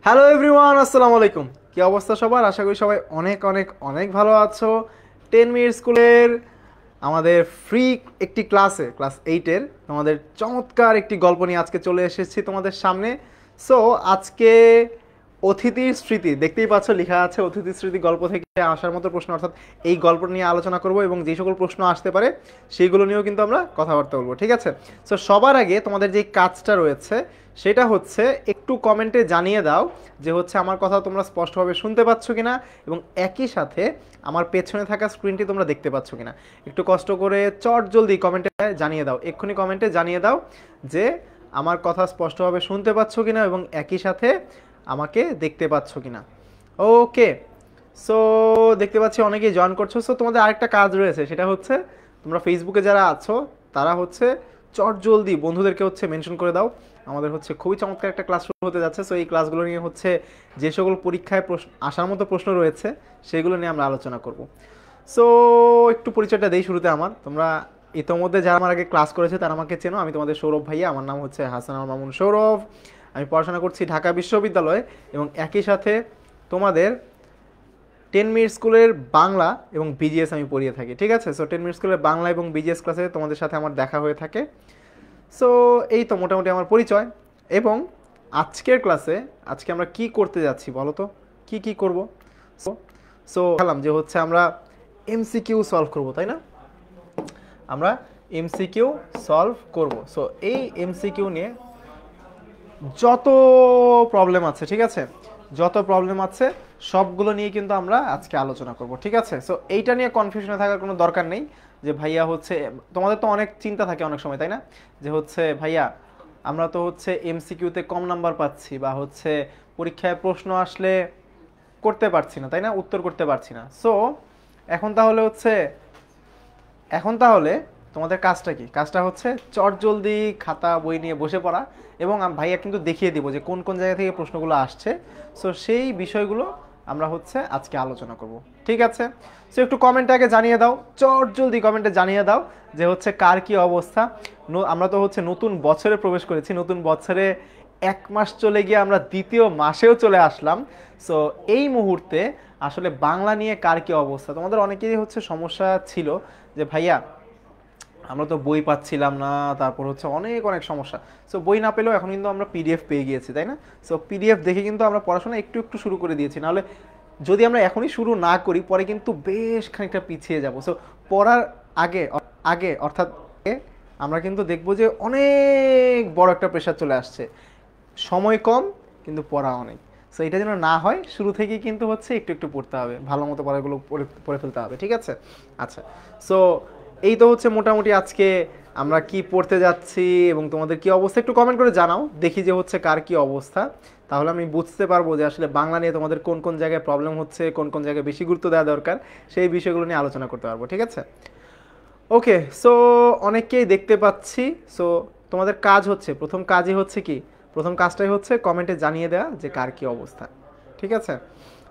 Hello everyone, আসসালামু আলাইকুম। কি অবস্থা সবার? আশা করি সবাই অনেক অনেক অনেক ভালো আছো। 10 মিনিট স্কুলের আমাদের ফ্রি একটি ক্লাস 8-এর তোমাদের চমৎকার একটি গল্প নিয়ে আজকে চলে এসেছি তোমাদের সামনে। সো আজকে অতিথির স্মৃতি দেখতেই পাচ্ছ, লেখা আছে অতিথির স্মৃতি গল্প থেকে আসার মতো প্রশ্ন, অর্থাৎ এই গল্প নিয়ে আলোচনা করব এবং যে সকল প্রশ্ন আসতে পারে সেইগুলো নিয়েও কিন্তু আমরা কথাবার্তা বলবো, ঠিক আছে? সো সবার আগে তোমাদের যে কাজটা রয়েছে সেটা হচ্ছে একটু কমেন্টে জানিয়ে দাও যে হচ্ছে আমার কথা তোমরা স্পষ্টভাবে শুনতে পাচ্ছ কিনা, এবং একই সাথে আমার পেছনে থাকা স্ক্রিনটি তোমরা দেখতে পাচ্ছ কিনা। একটু কষ্ট করে চট জলদি কমেন্টে জানিয়ে দাও, এক্ষুনি কমেন্টে জানিয়ে দাও যে আমার কথা স্পষ্টভাবে শুনতে পাচ্ছ কিনা এবং একই সাথে আমাকে দেখতে পাচ্ছ কিনা। ওকে, সো দেখতে পাচ্ছি অনেকেই জয়েন করছো। সো তোমাদের আরেকটা কাজ রয়েছে, সেটা হচ্ছে তোমরা ফেসবুকে যারা আছো তারা হচ্ছে চট জলদি বন্ধুদেরকে হচ্ছে মেনশন করে দাও। আমাদের হচ্ছে খুবই চমৎকার একটা ক্লাস শুরু হতে যাচ্ছে। সো এই ক্লাসগুলো নিয়ে হচ্ছে যে সকল পরীক্ষায় আসার মতো প্রশ্ন রয়েছে সেগুলো নিয়ে আমরা আলোচনা করব। সো একটু পরিচয়টা দেই শুরুতে আমার। তোমরা ইতোমধ্যে যারা আমার আগে ক্লাস করেছে তারা আমাকে চেনো। আমি তোমাদের সৌরভ ভাইয়া, আমার নাম হচ্ছে হাসান আল মামুন সৌরভ। আমি পড়াশোনা করছি ঢাকা বিশ্ববিদ্যালয়ে এবং একই সাথে তোমাদের 10 মিনিট স্কুলের বাংলা এবং বিজিএস আমি পড়িয়ে থাকি, ঠিক আছে? সো 10 মিনিট স্কুলের বাংলা এবং বিজিএস ক্লাসে তোমাদের সাথে আমার দেখা হয়ে থাকে। সো এই তো মোটামুটি আমার পরিচয়। এবং আজকের ক্লাসে আজকে আমরা কি করতে যাচ্ছি বলো তো, কি কি করব? সো সো ভাবলাম যে হচ্ছে আমরা এমসিকিউ সলভ করব, তাই না? আমরা এমসিকিউ সলভ করব। সো এই এমসিকিউ নিয়ে যত প্রবলেম আছে, ঠিক আছে, যত প্রবলেম আছে সবগুলো নিয়ে কিন্তু আমরা আজকে আলোচনা করব, ঠিক আছে? সো এইটা নিয়ে কনফিউশনে থাকার কোনো দরকার নেই যে ভাইয়া হচ্ছে, তোমাদের তো অনেক চিন্তা থাকে অনেক সময়, তাই না? যে হচ্ছে ভাইয়া আমরা তো হচ্ছে এমসিকিউতে কম নাম্বার পাচ্ছি, বা হচ্ছে পরীক্ষায় প্রশ্ন আসলে করতে পারছি না, তাই না, উত্তর করতে পারছি না। সো এখন তাহলে হচ্ছে এখন তাহলে তোমাদের কাজটা কি? কাজটা হচ্ছে চটজলদি খাতা বই নিয়ে বসে পড়া, এবং ভাইয়া কিন্তু দেখিয়ে দিব যে কোন কোন জায়গা থেকে প্রশ্নগুলো আসছে। সো সেই বিষয়গুলো আমরা হচ্ছে আজকে আলোচনা করব, ঠিক আছে? সো একটু কমেন্টে আগে জানিয়ে দাও, চটজলদি কমেন্টে জানিয়ে দাও যে হচ্ছে কার কি অবস্থা। আমরা তো হচ্ছে নতুন বছরে প্রবেশ করেছি, নতুন বছরে 1 মাস চলে গিয়ে আমরা দ্বিতীয় মাসেও চলে আসলাম। সো এই মুহূর্তে আসলে বাংলা নিয়ে কার কি অবস্থা? তোমাদের অনেকেরই হচ্ছে সমস্যা ছিল যে ভাইয়া আমরা তো বই পাচ্ছিলাম না, তারপর হচ্ছে অনেক অনেক সমস্যা। সো বই না পেলেও এখন কিন্তু আমরা পিডিএফ পেয়ে গিয়েছি, তাই না? সো পিডিএফ দেখে কিন্তু আমরা পড়াশোনা একটু একটু শুরু করে দিয়েছি, নাহলে যদি আমরা এখনই শুরু না করি পরে কিন্তু বেশ খানিকটা পিছিয়ে যাব। সো পড়ার আগে আগে অর্থাৎ আমরা কিন্তু দেখবো যে অনেক বড় একটা প্রেশার চলে আসছে, সময় কম কিন্তু পড়া অনেক। সো এটা যেন না হয়, শুরু থেকেই কিন্তু হচ্ছে একটু একটু পড়তে হবে, ভালো মতো পড়াগুলো পড়ে ফেলতে হবে, ঠিক আছে? আচ্ছা, সো এই তো হচ্ছে মোটামুটি আজকে আমরা কি পড়তে যাচ্ছি এবং তোমাদের কি অবস্থা একটু কমেন্ট করে জানাও, দেখি যে হচ্ছে কার কি অবস্থা। তাহলে আমি বুঝতে পারবো যে আসলে বাংলা নিয়ে তোমাদের কোন কোন জায়গায় প্রবলেম হচ্ছে, কোন কোন জায়গায় বেশি গুরুত্ব দেওয়া দরকার, সেই বিষয়গুলো নিয়ে আলোচনা করতে পারবো, ঠিক আছে? ওকে, সো অনেককেই দেখতে পাচ্ছি। সো তোমাদের কাজ হচ্ছে, প্রথম কাজই হচ্ছে কি, প্রথম কাজটাই হচ্ছে কমেন্টে জানিয়ে দেওয়া যে কার কি অবস্থা, ঠিক আছে?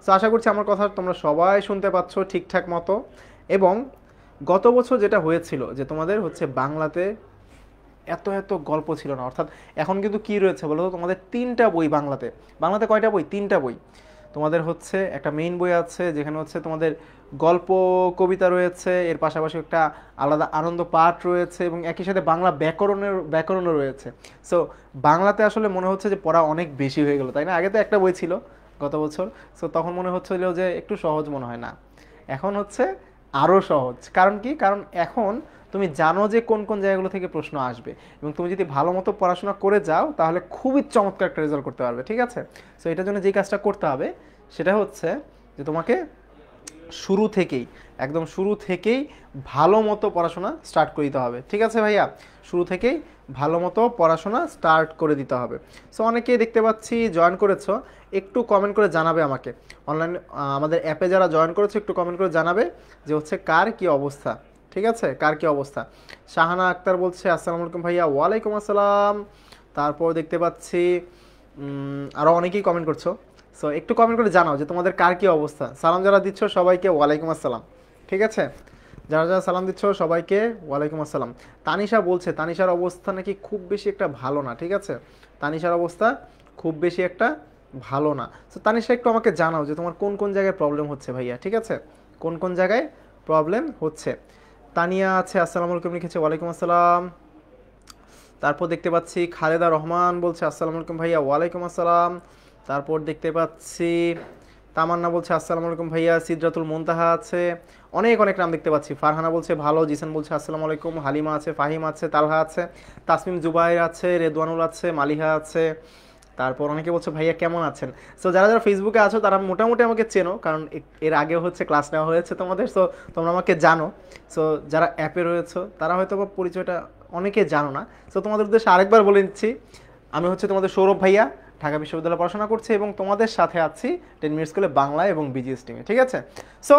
সো আশা করছি আমার কথা তোমরা সবাই শুনতে পাচ্ছ ঠিকঠাক মতো। এবং গত বছর যেটা হয়েছিল যে তোমাদের হচ্ছে বাংলাতে এত এত গল্প ছিল না, অর্থাৎ এখন কিন্তু কি রয়েছে বলো তো, তোমাদের 3টা বই বাংলাতে। বাংলাতে কয়টা বই? 3টা বই। তোমাদের হচ্ছে একটা মেইন বই আছে যেখানে হচ্ছে তোমাদের গল্প কবিতা রয়েছে, এর পাশাপাশি একটা আলাদা আনন্দ পাঠ রয়েছে, এবং একই সাথে বাংলা ব্যাকরণও রয়েছে। সো বাংলাতে আসলে মনে হচ্ছে যে পড়া অনেক বেশি হয়ে গেল, তাই না? আগে তো একটা বই ছিল গত বছর। সো তখন মনে হচ্ছিল যে একটু সহজ মনে হয় না, এখন হচ্ছে আরও সহজ। কারণ কি? কারণ এখন তুমি জানো যে কোন কোন জায়গাগুলো থেকে প্রশ্ন আসবে, এবং তুমি যদি ভালো মতো পড়াশোনা করে যাও তাহলে খুবই চমৎকার একটা রেজাল্ট করতে পারবে, ঠিক আছে? সো এটার জন্য যেই কাজটা করতে হবে সেটা হচ্ছে যে তোমাকে শুরু থেকেই, একদম শুরু থেকেই ভালো মতো পড়াশোনা স্টার্ট করে দিতে হবে, ঠিক আছে ভাইয়া? শুরু থেকেই ভালো মতো পড়াশোনা স্টার্ট করে দিতে হবে। সো অনেকেই দেখতে পাচ্ছি জয়েন করেছো, একটু কমেন্ট করে জানাবে আমাকে। অনলাইন আমাদের অ্যাপে যারা জয়েন করেছে একটু কমেন্ট করে জানাবে যে হচ্ছে কার কি অবস্থা, ঠিক আছে? কার কি অবস্থা? শাহানা আক্তার বলছে আসসালামু আলাইকুম ভাইয়া। ওয়ালাইকুম আসসালাম। তারপর দেখতে পাচ্ছি আরও অনেকেই কমেন্ট করছো। সো একটু কমেন্ট করে জানাও যে তোমাদের কার কি অবস্থা। সালাম যারা দিচ্ছ সবাইকে ওয়ালাইকুম আসসালাম, ঠিক আছে? যারা যারা সালাম দিচ্ছ সবাইকে ওয়ালাইকুম আসসালাম। তানিশা বলছে তানিশার অবস্থা নাকি খুব বেশি একটা ভালো না, ঠিক আছে? তানিশার অবস্থা খুব বেশি একটা ভালো না। সো তানিশা একটু আমাকে জানাও যে তোমার কোন কোন জায়গায় প্রবলেম হচ্ছে ভাইয়া, ঠিক আছে, কোন কোন জায়গায় প্রবলেম হচ্ছে। তানিয়া আছে, আসসালামু আলাইকুম লিখেছে, ওয়ালাইকুম আসসালাম। তারপর দেখতে পাচ্ছি খালেদা রহমান বলছে আসসালামু আলাইকুম ভাইয়া, ওয়ালাইকুম আসসালাম। তারপর দেখতে পাচ্ছি তামান্না বলছে আসসালামু আলাইকুম ভাইয়া, সিদরাতুল মুনতাহা আছে, অনেক অনেক নাম দেখতে পাচ্ছি। ফারহানা বলছে ভালো, জিসান বলছে আসসালামু আলাইকুম, হালিমা আছে, ফাহিম আছে, তালহা আছে, তাসমিম জুবাইর আছে, রেদওয়ানুল আছে, মালিহা আছে। তারপর অনেকে বলছে ভাইয়া কেমন আছেন। সো যারা যারা ফেসবুকে আছো তারা মোটামুটি আমাকে চেনো, কারণ এর আগেও হচ্ছে ক্লাস নেওয়া হয়েছে তোমাদের, সো তোমরা আমাকে জানো। সো যারা অ্যাপে রয়েছো তারা হয়তো বা পরিচয়টা অনেকে জানো না। সো তোমাদের উদ্দেশ্যে আরেকবার বলে দিচ্ছি, আমি হচ্ছে তোমাদের সৌরভ ভাইয়া, ঢাকা বিশ্ববিদ্যালয়ে পড়াশোনা করছি এবং তোমাদের সাথে আছি 10 মিনিট স্কুলে বাংলা এবং বিজিএস টিমে, ঠিক আছে। সো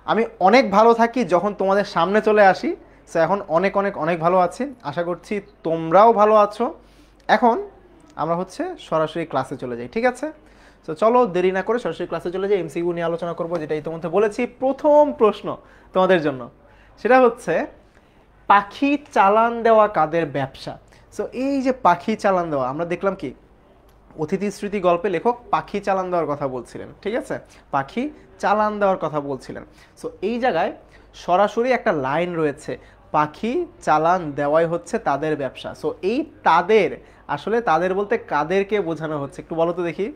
আমি অনেক ভালো থাকি যখন তোমাদের সামনে চলে আসি। সো এখন অনেক অনেক অনেক ভালো আছি, আশা করছি তোমরাও ভালো আছো। এখন আমরা হচ্ছে সরাসরি ক্লাসে চলে যাই, ঠিক আছে। তো চলো দেরি না করে সরাসরি ক্লাসে চলে যাই, এমসিকিউ নিয়ে আলোচনা করবো, যেটা ইতিমধ্যে বলেছি। প্রথম প্রশ্ন তোমাদের জন্য, সেটা হচ্ছে পাখি চালান দেওয়া কাদের ব্যবসা। সো এই যে পাখি চালান দেওয়া, আমরা দেখলাম কি অতিথি স্মৃতি গল্পে লেখক পাখি চালান দেওয়ার কথা বলছিলেন, ঠিক আছে, পাখি চালান দেওয়ার কথা বলছিলেন। সো এই জায়গায় সরাসরি একটা লাইন রয়েছে, পাখি চালান দেওয়াই হচ্ছে তাদের ব্যবসা। সো এই তাদের, আসলে তাদের বলতে কাদেরকে বোঝানো হচ্ছে একটু বলো তো দেখি।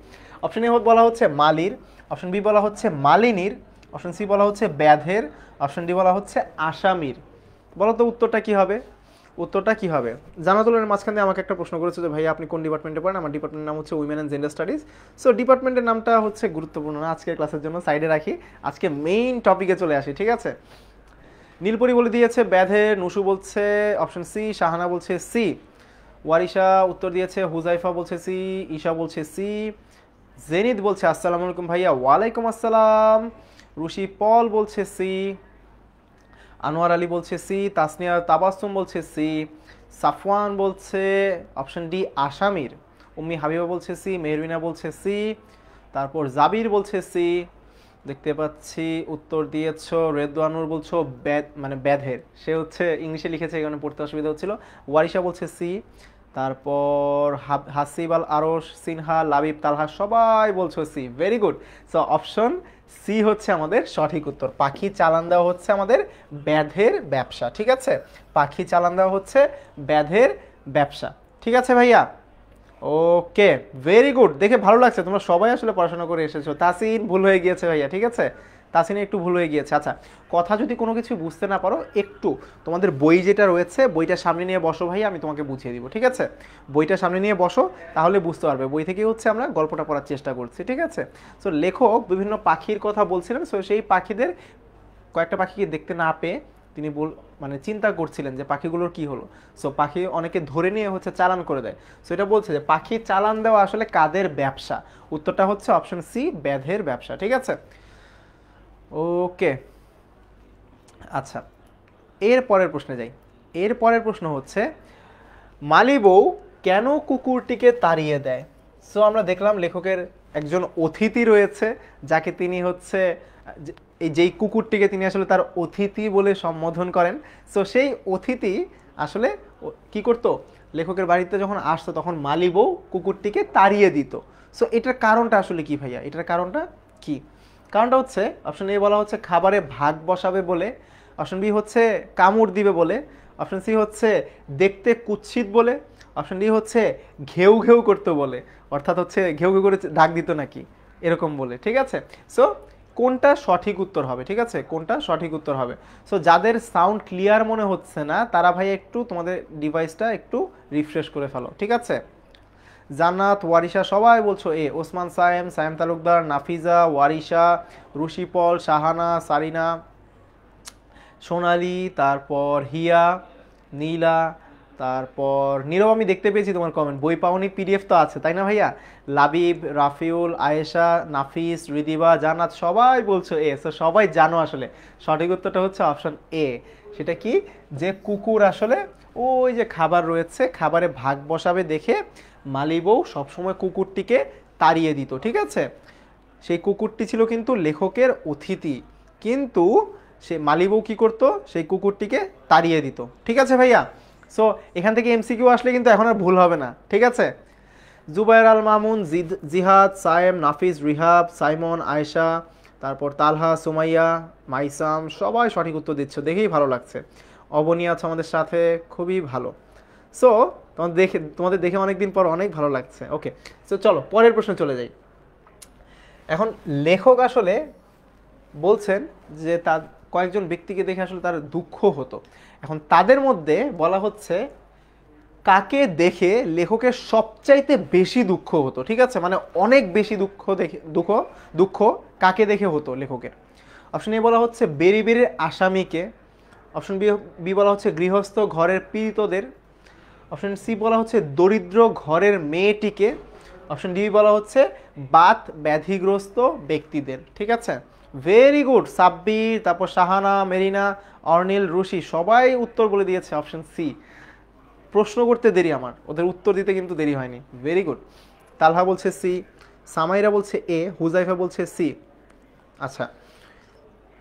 অপশন এ বলা হচ্ছে মালির, অপশন বি বলা হচ্ছে মালিনীর, অপশন সি বলা হচ্ছে ব্যাধের, অপশন ডি বলা হচ্ছে আসামির। বলো তো উত্তরটা কি হবে, উত্তরটা কি হবে। জানাতুলের মাঝখানে আমাকে একটা প্রশ্ন করেছে যে ভাই আপনি কোন ডিপার্টমেন্টে পড়েন, আমার ডিপার্টমেন্টের নাম হচ্ছে women and gender studies. So ডিপার্টমেন্টের নামটা হচ্ছে গুরুত্বপূর্ণ না, আজকের ক্লাসের জন্য সাইডে রাখি, আজকে মেইন টপিকে চলে আসি, ঠিক আছে। নীলপরি বলে দিয়েছে ব্যাধের, নুসু বলছে অপশন সি, শাহানা বলছে সি, ওয়ারিশা উত্তর দিয়েছে, হুজাইফা বলছে সি, ঈশা বলছে সি, জেনিদ বলছে আসসালামু আলাইকুম ভাইয়া, ওয়ালাইকুম আসসালাম, রুশি পল বলছে সি, আনোয়ার আলী বলছে সি, তাসনিয়া তাবাসসুম বলছে সি, সাফওয়ান বলছে অপশন ডি আসামির, উম্মি হাবিবা বলছে সি, মেহরিনা বলছে সি, তারপর জাবির বলছে সি, দেখতে পাচ্ছি উত্তর দিয়েছ রেদওয়ানুর বলছো মানে ব্যাধের, সে হচ্ছে ইংলিশে লিখেছে এখানে পড়তে অসুবিধা হচ্ছিল। ওয়ারিশা বলছে সি, তারপর হাসিব আল আরশ, সিনহা, লাবিব, তালহা সবাই বলছো C, very good. So option C হচ্ছে আমাদের সঠিক উত্তর, পাখি চালান দেওয়া হচ্ছে আমাদের ব্যাধের ব্যবসা, ঠিক আছে, পাখি চালান দেওয়া হচ্ছে ব্যাধের ব্যবসা, ঠিক আছে ভাইয়া। ওকে, ভেরি গুড, দেখে ভালো লাগছে তোমরা সবাই আসলে পড়াশোনা করে এসেছো। তাসিন ভুল হয়ে গিয়েছে ভাইয়া, ঠিক আছে, তাসিনে একটু ভুল হয়ে গিয়েছে। আচ্ছা, কথা যদি কোনো কিছু বুঝতে না পারো, একটু তোমাদের বই যেটা রয়েছে বইটা সামনে নিয়ে বসো ভাইয়া, আমি তোমাকে বুঝিয়ে দিব, ঠিক আছে, বইটা সামনে নিয়ে বসো, তাহলে বুঝতে পারবে। বই থেকে হচ্ছে আমরা গল্পটা পড়ার চেষ্টা করছি, ঠিক আছে। সো লেখক বিভিন্ন পাখির কথা বলছিলেন, সো সেই পাখিদের কয়েকটা পাখিকে দেখতে না পেয়ে তিনি মানে চিন্তা করছিলেন যে পাখিগুলোর কি হলো। সো পাখি অনেকে ধরে নিয়ে হচ্ছে চালান করে দেয়। সো এটা বলছে যে পাখি চালান দেওয়া আসলে কাদের ব্যবসা, উত্তরটা হচ্ছে অপশন সি, ব্যাধের ব্যবসা, ঠিক আছে। ওকে, আচ্ছা, এর পরের প্রশ্নে যাই। এর পরের প্রশ্ন হচ্ছে মালি বউ কেন কুকুরটিকে তাড়িয়ে দেয়। সো আমরা দেখলাম লেখকের একজন অতিথি রয়েছে, যাকে তিনি হচ্ছে এই যেই কুকুরটিকে তিনি আসলে তার অতিথি বলে সম্বোধন করেন। সো সেই অতিথি আসলে কি করত, লেখকের বাড়িতে যখন আসতো তখন মালি বউ কুকুরটিকে তাড়িয়ে দিত। সো এটার কারণটা আসলে কি ভাইয়া, এটার কারণটা কি। কারণটা হচ্ছে অপশন এ বলা হচ্ছে খাবারে ভাগ বসাবে বলে, অপশন বি হচ্ছে কামড় দিবে বলে, অপশন সি হচ্ছে দেখতে কুৎসিত বলে, অপশন ডি হচ্ছে ঘেউ ঘেউ করতে বলে, অর্থাৎ হচ্ছে ঘেউ ঘেউ করে ডাক দিত নাকি এরকম বলে, ঠিক আছে। সো কোনটা সঠিক উত্তর হবে, ঠিক আছে, কোনটা সঠিক উত্তর হবে। সো যাদের সাউন্ড ক্লিয়ার মনে হচ্ছে না তারা ভাই একটু তোমাদের ডিভাইসটা একটু রিফ্রেশ করে ফেলো, ঠিক আছে। জান্নাত, ওয়ারিশা সবাই বলছো এ, ওসমান সায়েম, সায়েম তালুকদার, নাফিজা, ওয়ারিশা, রুশিপল, শাহানা, সারিনা, সোনালি, তারপর হিয়া, নীলা, তারপর নীরব, আমি দেখতে পেয়েছি তোমার কমেন্ট, বই পাওনি, পিডিএফ তো আছে তাই না ভাইয়া। লাবিব, রাফিউল, আয়েশা, নাফিস, রিদিবা, জান্নাত সবাই বলছো এ। সো সবাই জানো আসলে সঠিক উত্তরটা হচ্ছে অপশন এ। সেটা কি, যে কুকুর আসলে ওই যে খাবার রয়েছে খাবারে ভাগ বসাবে দেখে মালি বউ সবসময় কুকুরটিকে তাড়িয়ে দিত, ঠিক আছে। সেই কুকুরটি ছিল কিন্তু লেখকের অতিথি, কিন্তু সে মালি বউ কি করতো, সেই কুকুরটিকে তাড়িয়ে দিত, ঠিক আছে ভাইয়া। সো এখান থেকে এমসিকিউ আসলে কিন্তু এখন আর ভুল হবে না, ঠিক আছে। জুবায়ের আল মামুন, জিহাদ, সায়েম, নাফিস, রিহাব, সাইমন, আয়েশা, তারপর তালহা, সুমাইয়া, মাইসাম, সবাই সঠিক উত্তর দিচ্ছ, দেখেই ভালো লাগছে। অবনী আছে আমাদের সাথে, খুবই ভালো। সো তোমাদের দেখে অনেকদিন পর অনেক ভালো লাগছে। ওকে, সো চলো পরের প্রশ্ন চলে যাই। এখন লেখক আসলে বলছেন যে তার কয়েকজন ব্যক্তিকে দেখে আসলে তার দুঃখ হতো। এখন তাদের মধ্যে বলা হচ্ছে কাকে দেখে লেখকের সবচাইতে বেশি দুঃখ হতো, ঠিক আছে, মানে অনেক বেশি দুঃখ কাকে দেখে হতো লেখকের। অপশন এ বলা হচ্ছে বেরি বেরির আসামিকে, অপশন বি বলা হচ্ছে গৃহস্থ ঘরের পীড়িতদের, অপশন সি বলা হচ্ছে দরিদ্র ঘরের মেয়েটিকে, অপশন ডি বলা হচ্ছে বাত ব্যাধিগ্রস্ত ব্যক্তিদের। ঠিক আছে, ভেরি গুড। সাব্বির, তারপর শাহানা, মেরিনা, অর্নিল, রুশি সবাই উত্তর বলে দিয়েছে অপশন সি। প্রশ্ন করতে দেরি আমার, ওদের উত্তর দিতে কিন্তু দেরি হয়নি। Very good. তালহা বলছে সি, সামাইরা বলছে এ, হুজাইফা বলছে সি। আচ্ছা,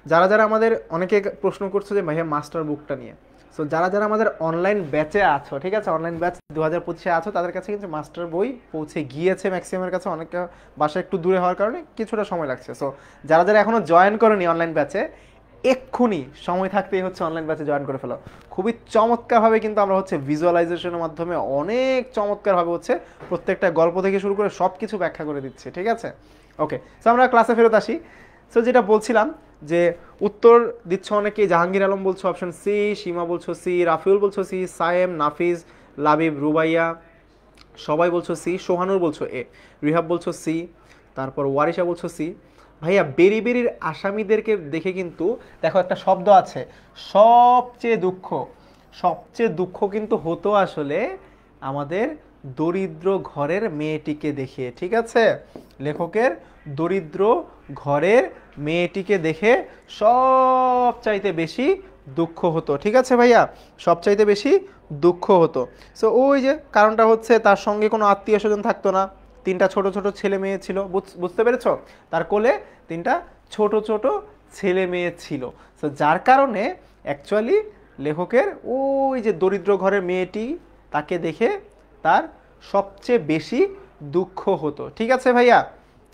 যারা যারা আমাদের অনেকে প্রশ্ন করছো যে ভাইয়া মাস্টার বুকটা নিয়ে, সো যারা যারা আমাদের অনলাইন ব্যাচে আছো, ঠিক আছে, অনলাইন ব্যাচ 2025-এ আছো, তাদের কাছে কিন্তু মাস্টার বই পৌঁছে গিয়েছে ম্যাক্সিমামের কাছে। অনেকটা বাসা একটু দূরে হওয়ার কারণে কিছুটা সময় লাগছে। সো যারা যারা এখনও জয়েন করেনি অনলাইন ব্যাচে, এক্ষুনি সময় থাকতেই হচ্ছে অনলাইন ব্যাচে জয়েন করে ফেলো। খুবই চমৎকারভাবে কিন্তু আমরা হচ্ছে ভিজুয়ালাইজেশনের মাধ্যমে অনেক চমৎকারভাবে হচ্ছে প্রত্যেকটা গল্প থেকে শুরু করে সব কিছু ব্যাখ্যা করে দিচ্ছি। ঠিক আছে, ওকে, সো আমরা ক্লাসে ফেরত আসি। সো যেটা বলছিলাম যে উত্তর দিচ্ছ অনেকে, জাহাঙ্গীর আলম বলছো অপশন সি, সীমা বলছো সি, রাফিউল বলছো সি, সায়েম, নাফিজ, লাবিব, রুবাইয়া সবাই বলছো সি, সোহানুর বলছো এ, রিহাব বলছো সি, তারপর ওয়ারিশা বলছো সি। ভাইয়া বেরি বেরির আসামিদেরকে দেখে কিন্তু দেখো একটা শব্দ আছে, সবচেয়ে দুঃখ কিন্তু হতো আসলে আমাদের দরিদ্র ঘরের মেয়েটিকে দেখে। ঠিক আছে, লেখকের দরিদ্র ঘরের মেয়েটিকে দেখে সবচাইতে বেশি দুঃখ হতো। ঠিক আছে ভাইয়া, সবচাইতে বেশি দুঃখ হতো। সো ওই যে কারণটা হচ্ছে তার সঙ্গে কোনো আত্মীয় স্বজন থাকতো না, তিনটা ছোট ছোট ছেলে মেয়ে ছিল, বুঝতে পেরেছো, তার কোলে তিনটা ছোট ছোট ছেলে মেয়ে ছিল। সো যার কারণে অ্যাকচুয়ালি লেখকের ওই যে দরিদ্র ঘরের মেয়েটি, তাকে দেখে তার সবচেয়ে বেশি দুঃখ হতো। ঠিক আছে ভাইয়া,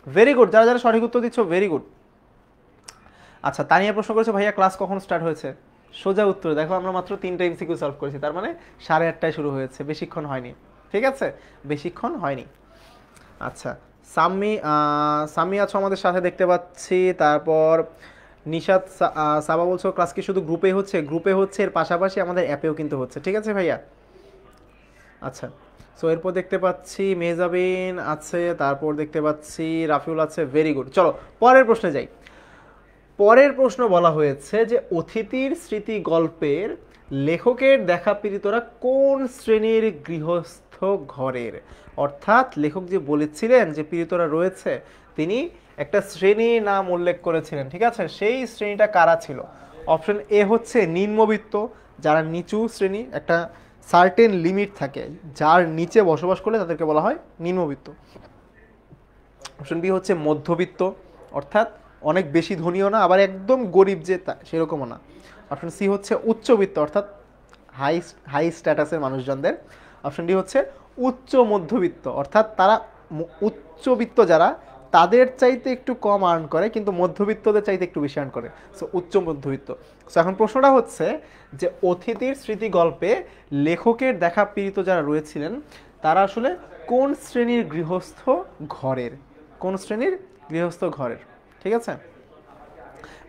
ভেরি গুড। যারা যারা সঠিক উত্তর দিচ্ছ ভেরি গুড। আচ্ছা, তানিয়া প্রশ্ন করেছে ভাইয়া ক্লাস কখন স্টার্ট হয়েছে? সোজা উত্তর দেখো, আমরা মাত্র 3টা এমসিকিউ সলভ করেছি, তার মানে 8:30টায় শুরু হয়েছে, বেশিক্ষণ হয়নি। ঠিক আছে, বেশিক্ষণ হয়নি। আচ্ছা, সাম্মি আছো আমাদের সাথে দেখতে পাচ্ছি। তারপর নিশাদ, সাবা বলছো ক্লাস কি শুধু গ্রুপে হচ্ছে? গ্রুপে হচ্ছে, এর পাশাপাশি আমাদের অ্যাপেও কিন্তু হচ্ছে। ঠিক আছে ভাইয়া, আচ্ছা। সো এরপর দেখতে পাচ্ছি মেহজাবিন আছে, তারপর দেখতে পাচ্ছি রাফিউল আছে। Very good. চলো পরের প্রশ্নে যাই। পরের প্রশ্ন বলা হয়েছে যে অতিথির স্মৃতি গল্পের লেখকের দেখা পীড়িতরা কোন শ্রেণীর গৃহস্থ ঘরের? অর্থাৎ লেখক যে বলেছিলেন যে পীড়িতরা রয়েছে, তিনি একটা শ্রেণীর নাম উল্লেখ করেছিলেন। ঠিক আছে, সেই শ্রেণীটা কারা ছিল? অপশন এ হচ্ছে নিম্নবিত্ত, যারা নিচু শ্রেণী, একটা সার্টেন লিমিট থাকে যার নিচে বসবাস করলে তাদেরকে বলা হয় নিম্নবিত্ত। অপশন বি হচ্ছে মধ্যবিত্ত, অর্থাৎ অনেক বেশি ধনীও না, আবার একদম গরিব যে সেরকমও না। অপশন সি হচ্ছে উচ্চবিত্ত, অর্থাৎ হাই স্ট্যাটাসের মানুষজনদের। অপশন ডি হচ্ছে উচ্চ মধ্যবিত্ত, অর্থাৎ তারা উচ্চবিত্ত যারা, তাদের চাইতে একটু কম আর্ন করে কিন্তু মধ্যবিত্তদের চাইতে একটু বেশি আর্ন করে। সো উচ্চ মধ্যবিত্ত। সো এখন প্রশ্নটা হচ্ছে যে অতিথির স্মৃতি গল্পে লেখকের দেখা পীড়িত যারা রয়েছিলেন, তারা আসলে কোন শ্রেণীর গৃহস্থ ঘরের? কোন শ্রেণীর গৃহস্থ ঘরের? ঠিক আছে,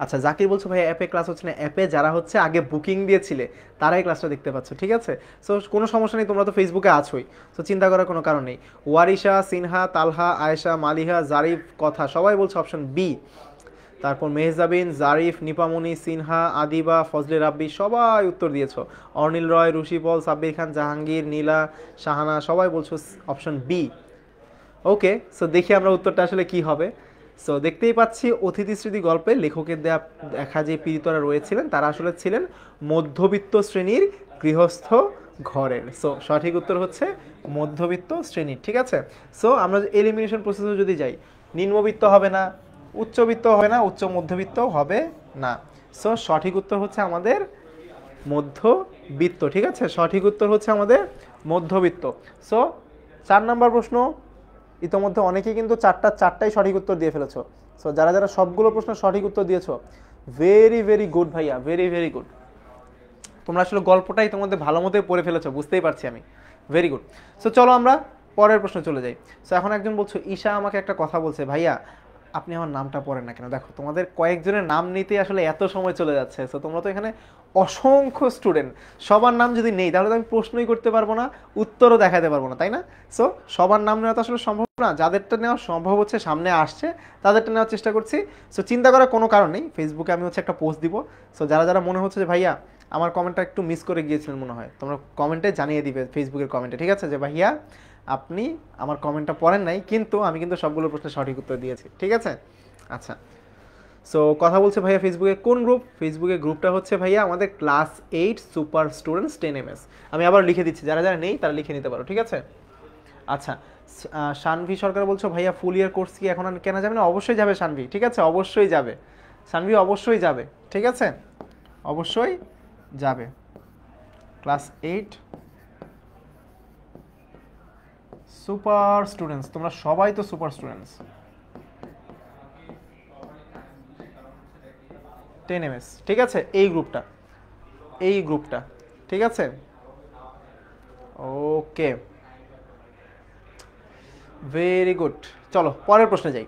আচ্ছা। জাকির বলছো ভাই অ্যাপে ক্লাস হচ্ছে না। অ্যাপে যারা হচ্ছে আগে বুকিং দিয়েছিলে তারাই ক্লাসটা দেখতে পাচ্ছ। ঠিক আছে, সো কোনো সমস্যা নেই, তোমরা তো ফেসবুকে আছোই, সো চিন্তা করার কোনো কারণ নেই। ওয়ারিশা, সিনহা, তালহা, আয়েশা, মালিহা, জারিফ, কথা সবাই বলছে অপশন বি। তারপর মেহজাবিন, জারিফ, নিপামনি, সিনহা, আদিবা, ফজলে রাব্বি সবাই উত্তর দিয়েছো। অর্নিল রয়, রুশি পল, সাব্বির খান, জাহাঙ্গীর, নীলা, শাহানা সবাই বলছো অপশন বি। ওকে, সো দেখি আমরা উত্তরটা আসলে কি হবে। সো দেখতেই পাচ্ছি অতিথি স্মৃতি গল্পে লেখকের দেখা যে পীড়িতরা রয়েছিলেন, তারা আসলে ছিলেন মধ্যবিত্ত শ্রেণীর গৃহস্থ ঘরের। সো সঠিক উত্তর হচ্ছে মধ্যবিত্ত শ্রেণীর। ঠিক আছে, সো আমরা এলিমিনেশন প্রসেসে যদি যাই, নিম্নবিত্ত হবে না, উচ্চবিত্ত হবে না, উচ্চ মধ্যবিত্ত হবে না। সো সঠিক উত্তর হচ্ছে আমাদের মধ্যবিত্ত। ঠিক আছে, সঠিক উত্তর হচ্ছে আমাদের মধ্যবিত্ত। সো 4 নম্বর প্রশ্ন ইতোমধ্যে অনেকেই কিন্তু চারটাই সঠিক উত্তর দিয়ে ফেলেছো। সো যারা যারা সবগুলো প্রশ্ন সঠিক উত্তর দিয়েছো, ভেরি ভেরি গুড ভাইয়া, ভেরি ভেরি গুড। তোমরা আসলে গল্পটাই তোমাদের ভালো মতোই পড়ে ফেলেছো, বুঝতেই পারছি আমি। Very good. সো চলো আমরা পরের প্রশ্ন চলে যাই। সো এখন একজন বলছো, ঈশা আমাকে একটা কথা বলছে, ভাইয়া আপনি আমার নামটা পড়েন না কেন। দেখো তোমাদের কয়েকজনের নাম নিতে আসলে এত সময় চলে যাচ্ছে। সো তোমরা তো এখানে অসংখ্য স্টুডেন্ট, সবার নাম যদি নেই তাহলে তো আমি প্রশ্নই করতে পারবো না, উত্তরও দেখাতে পারবো না, তাই না? সো সবার নাম নেওয়া তো আসলে সম্ভব না, যাদেরটা নেওয়া সম্ভব হচ্ছে সামনে আসছে তাদেরটা নেওয়ার চেষ্টা করছি। সো চিন্তা করার কোনো কারণ নেই, ফেসবুকে আমি হচ্ছে একটা পোস্ট দিব। সো যারা যারা মনে হচ্ছে যে ভাইয়া আমার কমেন্টটা একটু মিস করে গিয়েছিলেন মনে হয়, তোমরা কমেন্টে জানিয়ে দিবে, ফেসবুকের কমেন্টে, ঠিক আছে, যে ভাইয়া আপনি আমার কমেন্টটা পড়েন নাই, কিন্তু আমি কিন্তু সবগুলো প্রশ্নের সঠিক উত্তর দিয়েছি, ঠিক আছে? আচ্ছা, সো কথা বলছে ভাইয়া ফেসবুকে কোন গ্রুপ? ফেসবুকে গ্রুপটা হচ্ছে ভাইয়া আমাদের ক্লাস 8 সুপার স্টুডেন্টস 10 MS। আমি আবার লিখে দিচ্ছি, যারা যারা নেই তারা লিখে নিতে পারো, ঠিক আছে? আচ্ছা, শানভি সরকার বলছো ভাইয়া ফুল ইয়ার কোর্স কি এখন আর কেনা যাবে না? অবশ্যই যাবে শানভি, ঠিক আছে, অবশ্যই যাবে শানভি, অবশ্যই যাবে, ঠিক আছে, অবশ্যই যাবে। ক্লাস 8 সুপার স্টুডেন্টস, তোমরা সবাই তো সুপার স্টুডেন্টস, 10 MS, ঠিক আছে, এই গ্রুপটা, এই গ্রুপটা, ঠিক আছে, ওকে, ভেরি গুড। চলো পরের প্রশ্নে যাই।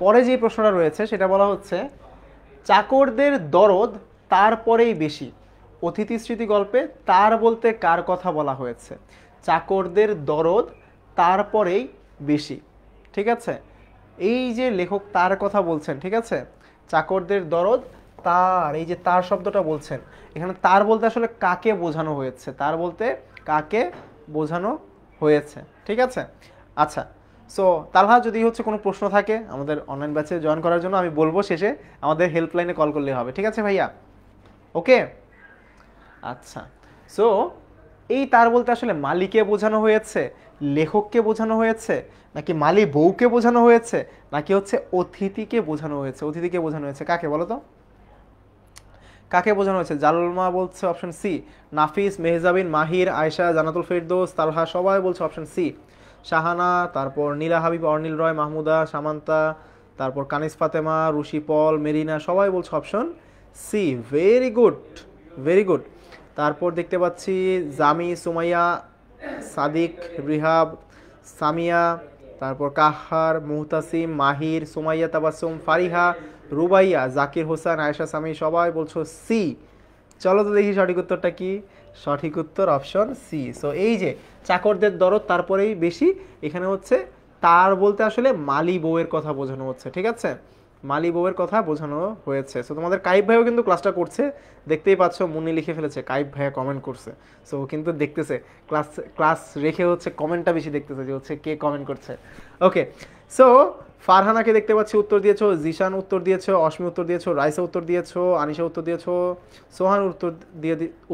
পরে যে প্রশ্নটা রয়েছে সেটা বলা হচ্ছে, চাকরদের দরদ তারপরেই বেশি, অতিথি স্মৃতি গল্পে তার বলতে কার কথা বলা হয়েছে? চাকরদের দরদ তারপরেই বেশি, ঠিক আছে, এই যে লেখক তার কথা বলছেন, ঠিক আছে, চাকরদের দরদ তার, এই যে তার শব্দটা বলছেন, এখানে তার বলতে আসলে কাকে বোঝানো হয়েছে? তার বলতে কাকে বোঝানো হয়েছে, ঠিক আছে? আচ্ছা, সো তালহা যদি হচ্ছে কোনো প্রশ্ন থাকে আমাদের অনলাইন ব্যাচে জয়েন করার জন্য, আমি বলবো শেষে আমাদের হেল্পলাইনে কল করলে হবে, ঠিক আছে ভাইয়া? ওকে, আচ্ছা, সো এই তার বলতে আসলে মালিকে বোঝানো হয়েছে, লেখককে বোঝানো হয়েছে, নাকি মালি বউকে বোঝানো হয়েছে, নাকি হচ্ছে অতিথিকে বোঝানো হয়েছে? অতিথিকে বোঝানো হয়েছে, কাকে বলো তো, কাকে বোঝানো হয়েছে? জালমা বলছে অপশন সি, নাফিস, মেহজাবিন, মাহির, আয়েশা, জানাতুল ফেরদৌস, তালহা সবাই বলছে অপশন সি। শাহানা, তারপর নীলা হাবিব, অর্নিল রয়, মাহমুদা, সামান্তা, তারপর কানিস ফাতেমা, রুশি পল, মেরিনা সবাই বলছে option C. Very good, very good. তারপর দেখতে পাচ্ছি জামি, সুমাইয়া, সাদিক, রিহাব, সামিয়া, তারপর কাহার, মুহতাসিম, মাহির, সুমাইয়া, তাবাসুম, ফারিহা, রুবাইয়া, জাকির হোসেন, আয়েশা সামি সবাই বলছো সি। চলো তো দেখি সঠিক উত্তরটা কি। সঠিক উত্তর অপশন সি। সো এই যে চাকরদের দরদ তারপরেই বেশি, এখানে হচ্ছে তার বলতে আসলে মালি বউয়ের কথা বোঝানো হচ্ছে, ঠিক আছে, মালি বউয়ের কথা বোঝানো হয়েছে। সো তোমাদের কাইব ভাইও কিন্তু ক্লাসটা করছে, দেখতেই পাচ্ছ, মুন্নি লিখে ফেলেছে, কাইব ভাইয়া কমেন্ট করছে। সো কিন্তু দেখতেছে, ক্লাস ক্লাস রেখে হচ্ছে কমেন্টটা বেশি দেখতেছে যে হচ্ছে কে কমেন্ট করছে। ওকে, সো ফারহানাকে দেখতে পাচ্ছি উত্তর দিয়েছো, জিশান উত্তর দিয়েছো, অশ্মি উত্তর দিয়েছো, রাইসা উত্তর দিয়েছো, আনিশা উত্তর দিয়েছো, সোহান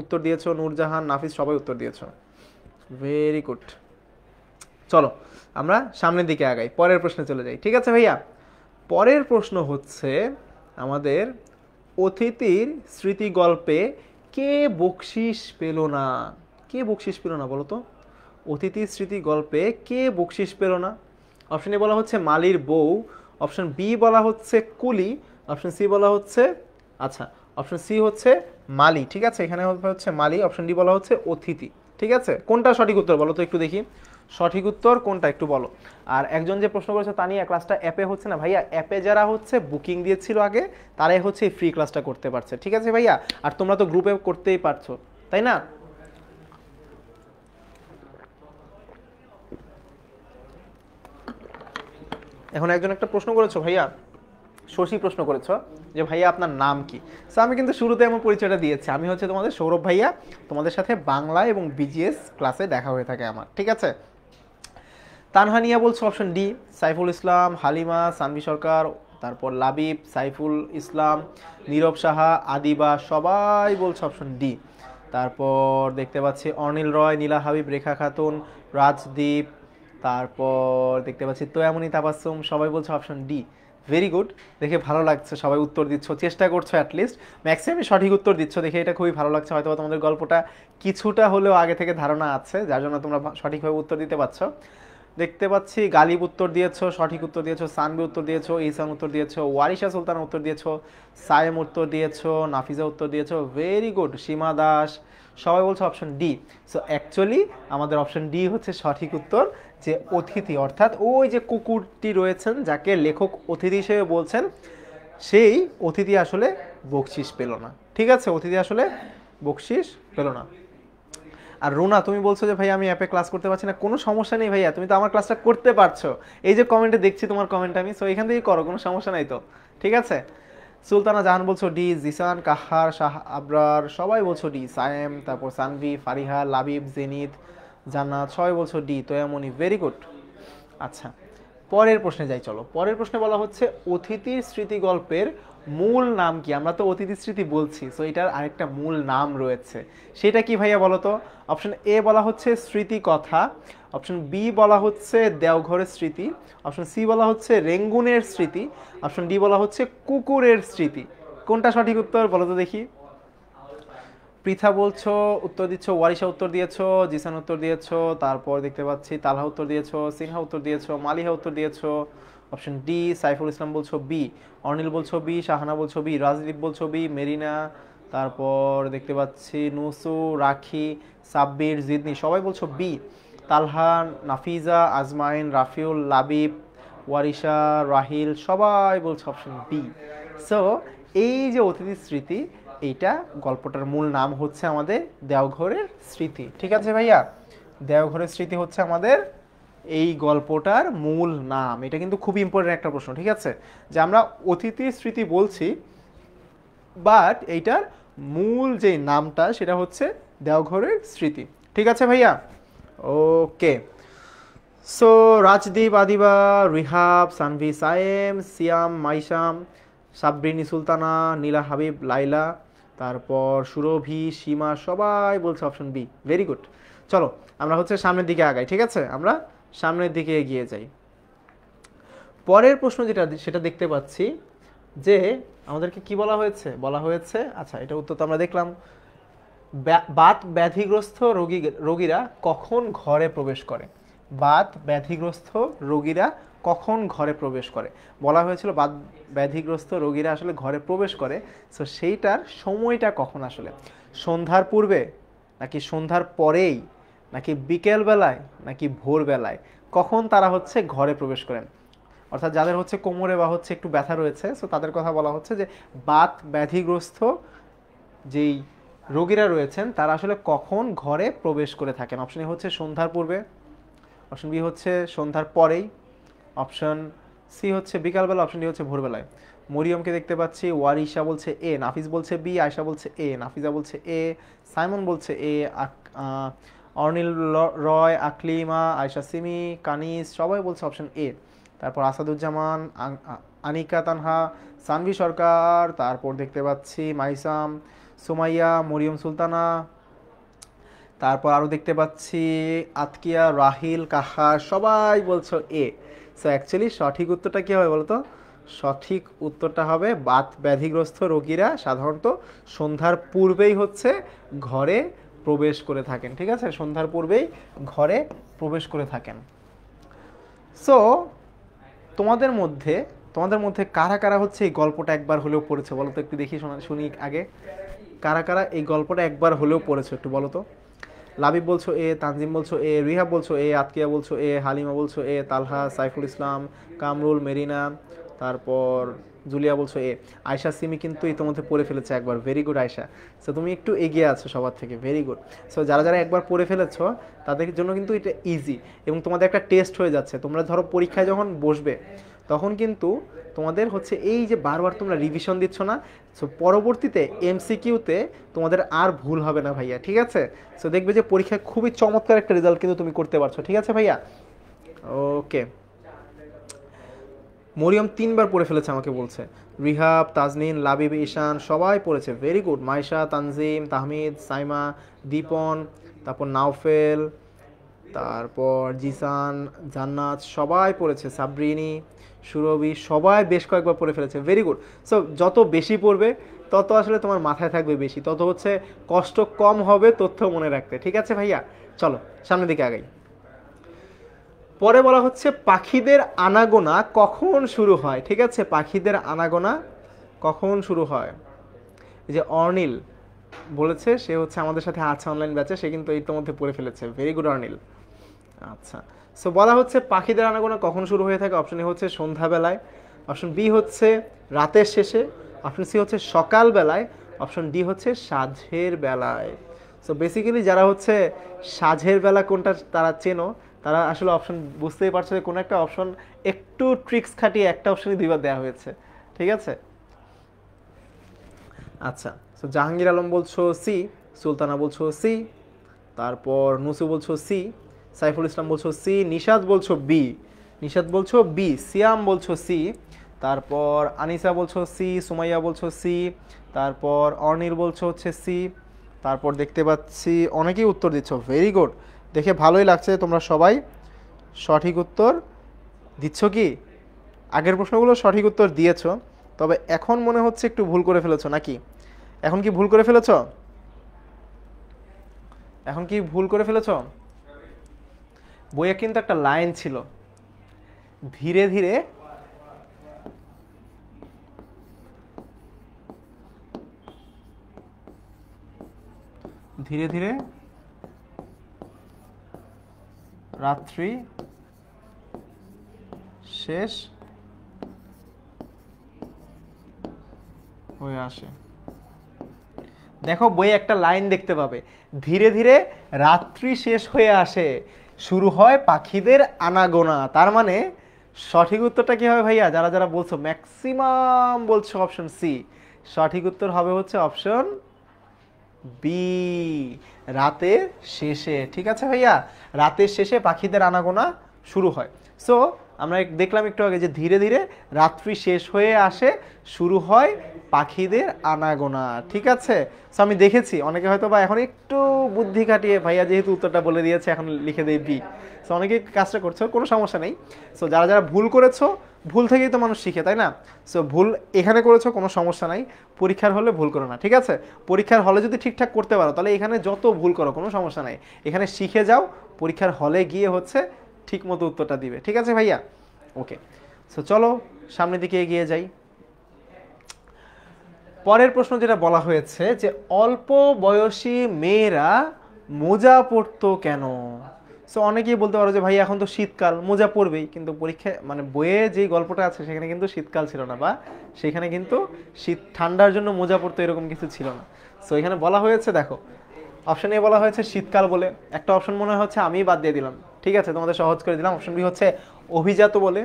উত্তর দিয়েছো, নূরজাহান, নাফিস সবাই উত্তর দিয়েছো। Very good. চলো আমরা সামনের দিকে আগাই, পরের প্রশ্নে চলে যাই, ঠিক আছে ভাইয়া? পরের প্রশ্ন হচ্ছে আমাদের, অতিথির স্মৃতি গল্পে কে বকশিস পেল না? কে বকশিস পেল না বলো তো? অতিথির স্মৃতি গল্পে কে বকশিস পেল না? অপশন এ বলা হচ্ছে মালির বউ, অপশন বি বলা হচ্ছে কুলি, অপশন সি বলা হচ্ছে, আচ্ছা, অপশন সি হচ্ছে মালি, ঠিক আছে, এখানে হচ্ছে মালি, অপশন ডি বলা হচ্ছে অতিথি, ঠিক আছে, কোনটা সঠিক উত্তর বলো তো একটু দেখি, সঠিক উত্তর কোনটা একটু বলো। আর একজন যে প্রশ্ন করেছে তা নিয়ে, ক্লাসটা অ্যাপে হচ্ছে না ভাইয়া, অ্যাপে যারা হচ্ছে বুকিং দিয়েছিল আগে তারাই হচ্ছে ফ্রি ক্লাসটা করতে পারছে, ঠিক আছে ভাইয়া? আর তোমরা তো গ্রুপে করতেই পারছো, তাই না? এখন একজন একটা প্রশ্ন করেছো ভাইয়া, শশী প্রশ্ন করেছো যে ভাইয়া আপনার নাম কি? সো আমি কিন্তু শুরুতে আমার পরিচয়টা দিয়েছি, আমি হচ্ছে তোমাদের সৌরভ ভাইয়া, তোমাদের সাথে বাংলা এবং বিজিএস ক্লাসে দেখা হয়ে থাকে আমার, ঠিক আছে? তানহানিয়া বলছো অপশন ডি, সাইফুল ইসলাম, হালিমা, সানভি সরকার, তারপর লাবিব, সাইফুল ইসলাম, নীরব সাহা, আদিবা সবাই বলছো অপশন ডি। তারপর দেখতে পাচ্ছি অনিল রয়, নীলা হাবিব, রেখা খাতুন, রাজদীপ, তারপর দেখতে পাচ্ছি তোয়ামনি, তাবাসুম সবাই বলছো অপশন ডি। ভেরি গুড, দেখে ভালো লাগছে, সবাই উত্তর দিচ্ছ, চেষ্টা করছো অ্যাটলিস্ট, ম্যাক্সিমাম সঠিক উত্তর দিচ্ছ, দেখে এটা খুবই ভালো লাগছে। হয়তো তোমাদের গল্পটা কিছুটা হলেও আগে থেকে ধারণা আছে, যার জন্য তোমরা সঠিকভাবে উত্তর দিতে পারছো। দেখতে পাচ্ছি গালিব উত্তর দিয়েছো, সঠিক উত্তর দিয়েছো, সানবি উত্তর দিয়েছো, ইহসান উত্তর দিয়েছো, ওয়ারিশা সুলতানা উত্তর দিয়েছো, সায়েম উত্তর দিয়েছো, নাফিজা উত্তর দিয়েছো, ভেরি গুড। সীমা দাস সবাই বলছো অপশন ডি। সো অ্যাকচুয়ালি আমাদের অপশন ডি হচ্ছে সঠিক উত্তর, যে অতিথি অর্থাৎ ওই যে কুকুরটি রয়েছেন যাকে লেখক অতিথি হিসেবে বলছেন, সেই অতিথি আসলে বকশিস পেল না। ঠিক আছে, অতিথি আসলে বকশিস পেল না। আর রুনা তুমি বলছো যে ভাই আমি অ্যাপে ক্লাস করতে পারছি না, কোনো সমস্যা নেই ভাইয়া, তুমি তো আমার ক্লাসটা করতে পারছো। এই যে কমেন্টে দেখছি তোমার কমেন্ট আমি, সো এখান থেকেই করো, কোনো সমস্যা নাই তো। ঠিক আছে, সুলতানা জাহান বলছো ডি, জিসান, কাহার, শাহ আবরার সবাই বলছো ডি, সায়েম, তারপর সানভি, ফারিহা, লাবিব, জেনিদ, জান্নাত সবাই বলছো ডি, তোয়ামনি, ভেরি গুড। আচ্ছা, পরের প্রশ্নে যাই চলো। পরের প্রশ্নে বলা হচ্ছে অতিথির স্মৃতি গল্পের মূল নাম কি? আমরা তো অতিথি স্মৃতি বলছি, সো এটার আরেকটা মূল নাম রয়েছে, সেটা কি ভাইয়া বলো তো? অপশন এ বলা হচ্ছে স্মৃতি কথা, অপশন বি বলা হচ্ছে দেওঘরের স্মৃতি, অপশন সি বলা হচ্ছে রেঙ্গুনের স্মৃতি, অপশন ডি বলা হচ্ছে কুকুরের স্মৃতি। কোনটা সঠিক উত্তর বলো তো দেখি? পৃথা বলছো উত্তর দিচ্ছ, ওয়ারিশা উত্তর দিয়েছো, জিসান উত্তর দিয়েছো, তারপর দেখতে পাচ্ছি তালহা উত্তর দিয়েছো, সিনহা উত্তর দিয়েছো, মালিহা উত্তর দিয়েছো। অপশন ডি সাইফুল ইসলাম বলছো বি, অর্নিল বলছো বি, শাহানা বলছো বি, রাজদীপ বলছো বি, মেরিনা, তারপর দেখতে পাচ্ছি নুসু, রাখি, সাব্বির, জিদনি সবাই বলছো বি, তালহা, নাফিজা, আজমাইন, রাফিউল, লাবিব, ওয়ারিশা, রাহিল সবাই বলছো অপশন বি। সো এই যে অতিথি স্মৃতি, এইটা গল্পটার মূল নাম হচ্ছে আমাদের দেওঘরের স্মৃতি। ঠিক আছে ভাইয়া, দেওঘরের স্মৃতি হচ্ছে আমাদের এই গল্পটার মূল নাম। এটা কিন্তু খুব ইম্পর্টেন্ট একটা প্রশ্ন। ঠিক আছে, যে আমরা অতিথি স্মৃতি বলছি, বাট এইটার মূল যে নামটা সেটা হচ্ছে দেওঘরের স্মৃতি। ঠিক আছে ভাইয়া, ওকে। সো রাজদীপ, আদিবা, রিহাব, সানভি, সায়েম, সিয়াম, মাইশাম, সাবরিনী সুলতানা, নীলা হাবিব, লাইলা, তারপর সুরভি, সীমা সবাই বলছে অপশন বি, ভেরি গুড। চলো আমরা হচ্ছে সামনের দিকে আগাই। ঠিক আছে, আমরা সামনের দিকে এগিয়ে যাই। পরের প্রশ্ন যেটা সেটা দেখতে পাচ্ছি যে আমাদেরকে কি বলা হয়েছে, বলা হয়েছে আচ্ছা এটা উত্তর তো আমরা দেখলাম, বাত ব্যাধিগ্রস্ত রোগীরা কখন ঘরে প্রবেশ করে? বাত ব্যাধিগ্রস্ত রোগীরা কখন ঘরে প্রবেশ করে? বলা হয়েছিল বাত ব্যাধিগ্রস্ত রোগীরা আসলে ঘরে প্রবেশ করে, সো সেইটার সময়টা কখন আসলে? সন্ধ্যার পূর্বে, নাকি সন্ধ্যার পরেই, নাকি বিকেল বেলায়, নাকি ভোরবেলায়? কখন তারা হচ্ছে ঘরে প্রবেশ করেন? অর্থাৎ যাদের হচ্ছে কোমরে বা হচ্ছে একটু ব্যথা রয়েছে, সো তাদের কথা বলা হচ্ছে যে বাত ব্যাধিগ্রস্ত যেই রোগীরা রয়েছেন তারা আসলে কখন ঘরে প্রবেশ করে থাকেন? অপশন এ হচ্ছে সন্ধ্যার পূর্বে, অপশন বি হচ্ছে সন্ধ্যার পরেই, অপশন সি হচ্ছে বিকালবেলা, অপশন ডি হচ্ছে ভোরবেলায়। মরিয়মকে দেখতে পাচ্ছি, ওয়ারিশা বলছে এ, নাফিস বলছে বি, আয়শা বলছে এ, নাফিজা বলছে এ, সাইমন বলছে এ, অর্নিল রয়, আকলিমা, আয়শা সিমি, কানিস সবাই বলছে অপশন এ। তারপর আসাদুজ্জামান, আনিকা তানহা, সানভি সরকার, তারপর দেখতে পাচ্ছি মাইসাম, সুমাইয়া, মরিয়ম সুলতানা, তারপর আরও দেখতে পাচ্ছি আতকিয়া, রাহিল, কাহার সবাই বলছো এ। সো অ্যাকচুয়ালি সঠিক উত্তরটা কী হবে বলতো? সঠিক উত্তরটা হবে বাত ব্যাধিগ্রস্ত রোগীরা সাধারণত সন্ধ্যার পূর্বেই হচ্ছে ঘরে প্রবেশ করে থাকেন। ঠিক আছে, সন্ধ্যার পূর্বেই ঘরে প্রবেশ করে থাকেন। সো তোমাদের মধ্যে কারা কারা হচ্ছে এই গল্পটা একবার হলেও পড়েছে বলো তো? একটু দেখি, শুনি আগে কারা কারা এই গল্পটা একবার হলেও পড়েছো, একটু বলো তো। লাবিব বলছো এ, তানজিম বলছো এ, রিহাব বলছো এ, আতকিয়া বলছো এ, হালিমা বলছো এ, তালহা, সাইফুল ইসলাম, কামরুল, মেরিনা, তারপর জুলিয়া বলছো এ। আয়শা সিমি কিন্তু ইতিমধ্যে পড়ে ফেলেছে একবার, ভেরি গুড আয়শা। সো তুমি একটু এগিয়ে আছো সবার থেকে, ভেরি গুড। সো যারা যারা একবার পড়ে ফেলেছো তাদের জন্য কিন্তু এটা ইজি, এবং তোমাদের একটা টেস্ট হয়ে যাচ্ছে। তোমরা ধরো পরীক্ষায় যখন বসবে তখন কিন্তু তোমাদের হচ্ছে এই যে বারবার তোমরা রিভিশন দিচ্ছ না, সো পরবর্তীতে এমসিকিউতে তোমাদের আর ভুল হবে না ভাইয়া। ঠিক আছে, সো দেখবে যে পরীক্ষায় খুবই চমৎকার একটা রেজাল্ট কিন্তু তুমি করতে পারছো। ঠিক আছে ভাইয়া, ওকে। মরিয়ম 3বার পড়ে ফেলেছে আমাকে বলছে। রিহাব, তাজনিন, লাবিব, ঈশান সবাই পড়েছে, ভেরি গুড। মাইশা, তানজিম, তাহমিদ, সাইমা, দীপন, তারপর নাওফেল, তারপর জিসান, জান্নাত সবাই পড়েছে, সাবরিনী, সুরভি সবাই বেশ কয়েকবার পড়ে ফেলেছে, ভেরি গুড। সো যত বেশি পড়বে তত আসলে তোমার মাথায় থাকবে বেশি, তত হচ্ছে কষ্ট কম হবে তথ্য মনে রাখতে। ঠিক আছে ভাইয়া, চলো সামনের দিকে আগাই। পরে বলা হচ্ছে পাখিদের আনাগোনা কখন শুরু হয়, ঠিক আছে, পাখিদের আনাগোনা কখন শুরু হয়। এই যে অর্নিল বলেছে, সে হচ্ছে আমাদের সাথে আছে অনলাইন ব্যাচে, সে কিন্তু ইতিমধ্যে পড়ে ফেলেছে, ভেরি গুড অর্নিল। আচ্ছা, সো বলা হচ্ছে পাখিদের আনাগোনা কখন শুরু হয়ে থাকে, অপশন এ হচ্ছে সন্ধ্যাবেলায়, অপশন বি হচ্ছে রাতের শেষে, অপশন সি হচ্ছে সকালবেলায়, অপশন ডি হচ্ছে সাঁঝের বেলায়। সো বেসিক্যালি যারা হচ্ছে সাঁঝের বেলা কোনটা তারা চেনো, তারা আসলে অপশন বুঝতেই পারছো যে কোনো একটা অপশন একটু ট্রিক্স খাটিয়ে একটা অপশনই দুইবার দেওয়া হয়েছে, ঠিক আছে। আচ্ছা, সো জাহাঙ্গীর আলম বলছো সি, সুলতানা বলছো সি, তারপর নুসু বলছো সি, সাইফুল ইসলাম বলছো সি, নিশাদ বলছো বি, নিশাদ বলছো বি, সিয়াম বলছো সি, তারপর আনিসা বলছো সি, সুমাইয়া বলছো সি, তারপর অর্নিল বলছো হচ্ছে সি, তারপর দেখতে পাচ্ছি অনেকেই উত্তর দিচ্ছ, ভেরি গুড, দেখে ভালোই লাগছে তোমরা সবাই সঠিক উত্তর দিচ্ছ। কি আগের প্রশ্নগুলো সঠিক উত্তর দিয়েছো, তবে এখন মনে হচ্ছে একটু ভুল করে ফেলেছো নাকি? এখন কি ভুল করে ফেলেছো? এখন কি ভুল করে ফেলেছো? বইয়ে কিন্তু একটা লাইন ছিল, ধীরে ধীরে ধীরে ধীরে রাত্রি শেষ হয়ে আসে। দেখো বইয়ে একটা লাইন দেখতে পাবে, ধীরে ধীরে রাত্রি শেষ হয়ে আসে, শুরু হয় পাখিদের আনাগোনা। তার মানে সঠিক উত্তরটা কি হবে ভাইয়া? যারা যারা বলছো ম্যাক্সিমাম বলছো অপশন সি, সঠিক উত্তর হবে হচ্ছে অপশন বি, রাতের শেষে। ঠিক আছে ভাইয়া, রাতের শেষে পাখিদের আনাগোনা শুরু হয়। সো আমরা দেখলাম একটু আগে যে ধীরে ধীরে রাত্রি শেষ হয়ে আসে, শুরু হয় পাখিদের আনাগোনা। ঠিক আছে, সো আমি দেখেছি অনেকে হয়তো বা এখন একটু বুদ্ধি খাটিয়ে, ভাইয়া যেহেতু উত্তরটা বলে দিয়েছে এখন লিখে দেই বি, সো অনেকে কাজটা করছো, কোনো সমস্যা নেই। সো যারা যারা ভুল করেছো, ভুল থেকেই তো মানুষ শিখে, তাই না? সো ভুল এখানে করেছো, কোনো সমস্যা নাই, পরীক্ষার হলে ভুল করো না, ঠিক আছে? পরীক্ষার হলে যদি ঠিকঠাক করতে পারো তাহলে এখানে যত ভুল করো কোনো সমস্যা নাই, এখানে শিখে যাও, পরীক্ষার হলে গিয়ে হচ্ছে ঠিক মতো উত্তরটা দিবে। ঠিক আছে ভাইয়া, ওকে। সো চলো সামনের দিকে এগিয়ে যাই। পরের প্রশ্ন যেটা বলা হয়েছে যে অল্প বয়সী মেয়েরা মোজা পরতো কেন? সো অনেকেই বলতে পারো যে ভাই এখন তো শীতকাল, মোজা পরবেই, কিন্তু পরীক্ষায় মানে বইয়ে যে গল্পটা আছে সেখানে কিন্তু শীতকাল ছিল না, বা সেখানে কিন্তু শীত ঠান্ডার জন্য মোজা পরতো এরকম কিছু ছিল না। সো এখানে বলা হয়েছে, দেখো অপশন এ বলা হয়েছে শীতকাল বলে, একটা অপশন মনে হচ্ছে আমি বাদ দিয়ে দিলাম, ঠিক আছে, তোমাদের সহজ করে দিলাম। অপশন বি হচ্ছে অভিজাত বলে,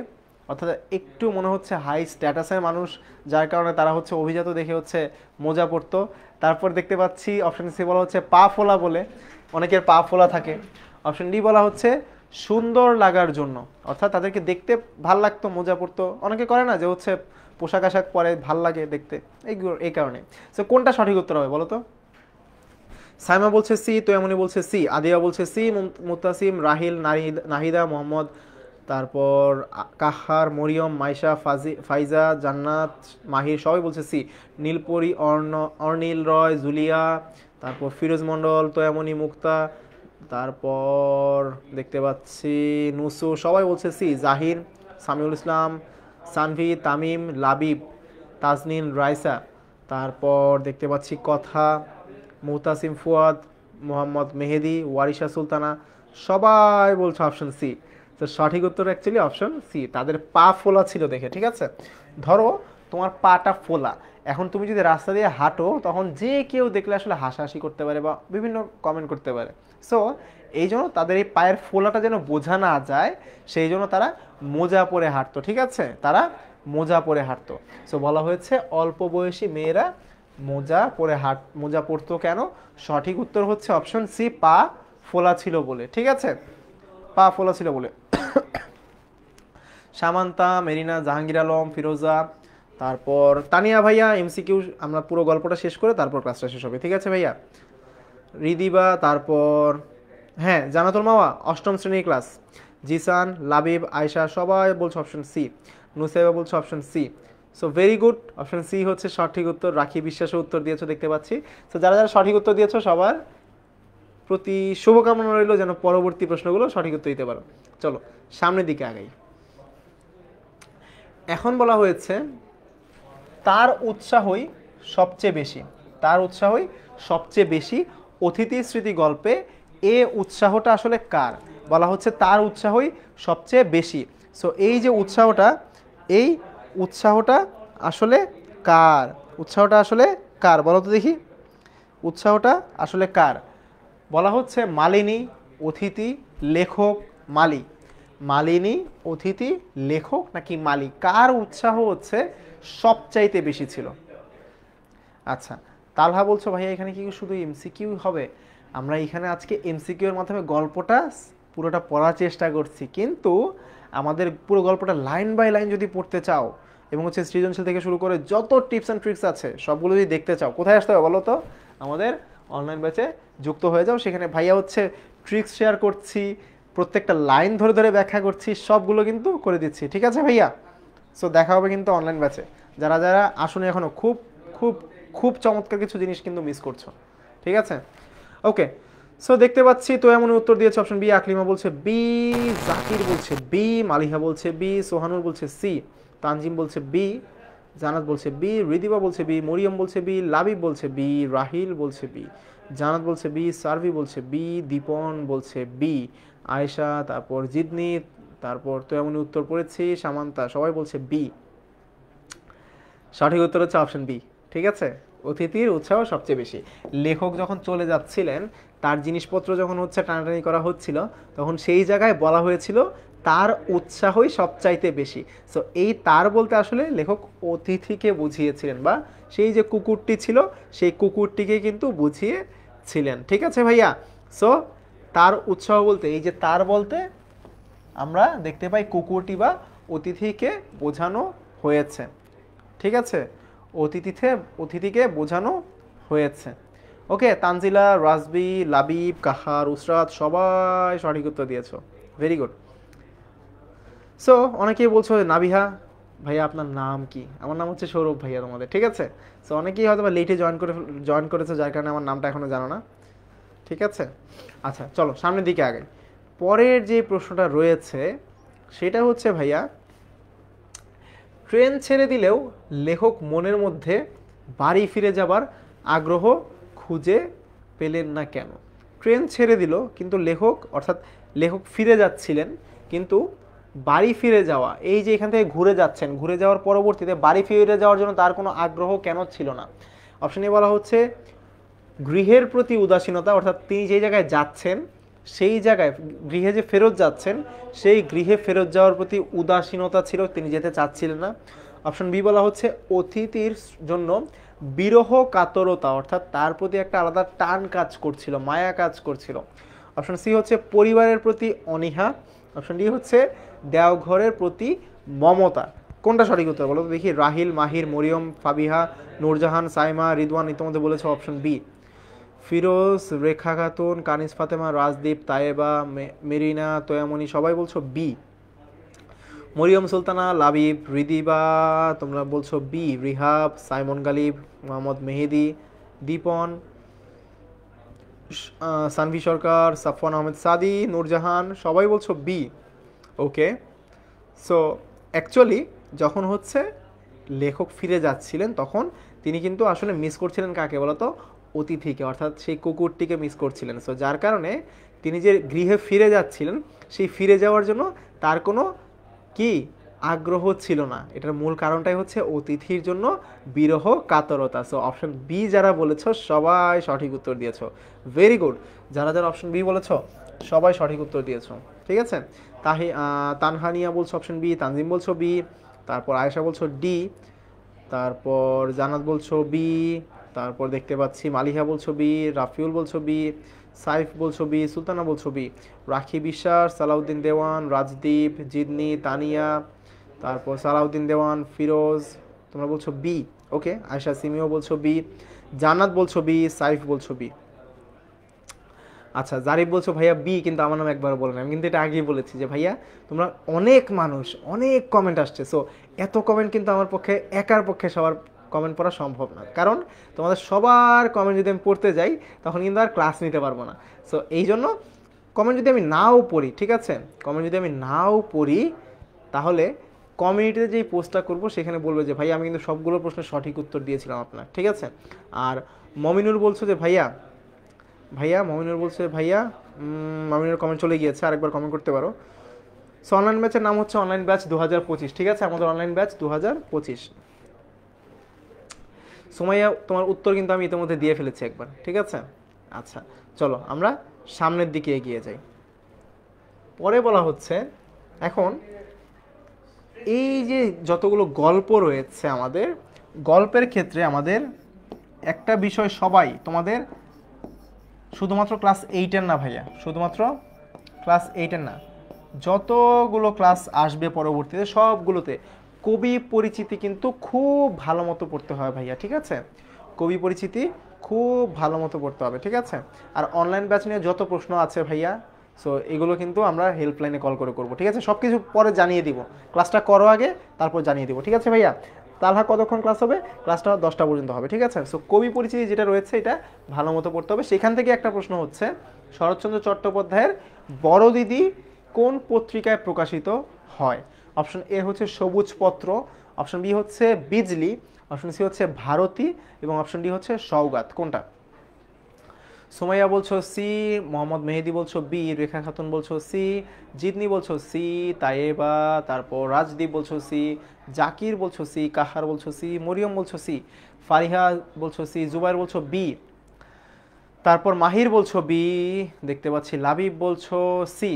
অর্থাৎ একটু মনে হচ্ছে হাই স্ট্যাটাসের মানুষ, যার কারণে তারা হচ্ছে অভিজাত দেখে হচ্ছে মোজা পরতো। তারপর দেখতে পাচ্ছি অপশন সি বলা হচ্ছে পা ফোলা বলে, অনেকের পা ফোলা থাকে। অপশন ডি বলা হচ্ছে সুন্দর লাগার জন্য, অর্থাৎ তাদেরকে দেখতে ভাল লাগতো মোজা পরতো, অনেকে করে না যে হচ্ছে পোশাক আশাক পরে ভাল লাগে দেখতে, এই কারণে। সো কোনটা সঠিক উত্তর হবে বলো তো? সাইমা বলছে সি, তোয়ামনি বলছে সি, আদিয়া বলছে সি, মুতাসিম, রাহিল, নাহিদা, মোহাম্মদ, তারপর কাহার, মরিয়ম, মাইশা, ফাইজা, জান্নাত, মাহির সবাই বলছে সি। নীলপরি, অর্নিল রয়, জুলিয়া, তারপর ফিরোজ মণ্ডল, তোয়ামনি, মুক্তা, তারপর দেখতে পাচ্ছি নুসু, সবাই বলছে সি। জাহির, সামিউল ইসলাম, সানভি, তামিম, লাবিব, তাজনিন, রাইসা, তারপর দেখতে পাচ্ছি কথা, মুতাসিম, ফুয়াদ, মোহাম্মদ মেহেদি, ওয়ারিশা সুলতানা, সবাই বলছে অপশন সি। তো সঠিক উত্তর অ্যাকচুয়ালি অপশন সি, তাদের পা ফোলা ছিল দেখে। ঠিক আছে, ধরো তোমার পাটা ফোলা, এখন তুমি যদি রাস্তা দিয়ে হাঁটো তখন যে কেউ দেখলে আসলে হাসাহাসি করতে পারে বা বিভিন্ন কমেন্ট করতে পারে। সো এই জন্য তাদের এই পায়ের ফোলাটা যেন বোঝা না যায়, সেই জন্য তারা মোজা পরে হাঁটতো। ঠিক আছে, তারা মোজা পরে হাঁটতো। সো বলা হয়েছে অল্প বয়সী মেয়েরা মোজা পরতো কেন? সঠিক উত্তর হচ্ছে অপশন সি, পা ফোলা ছিল বলে। ঠিক আছে, পা ফোলা ছিল বলে। সামান্তা, মেরিনা, জাহাঙ্গীর আলম, ফিরোজা, তারপর তানিয়া ভাইয়া এমসিকিউ, আমরা পুরো গল্পটা শেষ করে তারপর ক্লাসটা শেষ হবে। ঠিক আছে ভাইয়া, রিদিবা, তারপর হ্যাঁ জানাতুল মাওয়া অষ্টম শ্রেণীর ক্লাস, জিসান, লাবিব, আয়শা সবাই বলছে অপশন সি। নুসাইবা বলছে option C. So very good, option C হচ্ছে সঠিক উত্তর। রাখি বিশ্বাসও উত্তর দিয়েছো দেখতে পাচ্ছি। সো যারা যারা সঠিক উত্তর দিয়েছো সবার প্রতি শুভকামনা রইল যেন পরবর্তী প্রশ্নগুলো সঠিক উত্তর দিতে পারো। চলো সামনের দিকে আগাই। এখন বলা হয়েছে তার উৎসাহই সবচেয়ে বেশি, তার উৎসাহই সবচেয়ে বেশি অতিথি স্মৃতি গল্পে এ উৎসাহটা আসলে কার? বলা হচ্ছে তার উৎসাহই সবচেয়ে বেশি। সো এই যে উৎসাহটা, এই উৎসাহটা আসলে কার? উৎসাহটা আসলে কার বলো তো দেখি, উৎসাহটা আসলে কার? বলা হচ্ছে মালিনী, অতিথি, লেখক, মালি। মালিনী, অতিথি, লেখক নাকি মালি? কার উৎসাহ হচ্ছে সবচাইতে বেশি ছিল? আচ্ছা তালহা বলছো ভাইয়া এখানে কি শুধু এমসিকিউ হবে? আমরা এখানে আজকে এমসিকিউ এর মাধ্যমে গল্পটা পুরোটা পড়ার চেষ্টা করছি, কিন্তু আমাদের পুরো গল্পটা লাইন বাই লাইন যদি পড়তে চাও এবং হচ্ছে সৃজনশীল থেকে শুরু করে যত টিপস অ্যান্ড ট্রিক্স আছে সবগুলো যদি দেখতে চাও, কোথায় আসতে হবে বলো তো? আমাদের অনলাইন ব্যাচে যুক্ত হয়ে যাও। সেখানে ভাইয়া হচ্ছে ট্রিক্স শেয়ার করছি, প্রত্যেকটা লাইন ধরে ধরে ব্যাখ্যা করছি, সবগুলো কিন্তু করে দিচ্ছি। ঠিক আছে ভাইয়া? সো দেখা হবে কিন্তু অনলাইন ব্যাচে। যারা যারা আসুন এখনো খুব খুব খুব চমৎকার কিছু জিনিস কিন্তু মিস করছো। ঠিক আছে, ওকে। সো দেখতে পাচ্ছি তো এমন উত্তর দিয়েছে অপশন বি। আকলিমা বলছে বি, জাকির বলছে বি, মালিহা বলছে বি, সোহানুর বলছে সি, তানজিম বলছে বি, জানাত বলছে বি, রিদিবা বলছে বি, মরিয়ম বলছে বি, লাবিব বলছে বি, রাহিল বলছে বি, জানাত বলছে বি, সার্ভি বলছে বি, দীপন বলছে বি, আয়েশা, তারপর জিদনি, তারপর তো এমন উত্তর পড়েছি সামান্তা, সবাই বলছে বি। সঠিক উত্তর হচ্ছে অপশন বি। ঠিক আছে, অতিথির উৎসাহ সবচেয়ে বেশি। লেখক যখন চলে যাচ্ছিলেন, তার জিনিসপত্র যখন হচ্ছে টানাটানি করা হচ্ছিল, তখন সেই জায়গায় বলা হয়েছিল তার উৎসাহই সবচাইতে বেশি। সো এই তার বলতে আসলে লেখক অতিথিকে বুঝিয়েছিলেন, বা সেই যে কুকুরটি ছিল সেই কুকুরটিকে কিন্তু বুঝিয়েছিলেন। ঠিক আছে ভাইয়া? সো তার উৎসাহ বলতে, এই যে তার বলতে আমরা দেখতে পাই কুকুরটি বা অতিথিকে বোঝানো হয়েছে। ঠিক আছে, অতিথিকে বোঝানো হয়েছে। ওকে, তানজিলা, রাজবি, লাবিব, কাহার, উসরাত সবাই সঠিক উত্তর দিয়েছো, ভেরি গুড। সো অনেকেই বলছো নাবিহা ভাইয়া আপনার নাম কি? আমার নাম হচ্ছে সৌরভ ভাইয়া তোমাদের। ঠিক আছে, সো অনেকেই হয়তো বা লেটে জয়েন করেছে, যার কারণে আমার নামটা এখনো জানো না। ঠিক আছে, আচ্ছা চলো সামনের দিকে আগে। পরের যে প্রশ্নটা রয়েছে সেটা হচ্ছে ভাইয়া, ট্রেন ছেড়ে দিলেও লেখক মনের মধ্যে বাড়ি ফিরে যাবার আগ্রহ খুঁজে পেলেন না কেন? ট্রেন ছেড়ে দিল কিন্তু লেখক, অর্থাৎ লেখক ফিরে যাচ্ছিলেন, কিন্তু বাড়ি ফিরে যাওয়া, এই যে এখান থেকে ঘুরে যাচ্ছেন, ঘুরে যাওয়ার পরবর্তীতে বাড়ি ফিরে যাওয়ার জন্য তার কোনো আগ্রহ কেন ছিল না? অপশনে বলা হচ্ছে গৃহের প্রতি উদাসীনতা, অর্থাৎ তিনি যে জায়গায় যাচ্ছেন সেই জায়গায়, গৃহে যে ফেরত যাচ্ছেন সেই গৃহে ফেরত যাওয়ার প্রতি উদাসীনতা ছিল, তিনি যেতে চাচ্ছিলেন না। অপশন বি বলা হচ্ছে অতিথির জন্য বিরহ কাতরতা, অর্থাৎ তার প্রতি একটা আলাদা টান কাজ করছিল, মায়া কাজ করছিল। অপশন সি হচ্ছে পরিবারের প্রতি অনীহা। অপশন ডি হচ্ছে দেওঘরের প্রতি মমতা। কোনটা সঠিক উত্তর বলো তো দেখি? রাহিল, মাহির, মরিয়ম, ফাবিহা, নূরজাহান, সাইমা, রিদওয়ান ইতিমধ্যে বলেছে অপশন বি। ফিরোজ, রেখা খাতুন, কানিস ফাতেমা, রাজদীপ, তায়েবা, মেরিনা, তোয়ামনি সবাই বলছো বি। মরিয়ম সুলতানা, লাবিব, রিদিবা তোমরা বলছো বি। রিহাব, সাইমন গালিব, মোহাম্মদ মেহেদি, দীপন, সানভি সরকার, সাফওয়ান আহমেদ সাদি, নূরজাহান সবাই বলছো বি। ওকে, সো অ্যাকচুয়ালি যখন হচ্ছে লেখক ফিরে যাচ্ছিলেন তখন তিনি কিন্তু আসলে মিস করছিলেন কাকে বলতো? অতিথিকে, অর্থাৎ সেই কুকুরটিকে মিস করছিলেন। সো যার কারণে তিনি যে গৃহে ফিরে যাচ্ছিলেন, সেই ফিরে যাওয়ার জন্য তার কোনো কি আগ্রহ ছিল না। এটার মূল কারণটাই হচ্ছে অতিথির জন্য বিরহ কাতরতা। সো অপশন বি যারা বলেছো সবাই সঠিক উত্তর দিয়েছো, ভেরি গুড। যারা যারা অপশন বি বলেছো সবাই সঠিক উত্তর দিয়েছো। ঠিক আছে, তানহানিয়া বলছো অপশন বি, তানজিম বলছো বি, তারপর আয়েশা বলছো ডি, তারপর জান্নাত বলছো বি, তারপর দেখতে পাচ্ছি মালিহা বলছো বি, রাফিউল বলছো বি, সাইফ বলছো বি, সুলতানা বলছো বি, রাখি বিশ্বাস, সালাউদ্দিন দেওয়ান, রাজদীপ, জিদনি, তানিয়া, তারপর সালাউদ্দিন দেওয়ান, ফিরোজ তোমরা বলছো বি। ওকে, আয়েশা সিমিও বলছো বি, জান্নাত বলছো বি, সাইফ বলছো বি। আচ্ছা জারিফ বলছো ভাইয়া বি, কিন্তু আমার নাম একবার বলে না, আমি কিন্তু এটা আগেই বলেছি যে ভাইয়া তোমরা অনেক মানুষ, অনেক কমেন্ট আসছে, সো এত কমেন্ট কিন্তু আমার পক্ষে একার পক্ষে সবার কমেন্ট পড়া সম্ভব না, কারণ তোমাদের সবার কমেন্ট যদি আমি পড়তে যাই তখন কিন্তু আর ক্লাস নিতে পারবো না। সো এই জন্য কমেন্ট যদি আমি নাও পড়ি, ঠিক আছে, কমেন্ট যদি আমি নাও পড়ি তাহলে কমিউনিটিতে যেই পোস্টটা করবো সেখানে বলবে যে ভাইয়া আমি কিন্তু সবগুলো প্রশ্নের সঠিক উত্তর দিয়েছিলাম আপনার, ঠিক আছে। আর মমিনুর বলছো যে ভাইয়া ভাইয়া মমিনুর বলছে ভাইয়া মমিনুর কমেন্ট চলে গিয়েছে, আরেকবার কমেন্ট করতে পারো। সো অনলাইন ব্যাচের নাম হচ্ছে অনলাইন ব্যাচ 2025, ঠিক আছে, আমাদের অনলাইন ব্যাচ 2025। সুমাইয়া তোমার উত্তর কিন্তু আমি ইতিমধ্যে দিয়ে ফেলেছি একবার, ঠিক আছে। আচ্ছা চলো আমরা সামনের দিকে এগিয়ে যাই। পরে বলা হচ্ছে এখন এই যে যতগুলো গল্প রয়েছে আমাদের, গল্পের ক্ষেত্রে আমাদের একটা বিষয় সবাই তোমাদের শুধুমাত্র ক্লাস 8-এর না ভাইয়া, শুধুমাত্র ক্লাস 8-এর না, যতগুলো ক্লাস আসবে পরবর্তীতে সবগুলোতে কবি পরিচিতি কিন্তু খুব ভালো মতো পড়তে হয় ভাইয়া, ঠিক আছে, কবি পরিচিতি খুব ভালো মতো পড়তে হবে, ঠিক আছে। আর অনলাইন ব্যাচ নিয়ে যত প্রশ্ন আছে ভাইয়া, সো এগুলো কিন্তু আমরা হেল্পলাইনে কল করে করবো, ঠিক আছে, সব কিছু পরে জানিয়ে দিব, ক্লাসটা করো আগে তারপর জানিয়ে দিব, ঠিক আছে ভাইয়া। তাহলে কতক্ষণ ক্লাস হবে? ক্লাসটা 10টা পর্যন্ত হবে, ঠিক আছে। সো কবি পরিচিতি যেটা রয়েছে এটা ভালো মতো পড়তে হবে। সেখান থেকে একটা প্রশ্ন হচ্ছে শরৎচন্দ্র চট্টোপাধ্যায়ের বড় দিদি কোন পত্রিকায় প্রকাশিত হয়? অপশন এ হচ্ছে সবুজ পত্র, অপশন বি হচ্ছে বিজলি, অপশন সি হচ্ছে ভারতী এবং অপশন ডি হচ্ছে সওগাত। কোনটা? সুমাইয়া বলছো সি, মোহাম্মদ মেহেদি বলছো বি, রেখা খাতুন বলছো সি, জিতনি বলছো সি, তাইবা, তারপর রাজদীপ বলছো সি, জাকির বলছো সি, কাহার বলছো সি, মরিয়ম বলছো সি, ফারিহা বলছো সি, জুবাইর বলছো বি, তারপর মাহির বলছো বি, দেখতে পাচ্ছি লাবিব বলছো সি,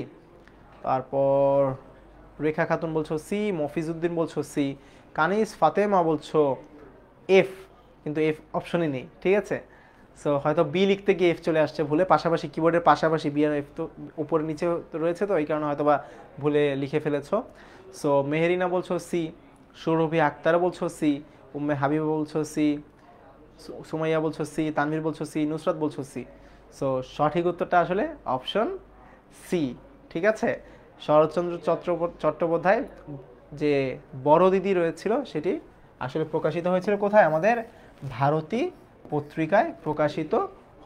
তারপর রেখা খাতুন বলছো সি, মফিজউদ্দিন বলছো সি, কানিস ফাতেমা বলছো এফ, কিন্তু এফ অপশনই নেই, ঠিক আছে। সো হয়তো বি লিখতে গিয়ে এফ চলে আসছে ভুলে, পাশাপাশি কিবোর্ডের পাশাপাশি বি আর এফ তো উপরে নিচে রয়েছে, তো এই কারণে হয়তো বা ভুলে লিখে ফেলেছো। সো মেহেরিনা বলছো সি, সুরভি আক্তার বলছো সি, উম্মে হাবিব বলছো সি, সুমাইয়া বলছো সি, তানভীর বলছো সি, নুসরাত বলছো সি। সো সঠিক উত্তরটা আসলে অপশন সি, ঠিক আছে। শরৎচন্দ্র চট্টোপাধ্যায় যে বড় দিদি রয়েছিল সেটি আসলে প্রকাশিত হয়েছিল কোথায়? আমাদের ভারতী পত্রিকায় প্রকাশিত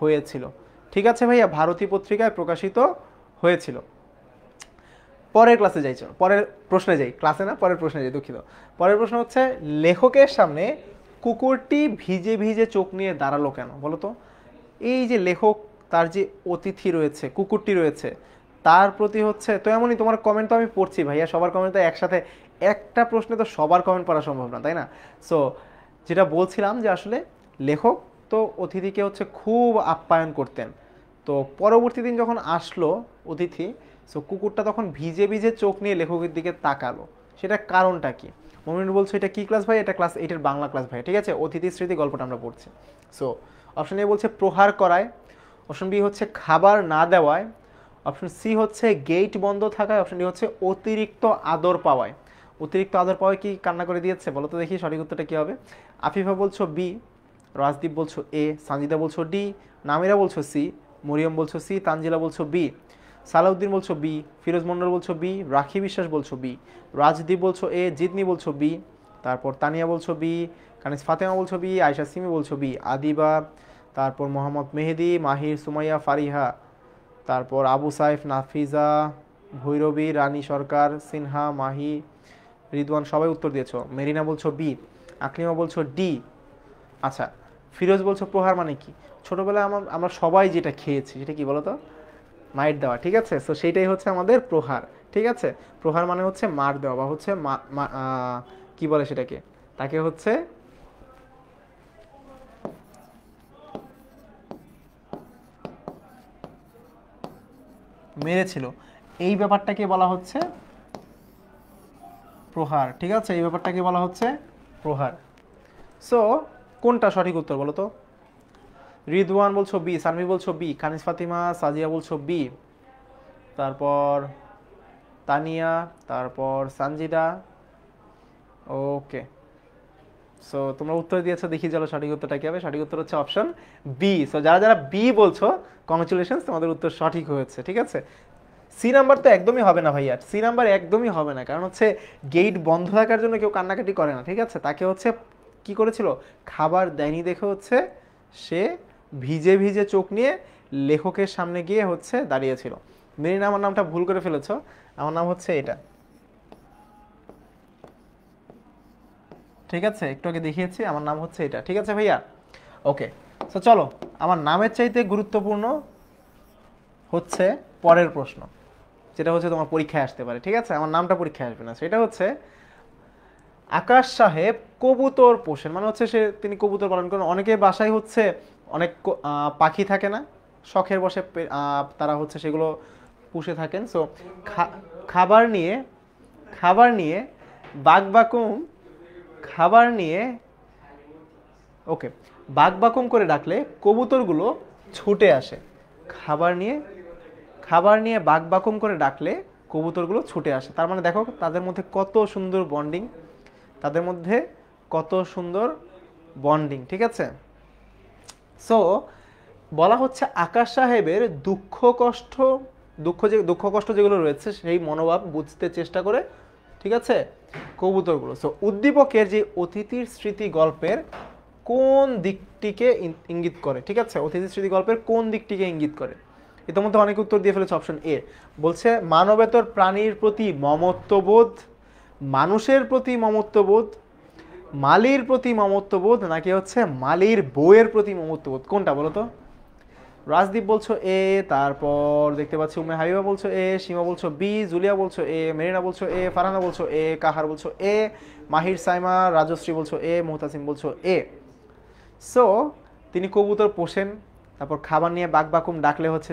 হয়েছিল, ঠিক আছে ভাইয়া, ভারতী পত্রিকায় প্রকাশিত হয়েছিল। পরের ক্লাসে যাই, চলো পরের প্রশ্নে যাই, ক্লাসে না পরের প্রশ্নে যাই, দুঃখিত। পরের প্রশ্ন হচ্ছে লেখকের সামনে কুকুরটি ভিজে ভিজে চোখ নিয়ে দাঁড়ালো কেন? বলো তো। এই যে লেখক, তার যে অতিথি রয়েছে, কুকুরটি রয়েছে, তার প্রতি হচ্ছে, তো এমনই তোমার কমেন্ট তো আমি পড়ছি ভাইয়া, সবার কমেন্ট তো একসাথে, একটা প্রশ্নে তো সবার কমেন্ট পড়া সম্ভব না, তাই না। সো যেটা বলছিলাম যে আসলে লেখক তো অতিথিকে হচ্ছে খুব আপ্যায়ন করতেন, তো পরবর্তী দিন যখন আসলো অতিথি, সো কুকুরটা তখন ভিজে ভিজে চোখ নিয়ে লেখকের দিকে তাকালো, সেটা কারণটা কি? মমিন বলছো এটা কি ক্লাস ভাই? এটা ক্লাস 8-এর বাংলা ক্লাস ভাই, ঠিক আছে, অতিথি স্মৃতি গল্পটা আমরা পড়ছি। সো অপশন এ বলছে প্রহার করায়, অপশন বি হচ্ছে খাবার না দেওয়ায়, অপশন সি হচ্ছে গেট বন্ধ থাকায়, অপশন ডি হচ্ছে অতিরিক্ত আদর পাওয়ায়। অতিরিক্ত আদর পাওয়ায় কি কান্না করে দিয়েছে? বলো তো দেখি সঠিক উত্তরটা কী হবে। আফিফা বলছো বি, রাজদীপ বলছো এ, সানজিদা বলছো ডি, নামিরা বলছো সি, মরিয়ম বলছো সি, তানজিলা বলছো বি, সালাউদ্দিন বলছো বি, ফিরোজ মন্ডল বলছো বি, রাখি বিশ্বাস বলছো বি, রাজদীপ বলছো এ, জিতনি বলছো বি, তারপর তানিয়া বলছো বি, কানিস ফাতেমা বলছো বি, আয়শা সিমি বলছো বি, আদিবা, তারপর মোহাম্মদ মেহেদি, মাহির, সুমাইয়া, ফারিহা, তারপর আবু সাইফ, নাফিজা, ভৈরবী, রানী সরকার, সিনহা, মাহি, রিদওয়ান সবাই উত্তর দিয়েছো। মেরিনা বলছো বি, আকলিমা বলছো ডি। আচ্ছা, ফিরোজ বলছো প্রহার মানে কি? ছোটবেলায় আমরা সবাই যেটা খেয়েছি সেটা কি বলো তো? মাইট দেওয়া, ঠিক আছে। সো সেইটাই হচ্ছে আমাদের প্রহার, ঠিক আছে। প্রহার মানে হচ্ছে মার দেওয়া বা হচ্ছে কি বলে সেটাকে, তাকে হচ্ছে মেরেছিল, এই ব্যাপারটাকে বলা হচ্ছে প্রহার, ঠিক আছে, এই ব্যাপারটাকে বলা হচ্ছে প্রহার। সো কোনটা সঠিক উত্তর বলো তো? রিদওয়ান বলছো বি, সানভি বলছো বি, কানিস ফাতিমা, সাজিয়া বলছো বি, তারপর তানিয়া, তারপর সানজিদা, ওকে। সো তোমরা উত্তর দিয়েছো, দেখি চলো সঠিক উত্তরটা কি হবে। সঠিক উত্তর হচ্ছে অপশন বি। সো যারা যারা বি বলছো কংগ্রেচুলেশনস, তোমাদের উত্তর সঠিক হয়েছে, ঠিক আছে। সি নাম্বার তো একদমই হবে না ভাইয়া, সি নাম্বার একদমই হবে না, কারণ হচ্ছে গেট বন্ধ থাকার জন্য কেউ কান্নাকাটি করে না, ঠিক আছে, তাকে হচ্ছে কি করেছিল, খাবার দেয়নি দেখে হচ্ছে সে ভিজে ভিজে চোখ নিয়ে লেখকের সামনে গিয়ে হচ্ছে দাঁড়িয়েছিল। মেরিনা, আমার নামটা ভুল করে ফেলেছ, আমার নাম হচ্ছে এটা, ঠিক আছে? একটু আগে দেখিয়েছি আমার নাম হচ্ছে এটা, ঠিক আছে ভাইয়া? ওকে, তো চলো, আমার নামের চাইতে গুরুত্বপূর্ণ হচ্ছে পরের প্রশ্ন, যেটা হচ্ছে তোমার পরীক্ষায় আসতে পারে, ঠিক আছে? আমার নামটা পরীক্ষায় আসবে না। সেটা হচ্ছে আকাশ সাহেব কবুতর পোষেন, মানে হচ্ছে তিনি কবুতর পালন করেন। অনেকের বাসায় হচ্ছে অনেক পাখি থাকে না, শখের বসে তারা হচ্ছে সেগুলো পুষে থাকেন। সো খাবার নিয়ে খাবার নিয়ে বাকবাকুম খাবার নিয়ে ওকে, বাকবাকুম করে ডাকলে কবুতরগুলো ছুটে আসে। খাবার নিয়ে বাকবাকুম করে ডাকলে কবুতরগুলো ছুটে আসে। তার মানে দেখো তাদের মধ্যে কত সুন্দর বন্ডিং, তাদের মধ্যে কত সুন্দর বন্ডিং, ঠিক আছে? সো বলা হচ্ছে আকাশ সাহেবের দুঃখ কষ্ট যেগুলো রয়েছে সেই মনোভাব বুঝতে চেষ্টা করে, ঠিক আছে, কবুতরগুলো। সো উদ্দীপকের যে অতিথির স্মৃতি গল্পের কোন দিকটিকে ইঙ্গিত করে, ঠিক আছে? অতিথির স্মৃতি গল্পের কোন দিকটিকে ইঙ্গিত করে? ইতিমধ্যে অনেক উত্তর দিয়ে ফেলেছে। অপশন এ বলছে মানবেতর প্রাণীর প্রতি মমত্ববোধ, মানুষের প্রতি মমত্ববোধ, মালির প্রতি মমত্ববোধ, নাকি হচ্ছে মালির বউয়ের প্রতি মমত্ববোধ। কোনটা বলো তো? রাজদীপ বলছো এ, তারপর দেখতে পাচ্ছি উম্মে হাবিবা বলছো এ, সীমা বলছো বি, জুলিয়া বলছো এ, মেরিনা বলছো এ, ফারহানা বলছো এ, কাহার বলছো এ, মাহির সাইমা, রাজশ্রী বলছো এ, মুহতাসিম বলছো এ। সো তিনি কবুতর পোষেন, তারপর খাবার নিয়ে বাকবাকুম ডাকলে হচ্ছে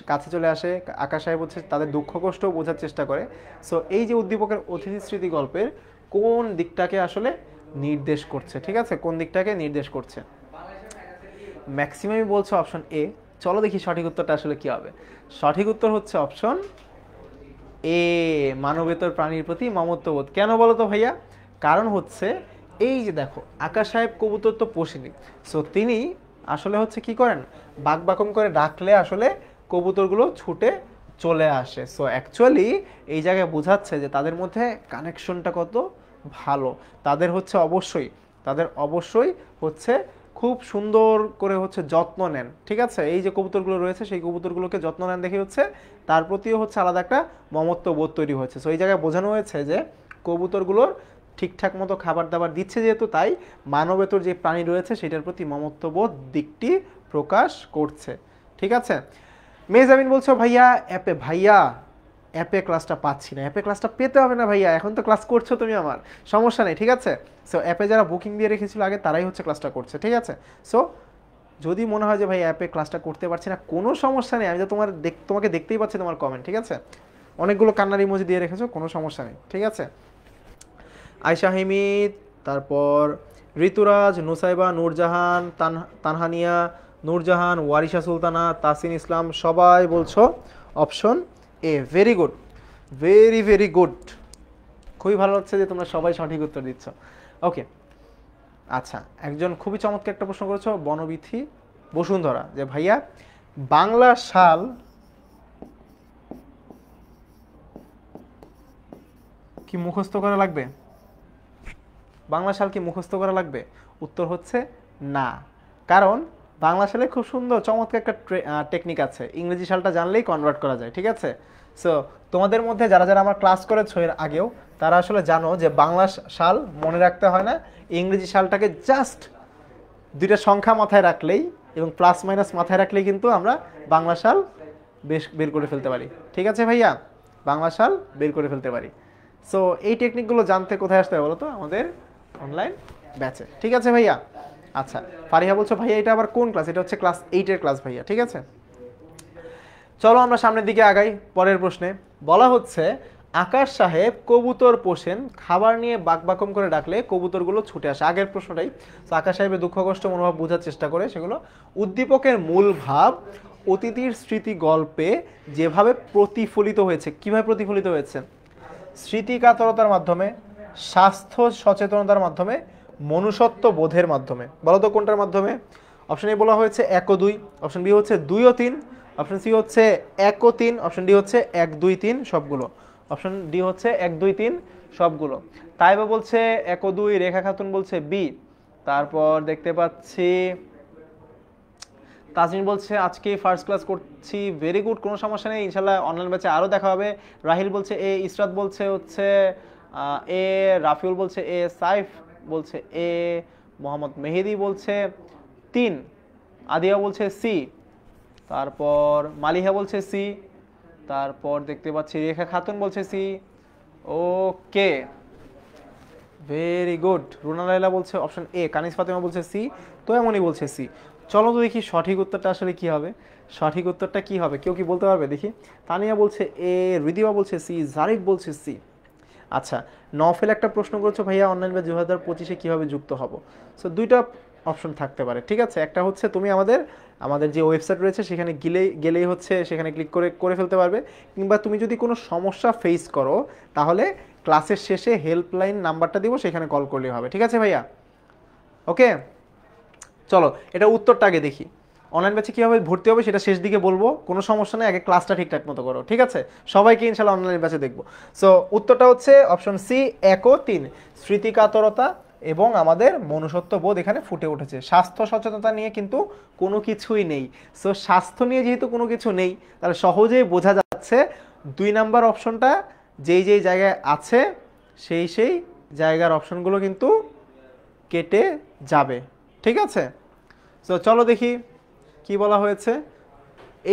কাছে চলে আসে। আকাশ সাহেব হচ্ছে তাদের দুঃখ কষ্ট বোঝার চেষ্টা করে। সো এই যে উদ্দীপকের অতিথি স্মৃতি গল্পের কোন দিকটাকে আসলে নির্দেশ করছে, ঠিক আছে? কোন দিকটাকে নির্দেশ করছে? ম্যাক্সিমামই বলছো অপশন এ। চলো দেখি সঠিক উত্তরটা আসলে কি হবে। সঠিক উত্তর হচ্ছে অপশন এ, মানবেতর প্রাণীর প্রতি মমত্ববোধ। কেন বলো তো ভাইয়া? কারণ হচ্ছে এই যে দেখো আকাশ সাহেব কবুতর তো পোষেনি, সো তিনি আসলে হচ্ছে কি করেন, বাকবাকম করে ডাকলে আসলে কবুতরগুলো ছুটে চলে আসে। সো অ্যাকচুয়ালি এই জায়গায় বোঝাচ্ছে যে তাদের মধ্যে কানেকশনটা কত ভালো। তাদের অবশ্যই হচ্ছে খুব সুন্দর করে হচ্ছে যত্ন নেন, ঠিক আছে? এই যে কবুতরগুলো রয়েছে সেই কবুতরগুলোকে যত্ন নেন দেখে হচ্ছে তার প্রতিও হচ্ছে আলাদা একটা মমত্ব বোধ তৈরি হয়েছে। সো এই জায়গায় বোঝানো হয়েছে যে কবুতরগুলোর ঠিকঠাক মতো খাবার দাবার দিচ্ছে যেহেতু, তাই মানবেতর যে প্রাণী রয়েছে সেটার প্রতি মমত্ববোধ দিকটি প্রকাশ করছে, ঠিক আছে? মেজামিন বলছো ভাইয়া অ্যাপে ক্লাসটা পাচ্ছি না। অ্যাপে ক্লাসটা পেতে হবে না ভাইয়া, এখন তো ক্লাস করছো তুমি, আমার সমস্যা নেই, ঠিক আছে? সো অ্যাপে যারা বুকিং দিয়ে রেখেছিল আগে তারাই হচ্ছে ক্লাসটা করছে, ঠিক আছে? সো যদি মনে হয় যে ভাই অ্যাপে ক্লাসটা করতে পারছি না, কোনো সমস্যা নেই, আমি তো তোমাকে দেখতেই পাচ্ছি তোমার কমেন্ট, ঠিক আছে? অনেকগুলো কান্নার ইমোজি দিয়ে রেখেছো, কোনো সমস্যা নেই, ঠিক আছে? আয়শা হিমিদ, তারপর ঋতুরাজ, নুসাইবা, নূরজাহান, তানহানিয়া, নূরজাহান, ওয়ারিশা সুলতানা, তাসিন ইসলাম, সবাই বলছো option A. Very good, very very good, খুবই ভালো লাগছে যে তোমরা সবাই সঠিক উত্তর দিচ্ছ। ওকে, আচ্ছা, একজন খুবই চমৎকার একটা প্রশ্ন করেছো, বনবিথি বসুন্ধরা, যে ভাইয়া বাংলা সাল কি মুখস্থ করা লাগবে? বাংলা সাল কি মুখস্থ করা লাগবে? উত্তর হচ্ছে না, কারণ বাংলা সালে খুব সুন্দর চমৎকার একটা টেকনিক আছে, ইংরেজি সালটা জানলেই কনভার্ট করা যায়, ঠিক আছে? সো তোমাদের মধ্যে যারা যারা আমার ক্লাস করেছো এর আগেও, তারা আসলে জানো যে বাংলা সাল মনে রাখতে হয় না, ইংরেজি সালটাকে জাস্ট দুইটা সংখ্যা মাথায় রাখলেই এবং প্লাস মাইনাস মাথায় রাখলেই কিন্তু আমরা বাংলা সাল বের করে ফেলতে পারি, ঠিক আছে ভাইয়া? বাংলা সাল বের করে ফেলতে পারি। সো এই টেকনিকগুলো জানতে কোথায় আসতে হবে বলো তো? আমাদের অনলাইন ব্যাচে, ঠিক আছে ভাইয়া? আচ্ছা, ফারিহা বলছো ভাইয়া এটা আবার কোন ক্লাস? এটা হচ্ছে ক্লাস 8-এর ক্লাস ভাইয়া, ঠিক আছে? চলো আমরা সামনের দিকে আগাই। পরের প্রশ্নে বলা হচ্ছে আকাশ সাহেব কবুতর পোষেন, খাবার নিয়ে বাকবাকম করে ডাকলে কবুতরগুলো ছুটে আসে। আগের প্রশ্নটাই। তো আকাশ সাহেবের দুঃখ কষ্ট মনোভাব বোঝার চেষ্টা করে সেগুলো। উদ্দীপকের মূল ভাব অতিথির স্মৃতি গল্পে যেভাবে প্রতিফলিত হয়েছে, কিভাবে প্রতিফলিত হয়েছে? স্মৃতিকাতরতার মাধ্যমে, স্বাস্থ্য সচেতনতার মাধ্যমে, মনুষ্যত্ব বোধের মাধ্যমে। বলো তো কোনটার মাধ্যমে? অপশন এ বলা হয়েছে 1 ও 2, অপশন বি হচ্ছে 2 ও 3, অপশন সি হচ্ছে 1 ও 3, অপশন ডি হচ্ছে 1 2 3 সবগুলো, অপশন ডি হচ্ছে 1 2 3 সবগুলো। তাইবা বলছে 1 ও 2, রেখা খাতুন বলছে বি, তারপর দেখতে পাচ্ছি তাজমিন বলছে আজকে ফার্স্ট ক্লাস করছি, ভেরি গুড, কোনো সমস্যা নেই, ইনশাল্লাহ অনলাইন ব্যাচে আরও দেখা হবে। রাহিল বলছে এ, ইসরাত বলছে হচ্ছে এ, রাফিউল বলছে এ, সাইফ বলছে এ, মোহাম্মদ মেহেদি বলছে 3, আদিয়া বলছে সি, তারপর মালিহা বলছে সি, তারপর দেখতে পাচ্ছি রেখা খাতুন বলছে সি। ওকে, ভেরি গুড। রুনা লাইলা বলছে অপশন এ, কানিস ফাতেমা বলছে সি, তো এমনই বলছে সি। চলো তো দেখি সঠিক উত্তরটা আসলে কি হবে। সঠিক উত্তরটা কি হবে কেউ কি বলতে পারবে দেখি? তানিয়া বলছে এ, রিদিবা বলছে সি, জারিফ বলছে সি। আচ্ছা, নফেল একটা প্রশ্ন করেছো ভাইয়া অনলাইন বা 2025-এ কীভাবে যুক্ত হব। সো দুইটা অপশন থাকতে পারে, ঠিক আছে। একটা হচ্ছে তুমি আমাদের যে ওয়েবসাইট রয়েছে সেখানে গেলেই হচ্ছে সেখানে ক্লিক করে ফেলতে পারবে, কিংবা তুমি যদি কোনো সমস্যা ফেস করো তাহলে ক্লাসের শেষে হেল্পলাইন নাম্বারটা দিব, সেখানে কল করলেই হবে, ঠিক আছে ভাইয়া। ওকে, চলো এটা উত্তরটা আগে দেখি। অনলাইন ব্যাচে কীভাবে ভর্তি হবে সেটা শেষ দিকে বলবো, কোনো সমস্যা নেই, আগে ক্লাসটা ঠিকঠাক মতো করো, ঠিক আছে। সবাইকে ইনশাল্লাহ অনলাইন ব্যাচে দেখবো। সো উত্তরটা হচ্ছে অপশন সি 1 ও 3, স্মৃতিকাতরতা এবং আমাদের মনুষ্যত্ব বোধ এখানে ফুটে উঠেছে। স্বাস্থ্য সচেতনতা নিয়ে কিন্তু কোনো কিছুই নেই। সো স্বাস্থ্য নিয়ে যেহেতু কোনো কিছু নেই, তাহলে সহজেই বোঝা যাচ্ছে 2 নাম্বার অপশনটা যেই জায়গায় আছে সেই জায়গার অপশনগুলো কিন্তু কেটে যাবে, ঠিক আছে। সো চলো দেখি কি বলা হয়েছে।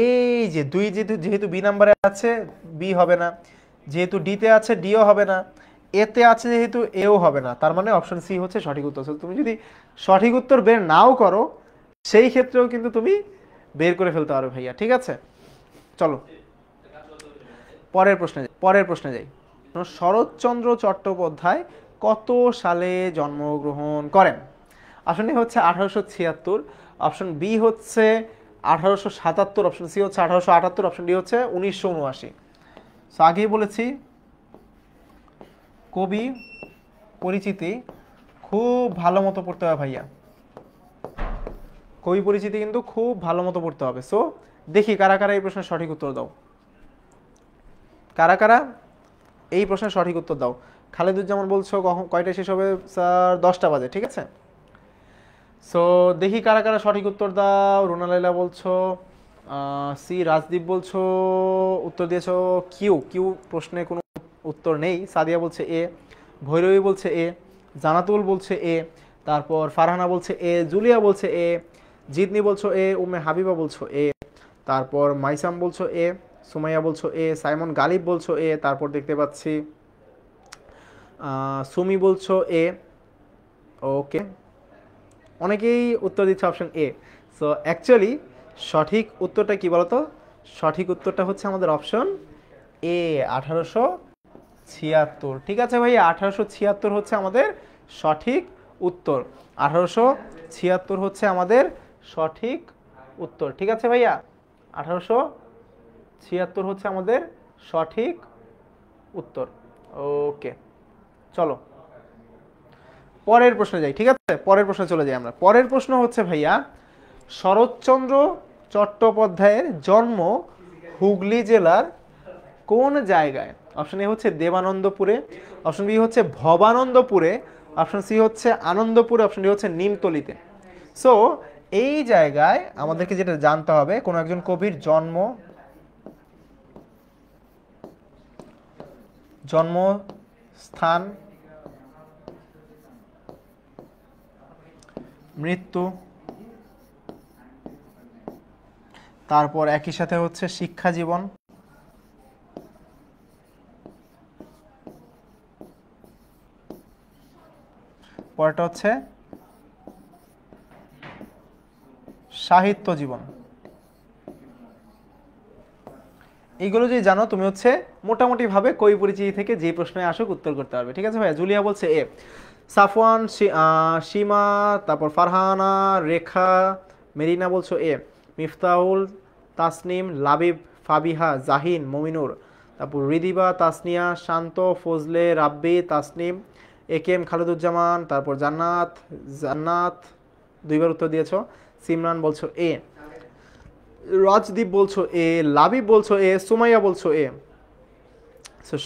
এই যে 2 যেহেতু বি নাম্বারে আছে, বি হবে না, যেহেতু ডিতে আছে ডিও হবে না, এতে আছে যেহেতু এও হবে না, তার মানে অপশন সি হচ্ছে সঠিক উত্তর। তুমি যদি সঠিক উত্তর বের নাও করো সেই ক্ষেত্রেও কিন্তু তুমি বের করে ফেলতে পারো ভাইয়া, ঠিক আছে। চলো পরের প্রশ্নে যাই। শরৎচন্দ্র চট্টোপাধ্যায় কত সালে জন্মগ্রহণ করেন? অপশন এ হচ্ছে 1876, অপশন বি হচ্ছে 1877, অপশন সি হচ্ছে 1878, অপশন ডি হচ্ছে 1979। সো আগেই বলেছি কবি পরিচিতি খুব ভালো মতো পড়তে হবে ভাইয়া, কবি পরিচিতি কিন্তু খুব ভালো মতো পড়তে হবে। সো দেখি কারা কারা এই প্রশ্নের সঠিক উত্তর দাও, কারা কারা এই প্রশ্নের সঠিক উত্তর দাও। খালেদুজ্জামান বলছো কয়টায় শেষ হবে? স্যার 10টা বাজে, ঠিক আছে। সো দেখি কারা কারা সঠিক উত্তর দাও। রুনা লাইলা বলছো সি, রাজদীপ বলছো উত্তর দিয়েছো কিউ প্রশ্নে কোনো উত্তর নেই। সাদিয়া বলছে এ, ভৈরবী বলছে এ, জানাতুল বলছে এ, তারপর ফারহানা বলছে এ, জুলিয়া বলছে এ, জিদনি বলছো এ, উম্মে হাবিবা বলছো এ, তারপর মাইসাম বলছো এ, সুমাইয়া বলছো এ, সাইমন গালিব বলছো এ, তারপর দেখতে পাচ্ছি সুমি বলছো এ। ওকে, অনেকেই উত্তর দিচ্ছে অপশন এ। সো অ্যাকচুয়ালি সঠিক উত্তরটা কি বলতো? সঠিক উত্তরটা হচ্ছে আমাদের অপশন এ, 1876। ঠিক আছে ভাইয়া, 1876 হচ্ছে আমাদের সঠিক উত্তর। 1876 হচ্ছে আমাদের সঠিক উত্তর, ঠিক আছে ভাইয়া। 1876 হচ্ছে আমাদের সঠিক উত্তর। ওকে, চলো পরের প্রশ্নে যাই, ঠিক আছে। পরের প্রশ্নে চলে যাই আমরা। পরের প্রশ্ন হচ্ছে ভাইয়া, শরৎচন্দ্র চট্টোপাধ্যায়ের জন্ম হুগলি জেলার কোন জায়গায়? অপশন এ হচ্ছে দেবানন্দপুরে, অপশন বি হচ্ছে ভবানন্দপুরে, অপশন সি হচ্ছে আনন্দপুরে, অপশন ডি হচ্ছে নিমতলিতে। সো এই জায়গায় আমাদেরকে যেটা জানতে হবে, কোনো একজন কবির জন্মস্থান, মৃত্যু, তারপর একই সাথে হচ্ছে শিক্ষা জীবন, পরেরটা হচ্ছে সাহিত্য জীবন। এইগুলো যদি জানো তুমি হচ্ছে মোটামুটি ভাবে কবি পরিচিতি থেকে যে প্রশ্নে আসুক উত্তর করতে পারবে, ঠিক আছে ভাইয়া। জুলিয়া বলছে এ, সাফওয়ান, সীমা, তারপর ফারহানা, রেখা, মেরিনা বলছো এ, মিফতাহুল, তাসনিম, লাবিব, ফাবিহা, জাহিন, মমিনুর, তারপর রিদিবা, তাসনিয়া, শান্ত, ফজলে, রাব্বি, তাসনিম, এ কে এম খালেদুজ্জামান, তারপর জান্নাত 2বার উত্তর দিয়েছো। সিমরান বলছো এ, রাজদীপ বলছো এ, লাবিব বলছো এ, সুমাইয়া বলছো এ।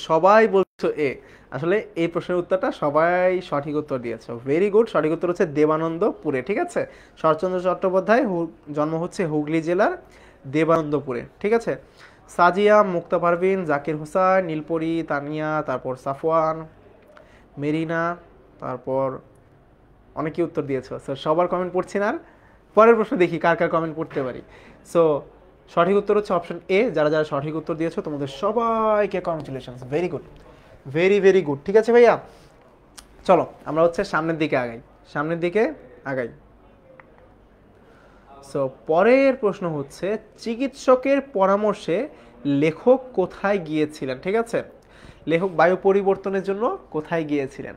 সবাই বলছো এ। আসলে এই প্রশ্নের উত্তরটা সবাই সঠিক উত্তর দিয়েছো, ভেরি গুড। সঠিক উত্তর হচ্ছে দেবানন্দপুরে, ঠিক আছে। শরৎচন্দ্র চট্টোপাধ্যায় জন্ম হচ্ছে হুগলি জেলার দেবানন্দপুরে, ঠিক আছে। সাজিয়া, মুক্তা পারভিন, জাকির হোসেন, নীলপরি, তানিয়া, তারপর সাফওয়ান, মেরিনা, তারপর অনেকেই উত্তর দিয়েছো। সো সবার কমেন্ট পড়ছি না, আর পরের প্রশ্ন দেখি কার কার কমেন্ট পড়তে পারি। সো সঠিক উত্তর হচ্ছে অপশন এ। যারা যারা সঠিক উত্তর দিয়েছো তোমাদের সবাইকে congratulations, very good, very very good. ঠিক আছে ভাইয়া, চলো আমরা হচ্ছে সামনের দিকে আগাই, সামনের দিকে আগাই। সো পরের প্রশ্ন হচ্ছে চিকিৎসকের পরামর্শে লেখক কোথায় গিয়েছিলেন, ঠিক আছে। লেখক বায়ু পরিবর্তনের জন্য কোথায় গিয়েছিলেন।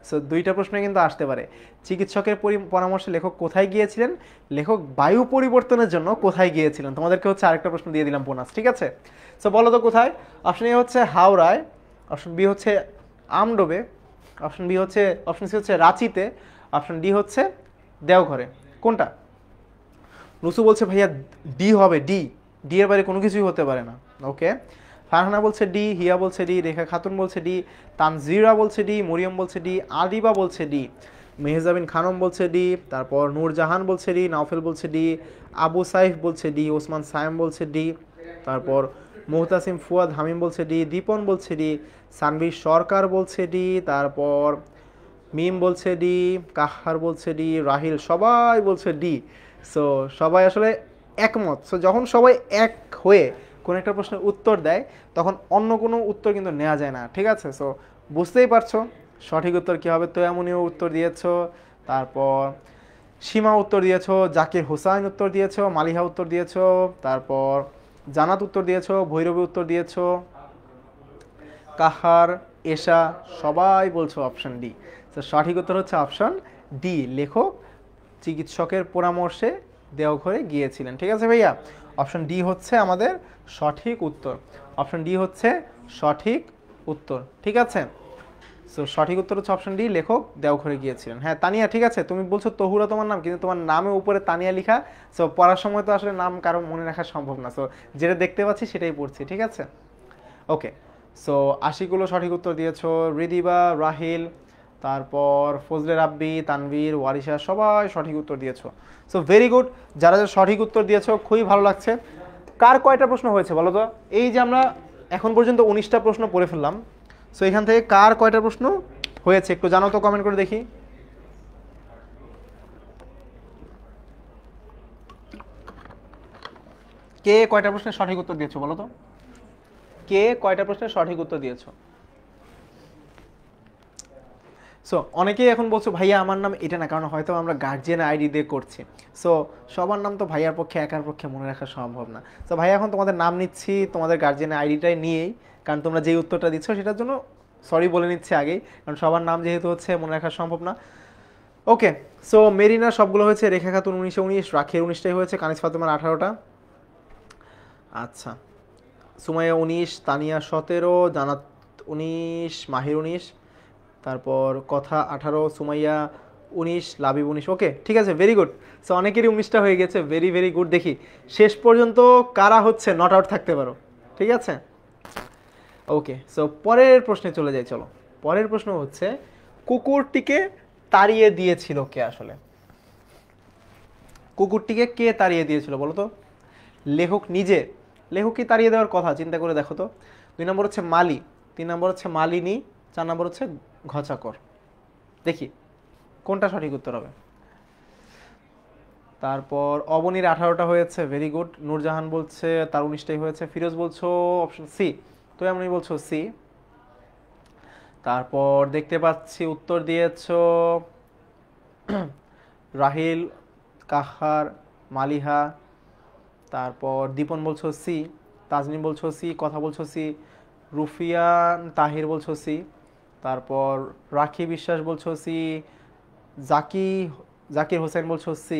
সো দুইটা প্রশ্ন কিন্তু আসতে পারে। চিকিৎসকের পরামর্শে লেখক কোথায় গিয়েছিলেন, লেখক বায়ু পরিবর্তনের জন্য কোথায় গিয়েছিলেন। তোমাদেরকে হচ্ছে আরেকটা প্রশ্ন দিয়ে দিলাম বোনাস, ঠিক আছে। সো বলো তো কোথায়। অপশন এ হচ্ছে হাওড়ায়, অপশন বি হচ্ছে আমডোবে, অপশন বি হচ্ছে, অপশন সি হচ্ছে রাঁচিতে, অপশন ডি হচ্ছে দেওঘরে। কোনটা? রুসু বলছে ভাইয়া ডি হবে, ডি, ডি এর বাইরে কোনো কিছুই হতে পারে না। ওকে, ফারহানা বলছে ডি, হিয়া বলছে ডি, রেখা খাতুন বলছে ডি, তানজিরা বলছে ডি, মরিয়ম বলছে ডি, আদিবা বলছে ডি, মেহজাবিন খানম বলছে ডি, তারপর নূরজাহান বলছে ডি, নাওফেল বলছে ডি, আবু সাইফ বলছে ডি, ওসমান সায়েম বলছে ডি, তারপর মুহতাসিম ফুয়াদ হামিম বলছে ডি, দীপন বলছে ডি, সানভীর সরকার বলছে ডি, তারপর মিম বলছে ডি, কাহার বলছে ডি, রাহিল, সবাই বলছে ডি। সো সবাই আসলে একমত। সো যখন সবাই এক হয়ে কোনো একটা প্রশ্নের উত্তর দেয় তখন অন্য কোনো উত্তর কিন্তু নেওয়া যায় না, ঠিক আছে। সো বুঝতেই পারছো সঠিক উত্তর কী হবে। তো এমনইও উত্তর দিয়েছো, তারপর সীমা উত্তর দিয়েছো, জাকির হোসাইন উত্তর দিয়েছো, মালিহা উত্তর দিয়েছো, তারপর জানাত উত্তর দিয়েছো, ভৈরবী উত্তর দিয়েছো, কাহার, এশা, সবাই বলছো অপশন ডি। তো সঠিক উত্তর হচ্ছে অপশন ডি, লেখক চিকিৎসকের পরামর্শে দেওঘরে গিয়েছিলেন, ঠিক আছে ভাইয়া। অপশন ডি হচ্ছে আমাদের সঠিক উত্তর, অপশন ডি হচ্ছে সঠিক উত্তর, ঠিক আছে। সো সঠিক উত্তর হচ্ছে অপশন ডি, লেখক দেওঘরে গিয়েছিলেন। হ্যাঁ তানিয়া, ঠিক আছে, তুমি বলছো তহুরা তোমার নাম, কিন্তু তোমার নামের উপরে তানিয়া লেখা। সো পড়ার সময় তো আসলে নাম কারো মনে রাখা সম্ভব না, সো যেটা দেখতে পাচ্ছি সেটাই পড়ছি, ঠিক আছে। ওকে, সো আশিকুলো সঠিক উত্তর দিয়েছো, রিদিবা, রাহিল, তারপর ফজলে রাব্বি, তানভীর, ওয়ারিশা, সবাই সঠিক উত্তর দিয়েছো। সো ভেরি গুড, যারা যারা সঠিক উত্তর দিয়েছো খুবই ভালো লাগছে। কার কয়টা প্রশ্ন হয়েছে বলো তো। এই যে আমরা এখন পর্যন্ত 19টা প্রশ্ন পড়ে ফেললাম, সো এখান থেকে কার কয়টা প্রশ্ন হয়েছে একটু জানাও তো, কমেন্ট করে দেখি। কে কয়টা প্রশ্নের সঠিক উত্তর দিয়েছো বলো তো, কে কয়টা প্রশ্নের সঠিক উত্তর দিয়েছো। সো অনেকেই এখন বলছো ভাইয়া আমার নাম এটা না, কারণ হয়তো আমরা গার্জিয়ান আইডি দিয়ে করছি। সো সবার নাম তো ভাইয়ার পক্ষে একার পক্ষে মনে রাখা সম্ভব না। সো ভাইয়া এখন তোমাদের নাম নিচ্ছি তোমাদের গার্জিয়ান আইডিটাই নিয়েই, কারণ তোমরা যেই উত্তরটা দিচ্ছ সেটার জন্য সরি বলে নিচ্ছি আগেই, কারণ সবার নাম যেহেতু হচ্ছে মনে রাখা সম্ভব না। ওকে, সো মেরিনা সবগুলো হয়েছে, রেখা খাতুন 1919, রাখির 19টাই হয়েছে, কানিজ ফাতেমার 18টা, আচ্ছা, সুমাইয়া 19, তানিয়া 17, জানাত 19, মাহির 19, তারপর কথা 18, সুমাইয়া 19, লাবিব 19। ওকে ঠিক আছে, ভেরি গুড। সো অনেকেরই 19টা হয়ে গেছে, ভেরি ভেরি গুড। দেখি শেষ পর্যন্ত কারা হচ্ছে নট আউট থাকতে পারো, ঠিক আছে। ওকে, সো পরের প্রশ্নে চলে যাই, চলো। পরের প্রশ্ন হচ্ছে কুকুরটিকে তাড়িয়ে দিয়েছিল কে আসলে। কুকুরটিকে কে তাড়িয়ে দিয়েছিল বলো তো। লেখক নিজে, লেখকই তাড়িয়ে দেওয়ার কথা, চিন্তা করে দেখো তো। 2 নম্বর হচ্ছে মালি, 3 নম্বর হচ্ছে মালিনী, 4 নম্বর হচ্ছে ঘচাকর। দেখি কোনটা সঠিক উত্তর হবে। তারপর অবনীর 18টা হয়েছে, ভেরি গুড। নূরজাহান বলছে তার 19টাই হয়েছে। ফিরোজ বলছো অপশন সি, তো এমনি বলছো সি। তারপর দেখতে পাচ্ছি উত্তর দিয়েছো রাহিল, কাহার, মালিহা, তারপর দীপন বলছো সি, তাজনিম বলছো সি, কথা বলছো সি, রুফিয়ান তাহির বলছো সি, তারপর রাখি বিশ্বাস বলছো সি, জাকির হোসেন বলছো সি,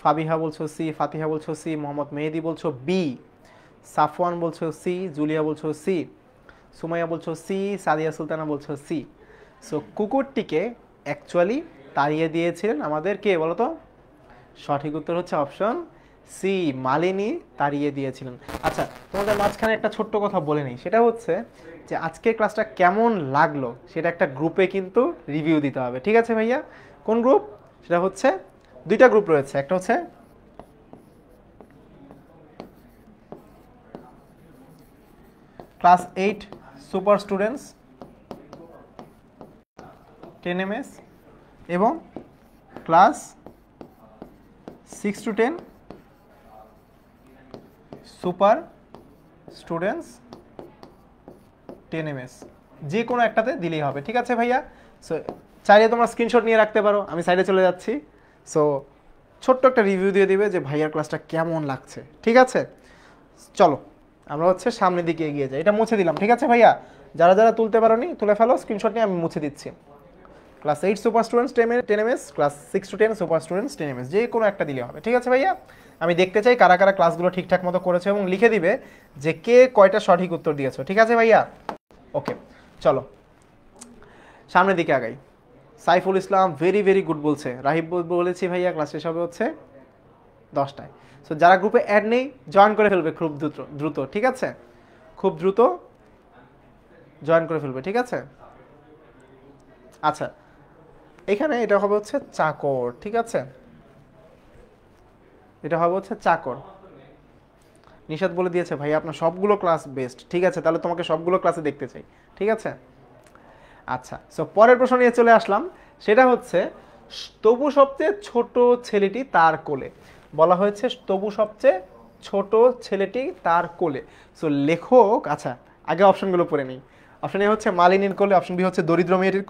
ফাবিহা বলছো সি, ফাতিহা বলছো সি, মোহাম্মদ মেহেদি বলছো বি, সাফওয়ান বলছো সি, জুলিয়া বলছো সি, সুমাইয়া বলছো সি, সাদিয়া সুলতানা বলছো সি। সো কুকুরটিকে অ্যাকচুয়ালি তাড়িয়ে দিয়েছিলেন আমাদের কে বলো তো। সঠিক উত্তর হচ্ছে অপশন সি মালিনী তাড়িয়ে দিয়েছিলেন। আচ্ছা, তোমাদের মাঝখানে একটা ছোট্ট কথা বলে নিই, সেটা হচ্ছে যে আজকের ক্লাসটা কেমন লাগলো সেটা একটা গ্রুপে কিন্তু রিভিউ দিতে হবে, ঠিক আছে ভাইয়া? কোন গ্রুপ? সেটা হচ্ছে দুইটা গ্রুপ রয়েছে, একটা হচ্ছে ক্লাস 8 সুপার স্টুডেন্টস 10 MS এবং class 6 to 10 super students 10 MS, যে কোনো একটাতে দিলেই হবে, ঠিক আছে ভাইয়া? সো চাইলে তোমরা স্ক্রিনশট নিয়ে রাখতে পারো, আমি সাইডে চলে যাচ্ছি। সো ছোট্ট একটা রিভিউ দিয়ে দিবে যে ভাইয়ার ক্লাসটা কেমন লাগছে, ঠিক আছে? চলো আমরা হচ্ছে সামনের দিকে এগিয়ে যাই। এটা মুছে দিলাম, ঠিক আছে ভাইয়া? যারা যারা তুলতে পারোনি তুলে ফেলো, স্ক্রিনশট নিয়ে আমি মুছে দিচ্ছি। Class 8 super students 10 MS, class 6 to 10 super students 10 MS, যে কোনো একটা দিলে হবে, ঠিক আছে ভাইয়া? আমি দেখতে চাই কারা কারা ক্লাসগুলো ঠিকঠাক মতো করেছে এবং লিখে দিবে যে কে কয়টা সঠিক উত্তর দিয়েছো, ঠিক আছে ভাইয়া? ওকে, চলো সামনের দিকে আগাই। Saiful Islam very very good বলছে। রাহিব বলেছি ভাইয়া ক্লাস শেষ হবে হচ্ছে 10টায়। সো যারা গ্রুপে অ্যাড নেই জয়েন করে ফেলবে খুব দ্রুত, ঠিক আছে? খুব দ্রুত জয়েন করে ফেলবে, ঠিক আছে? আচ্ছা, এখানে এটা হবে হচ্ছে চাকর, ঠিক আছে? এটা হবে হচ্ছে চাকর। নিশাদ বলে দিয়েছে ভাই আপনার সবগুলো ক্লাস বেস্ট, ঠিক আছে? তাহলে তোমাকে সবগুলো ক্লাসে দেখতে চাই, ঠিক আছে? আচ্ছা, সো পরের প্রশ্ন নিয়ে চলে আসলাম, সেটা হচ্ছে তবু সবচেয়ে ছোট ছেলেটি তার কোলে। বলা হয়েছে তবু সবচেয়ে ছোট ছেলেটি তার কোলে। সো লেখক, আচ্ছা আগে অপশনগুলো পড়ে নিই। অপশন এ হচ্ছে মালিনীর কোলে, অপশন বি হচ্ছে দরিদ্র মেয়েটির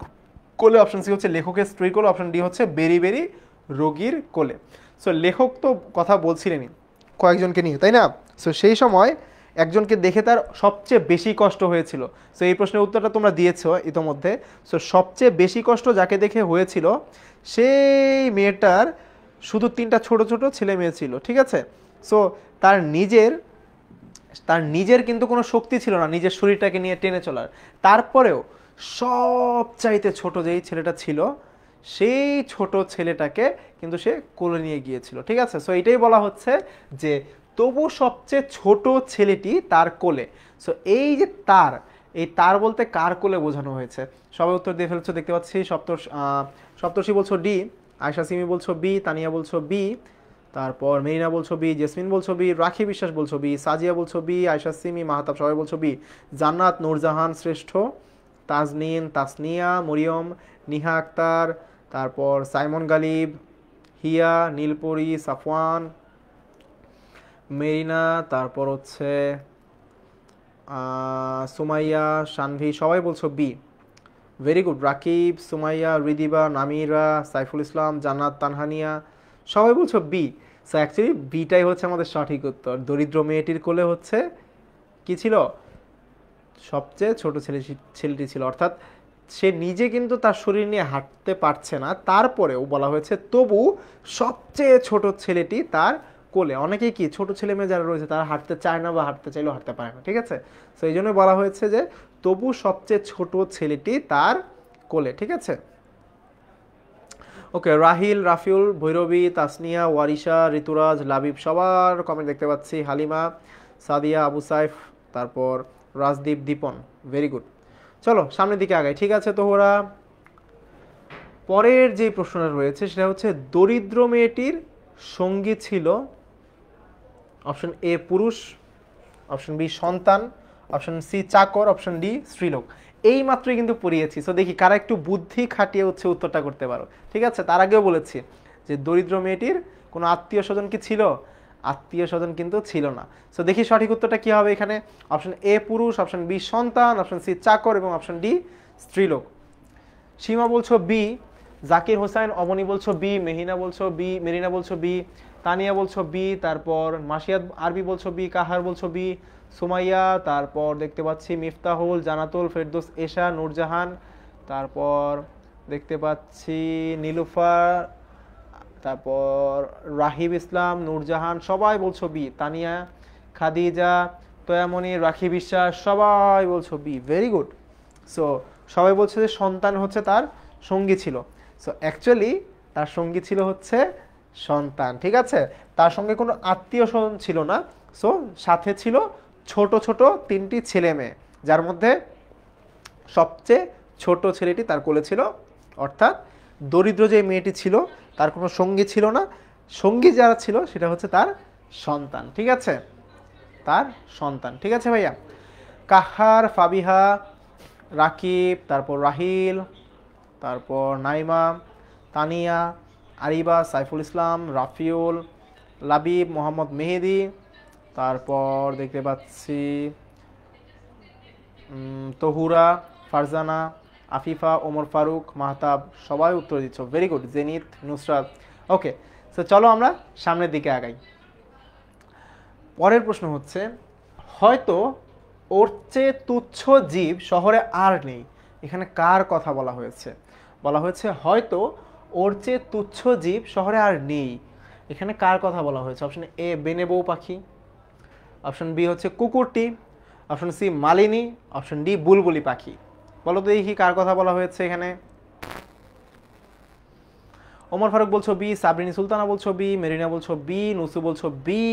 কোলে, অপশন সি হচ্ছে লেখকের স্ত্রীর কোলে, অপশন ডি হচ্ছে বেরি বেরি রোগীর কোলে। সো লেখক তো কথা বলছিলেনই কয়েকজনকে নিয়ে, তাই না? সো সেই সময় একজনকে দেখে তার সবচেয়ে বেশি কষ্ট হয়েছিল। সো এই প্রশ্নের উত্তরটা তোমরা দিয়েছো ইতোমধ্যে। সো সবচেয়ে বেশি কষ্ট যাকে দেখে হয়েছিল সেই মেয়েটার শুধু 3টা ছোট ছোট ছেলে মেয়ে ছিল, ঠিক আছে? সো তার নিজের কিন্তু কোনো শক্তি ছিল না নিজের শরীরটাকে নিয়ে টেনে চলার। তারপরেও সবচাইতে ছোট যেই ছেলেটা ছিল সেই ছোট ছেলেটাকে কিন্তু সে কোলে নিয়ে গিয়েছিল, ঠিক আছে? সো এটাই বলা হচ্ছে যে তবু সবচেয়ে ছোট ছেলেটি তার কোলে। সো এই যে এই তার বলতে কার কোলে বোঝানো হয়েছে? সবাই উত্তর দিয়ে ফেলছো দেখতে পাচ্ছি। সপ্তর্ষি বলছো ডি, আয়শা সিমি বলছো বি, তানিয়া বলছো বি, তারপর মেরিনা বলছো বি, জেসমিন বলছো বি, রাখি বিশ্বাস বলছো বি, সাজিয়া বলছো বি, আয়শা সিমি, মাহতাব সবাই বলছো বি, জান্নাত, নূরজাহান শ্রেষ্ঠ, তাজনিন, তাসনিয়া, মরিয়ম, নিহা আক্তার, তারপর সাইমন গালিব, হিয়া, নীলপরি, সাফওয়ান, মেরিনা, তারপর হচ্ছে সুমাইয়া, শানভি সবাই বলছো B. Very good. Rakib, Sumaiya, Ridiba, Namira, Saiful Islam, Jannat, Tanhania সবাই বলছো বি। সো অ্যাকচুয়ালি বিটাই হচ্ছে আমাদের সঠিক উত্তর। দরিদ্র মেয়েটির কোলে হচ্ছে কি ছিল? সবচেয়ে ছোট ছেলেটি ছিল, অর্থাৎ সে নিজে কিন্তু তার শরীর নিয়ে হাঁটতে পারছে না, তারপরেও বলা হয়েছে তবু সবচেয়ে ছোট ছেলেটি তার কোলে। অনেকেই কি ছোট ছেলে মেয়ে যারা রয়েছে তারা হাঁটতে চায় না বা হাঁটতে চাইলেও হাঁটতে পারে না, ঠিক আছে? তো এই জন্য বলা হয়েছে যে তবু সবচেয়ে ছোট ছেলেটি তার কোলে, ঠিক আছে? ওকে, রাহিল, রাফিউল, ভৈরবী, তাসনিয়া, ওয়ারিশা, ঋতুরাজ, লাবিব সবার কমেন্ট দেখতে পাচ্ছি। হালিমা, সাদিয়া, আবু সাইফ, তারপর রাজদীপ, দীপন, ভেরি গুড। চলো সামনের দিকে আগাই, ঠিক আছে? তো ওরা পরের যে প্রশ্নটা রয়েছে সেটা হচ্ছে দরিদ্র মেয়েটির সঙ্গী ছিল অপশন এ পুরুষ, অপশন বি সন্তান, অপশন সি চাকর, অপশন ডি স্ত্রীলোক। এই মাত্রই কিন্তু পড়িয়েছি। সো দেখি কারা একটু বুদ্ধি খাটিয়ে হচ্ছে উত্তরটা করতে পারো, ঠিক আছে? তার আগেও বলেছি যে দরিদ্র মেয়েটির কোনো আত্মীয় স্বজন কি ছিল? আত্মীয় স্বজন কিন্তু ছিল না। সো দেখি সঠিক উত্তরটা কি হবে এখানে। অপশন এ পুরুষ, অপশন বি সন্তান, অপশন সি চাকর এবং অপশন ডি স্ত্রীলোক। সীমা বলছো বি, জাকির হোসেন, অবনী বলছো বি, মেহিনা বলছো বি, মেরিনা বলছো বি, তানিয়া বলছো বি, তারপর মাসিয়াদ আরবি বলছো বি, কাহার বলছো বি, সুমাইয়া, তারপর দেখতে পাচ্ছি মিফতাহুল, জানাতুল, ফেরদৌস, এশা, নূরজাহান, তারপর দেখতে পাচ্ছি নীলুফার, তারপর রাহিব ইসলাম, নূরজাহান সবাই বলছো বি, তানিয়া, খাদিজা, তয়ামনি, রাখি বিশ্বাস সবাই বলছো বি। Very good. সো সবাই বলছে যে সন্তান হচ্ছে তার সঙ্গী ছিল। সো অ্যাকচুয়ালি তার সঙ্গী ছিল হচ্ছে সন্তান, ঠিক আছে। তার সঙ্গে কোনো আত্মীয় স্বজন ছিল না, সো সাথে ছিল ছোট ছোট 3টি ছেলে মেয়ে, যার মধ্যে সবচেয়ে ছোট ছেলেটি তার কোলে ছিল, অর্থাৎ দরিদ্র যে মেয়েটি ছিল তার কোনো সঙ্গী ছিল না, সঙ্গী যারা ছিল সেটা হচ্ছে তার সন্তান, ঠিক আছে, তার সন্তান, ঠিক আছে ভাইয়া। কাহার, ফাবিহা, রাকিব, তারপর রাহিল, তারপর নাইমা, তানিয়া, আরিবা, সাইফুল ইসলাম, রাফিউল, লাবিব, মোহাম্মদ মেহেদি, তারপর দেখতে পাচ্ছি তহুরা, ফারজানা, আফিফা, ওমর ফারুক, মাহতাব, সবাই উত্তর দিচ্ছ, ভেরি গুড। জেনিত, নুসরাত, ওকে। সো চলো আমরা সামনের দিকে আগাই। পরের প্রশ্ন হচ্ছে, হয়তো ওর চেয়ে তুচ্ছ জীব শহরে আর নেই। এখানে কার কথা বলা হয়েছে? বলা হয়েছে হয়তো ওর চেয়ে তুচ্ছ জীব শহরে আর নেই। এখানে কার কথা বলা হয়েছে? অপশন এ বেনে বউ পাখি, অপশন বি হচ্ছে কুকুরটি, option C Malini, option D বুলবুলি পাখি। বলো তো দেখি কার কথা বলা হয়েছে এখানে। ওমর ফারুক বলছো বি, সাবরিনী সুলতানা বলছো বি, মেরিনা বলছো বি, নুসু বলছো বি,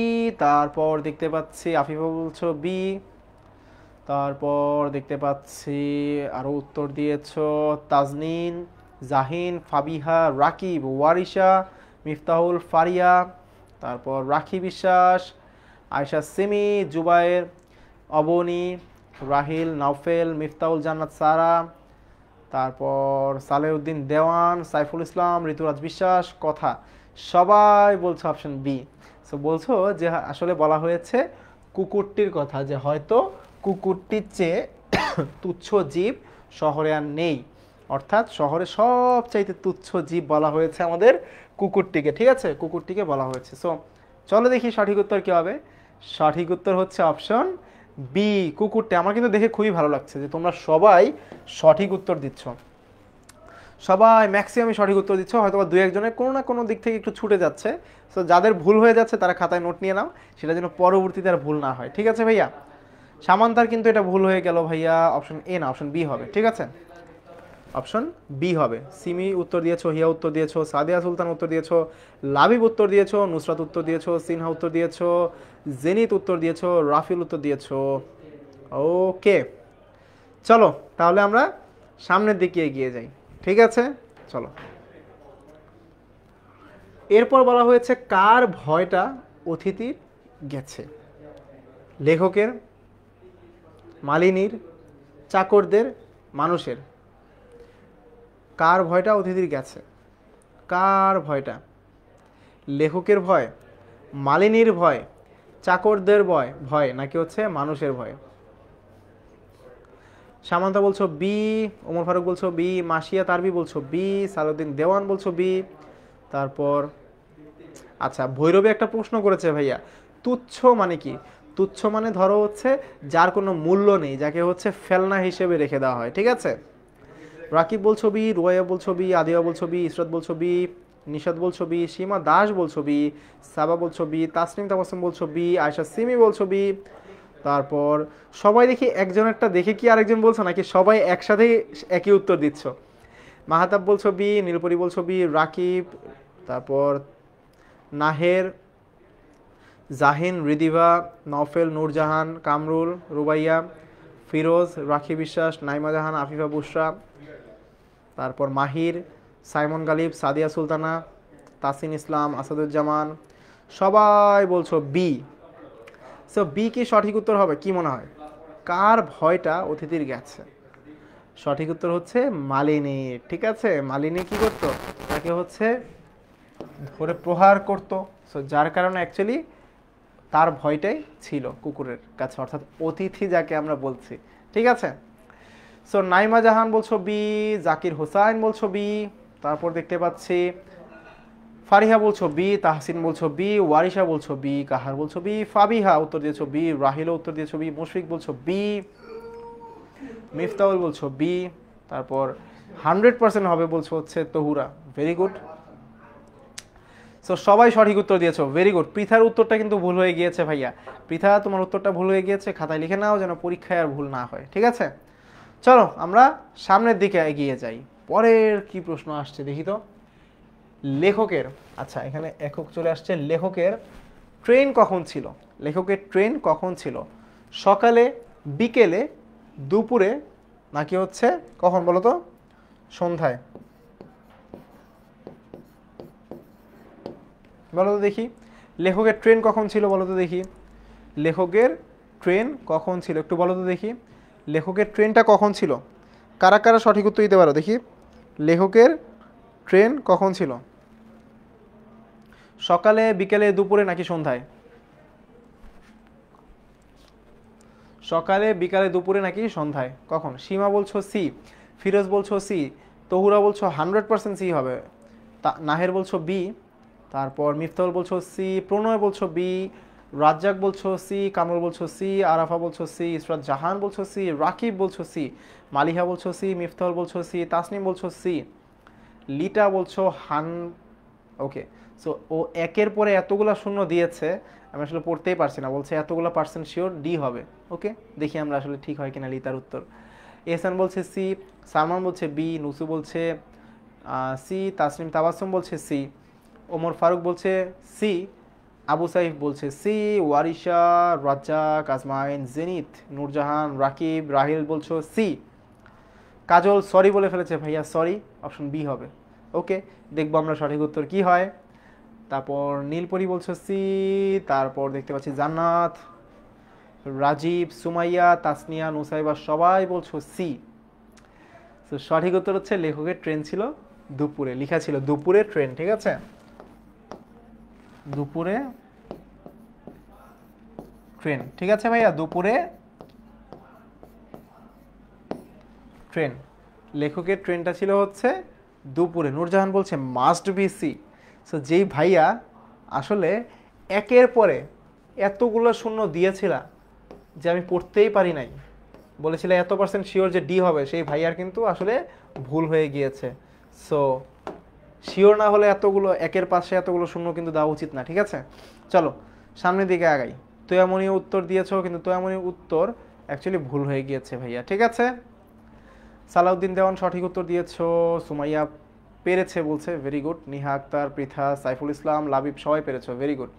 তারপর দেখতে পাচ্ছি আফিফা বলছো বি, তারপর দেখতে পাচ্ছি আরও উত্তর দিয়েছ তাজনিন, জাহিন, ফাবিহা, রাকিব, ওয়ারিশা, মিফতাহুল, ফারিয়া, তারপর রাখি বিশ্বাস, আয়শা সিমি, জুবায়ের, অবনী, রাহিল, নাওফেল, মিফতাহুল জান্নাত সারা, তারপর সালেউদ্দিন দেওয়ান, সাইফুল ইসলাম, ঋতুরাজ বিশ্বাস। কথা সবাই বলছো অপশন বি। সো বলছো যে আসলে বলা হয়েছে কুকুরটির কথা, যে হয়তো কুকুরটির চেয়ে তুচ্ছ জীব শহরে আর নেই, অর্থাৎ শহরে সবচাইতে তুচ্ছ জীব বলা হয়েছে আমাদের কুকুরটিকে, ঠিক আছে, কুকুরটিকে বলা হয়েছে। সো চলো দেখি সঠিক উত্তর কী হবে। সঠিক উত্তর হচ্ছে অপশন বি, কুকুরটি। আমার কিন্তু দেখে খুবই ভালো লাগছে যে তোমরা সবাই সঠিক উত্তর দিচ্ছ, সবাই ম্যাক্সিমামই সঠিক উত্তর দিচ্ছ, হয়তো বা 2-1জনের কোনো না কোনো দিক থেকে একটু ছুটে যাচ্ছে। সো যাদের ভুল হয়ে যাচ্ছে তারা খাতায় নোট নিয়ে নাও, সেটা যেন পরবর্তীতে আর ভুল না হয়, ঠিক আছে ভাইয়া। সামান্তার কিন্তু এটা ভুল হয়ে গেল ভাইয়া, অপশন এ না, অপশন বি হবে, ঠিক আছে, অপশন বি হবে। সিমি উত্তর দিয়েছো, হিয়া উত্তর দিয়েছো, সাদিয়া সুলতান উত্তর দিয়েছো, লাবিব উত্তর দিয়েছো, নুসরাত উত্তর দিয়েছো, সিনহা উত্তর দিয়েছো, জেনিত উত্তর দিয়েছো, রাফিল উত্তর দিয়েছো। ওকে, চলো তাহলে আমরা সামনের দিকে এগিয়ে যাই, ঠিক আছে, চলো। এরপর বলা হয়েছে কার ভয়টা অতিথির গেছে? লেখকের, মালিনীর, চাকরদের, মানুষের। কার ভয়টা অতিথির গেছে? কার ভয়টা? লেখকের ভয়, মালিনীর ভয়, চাকরদের ভয় ভয় নাকি হচ্ছে মানুষের ভয়? সামান্তা বলছো বি, ওমর ফারুক বলছো বি, মাসিয়া তারবি বলছো বি, সালাউদ্দিন দেওয়ান বলছো বি, তারপর আচ্ছা ভৈরবে একটা প্রশ্ন করেছে ভাইয়া, তুচ্ছ মানে কি? তুচ্ছ মানে ধরো হচ্ছে যার কোনো মূল্য নেই, যাকে হচ্ছে ফেলনা হিসেবে রেখে দেওয়া হয়, ঠিক আছে। রাকিব বলছো বি, রুয়াইয়া বলছো বি, আদিয়া বলছো বি, ইসরাত বলছো বি, নিশাদ বলছো বি, সীমা দাস বলছো বি, সাবা বলছো বি, তাসনিম তাবাসসুম বলছো বি, আয়শা সিমি বলছো বি। তারপর সবাই দেখি একজনেরটা দেখে কি আরেকজন বলছো নাকি সবাই একসাথেই একই উত্তর দিচ্ছ? মাহাতাব বলছো বি, নীলপরি বলছো বি, রাকিব, তারপর নাহের, জাহিন, রিদিভা, নওফেল, নূরজাহান, কামরুল, রুবাইয়া, ফিরোজ, রাখি বিশ্বাস, নাইমা জাহান, আফিফা বুশরা, তারপর মাহির, সাইমন গালিব, সাদিয়া সুলতানা, তাসিন ইসলাম, আসাদুজ্জামান। সবাই বলছো বি। সো বি কি সঠিক উত্তর হবে? কি মনে হয় কার ভয়টা অতিথির গেছে? সঠিক উত্তর হচ্ছে মালিনী, ঠিক আছে। মালিনী কি করতো? তাকে হচ্ছে ধরে প্রহার করতো, সো যার কারণে অ্যাকচুয়ালি তার ভয়টাই ছিল কুকুরের কাছে, অর্থাৎ অতিথি যাকে আমরা বলছি, ঠিক আছে। সো নাইমা জাহান বলছো বি, জাকির হোসাইন বলছো বি, তারপর দেখতে পাচ্ছি ফারিহা বলছো বি, তাহসিন বলছো বি, ওয়ারিশা বলছো বি, কাহার বলছো বি, ফাবিহা উত্তর দিয়েছো বি, রাহিলও উত্তর দিয়েছো বি, মুশফিক বলছো বি, মিফতাউল বলছো বি, তারপর 100% হবে বলছো হচ্ছে তহুরা। Very good. সো সবাই সঠিক উত্তর দিয়েছো, ভেরি গুড। পৃথার উত্তরটা কিন্তু ভুল হয়ে গিয়েছে ভাইয়া। পৃথা তোমার উত্তরটা ভুল হয়ে গিয়েছে, খাতায় লিখে নাও যেন পরীক্ষায় আর ভুল না হয়, ঠিক আছে। চলো আমরা সামনের দিকে এগিয়ে যাই। পরের কি প্রশ্ন আসছে দেখি তো। লেখকের, আচ্ছা এখানে একক চলে আসছে, লেখকের ট্রেন কখন ছিল? লেখকের ট্রেন কখন ছিল? সকালে, বিকেলে, দুপুরে, নাকি হচ্ছে কখন বলো তো? সন্ধ্যায়। বলো তো দেখি, লেখকের ট্রেন কখন ছিল বলো তো দেখি। লেখকের ট্রেন কখন ছিল একটু বলো তো দেখি। লেখকের ট্রেনটা কখন ছিল? কারা কারা সঠিক উত্তর দিতে পারো দেখি। লেখকের ট্রেন কখন ছিল? সকালে, বিকেলে, দুপুরে, নাকি সন্ধ্যায়? সকালে, বিকালে, দুপুরে, নাকি সন্ধ্যায়? কখন? সীমা বলছো সি, ফিরোজ বলছো সি, তহুরা বলছো 100% সি হবে, নাহের বলছো বি, তারপর মিফতাহুল বলছো সি, প্রণয় বলছো বি, রাজ্জাক বলছো সি, কামরুল বলছো সি, আরাফা বলছো সি, ইসরাত জাহান বলছো সি, রাকিব বলছো সি, মালিহা বলছো সি, মিফতাহুল বলছো সি, তাসনিম বলছো সি, লিটা বলছো ওকে। সো ও একের পরে এতগুলা শূন্য দিয়েছে, আমি আসলে পড়তেই পারছি না, বলছে এতগুলো পার্সেন্ট শিওর ডি হবে। ওকে, দেখি আমরা আসলে ঠিক হয় কিনা লিতার উত্তর। এহসান বলছে সি, সালমান বলছে বি, নুসু বলছে সি, তাসনিম তাবাসসুম বলছে সি, ওমর ফারুক বলছে সি, আবু সাইফ বলছে সি, ওয়ারিশা, রাজ্জাক, আজমাইন, জেনিত, নূরজাহান, রাকিব, রাহিল বলছো সি, কাজল সরি বলে ফেলেছে ভাইয়া, সরি, অপশন বি হবে। ওকে, দেখবো আমরা সঠিক উত্তর কি হয়। তারপর নীলপরি বলছো সি, তারপর দেখতে পাচ্ছি জান্নাত, রাজীব, সুমাইয়া, তাসনিয়া, নুসাইবা সবাই বলছো সি। তো সঠিক উত্তর হচ্ছে লেখকের ট্রেন ছিল দুপুরে, লেখা ছিল দুপুরে ট্রেন, ঠিক আছে? দুপুরে ট্রেন, ঠিক আছে ভাইয়া, দুপুরে ট্রেন, লেখকের ট্রেনটা ছিল হচ্ছে দুপুরে। নূরজাহান বলছে মাস্ট বি সি। সো যেই ভাইয়া আসলে একের পরে এতগুলো শূন্য দিয়েছিল যে আমি পড়তেই পারি নাই, বলেছিল এত পার্সেন্ট শিওর যে ডি হবে, সেই ভাইয়ার কিন্তু আসলে ভুল হয়ে গিয়েছে। সো শিওর না হলে এতগুলো একের পাশে এতগুলো শূন্য কিন্তু দেওয়া উচিত না, ঠিক আছে? চলো সামনের দিকে আগাই। তোয়ামনি উত্তর দিয়েছো, কিন্তু তোয়ামনি উত্তর অ্যাকচুয়ালি ভুল হয়ে গিয়েছে ভাইয়া, ঠিক আছে? সালাউদ্দিন দেওয়ান সঠিক উত্তর দিয়েছো, সুমাইয়া পেরেছে বলছে, ভেরি গুড। নিহা আক্তার, পৃথা, সাইফুল ইসলাম, লাবিব সবাই পেরেছো, ভেরি গুড।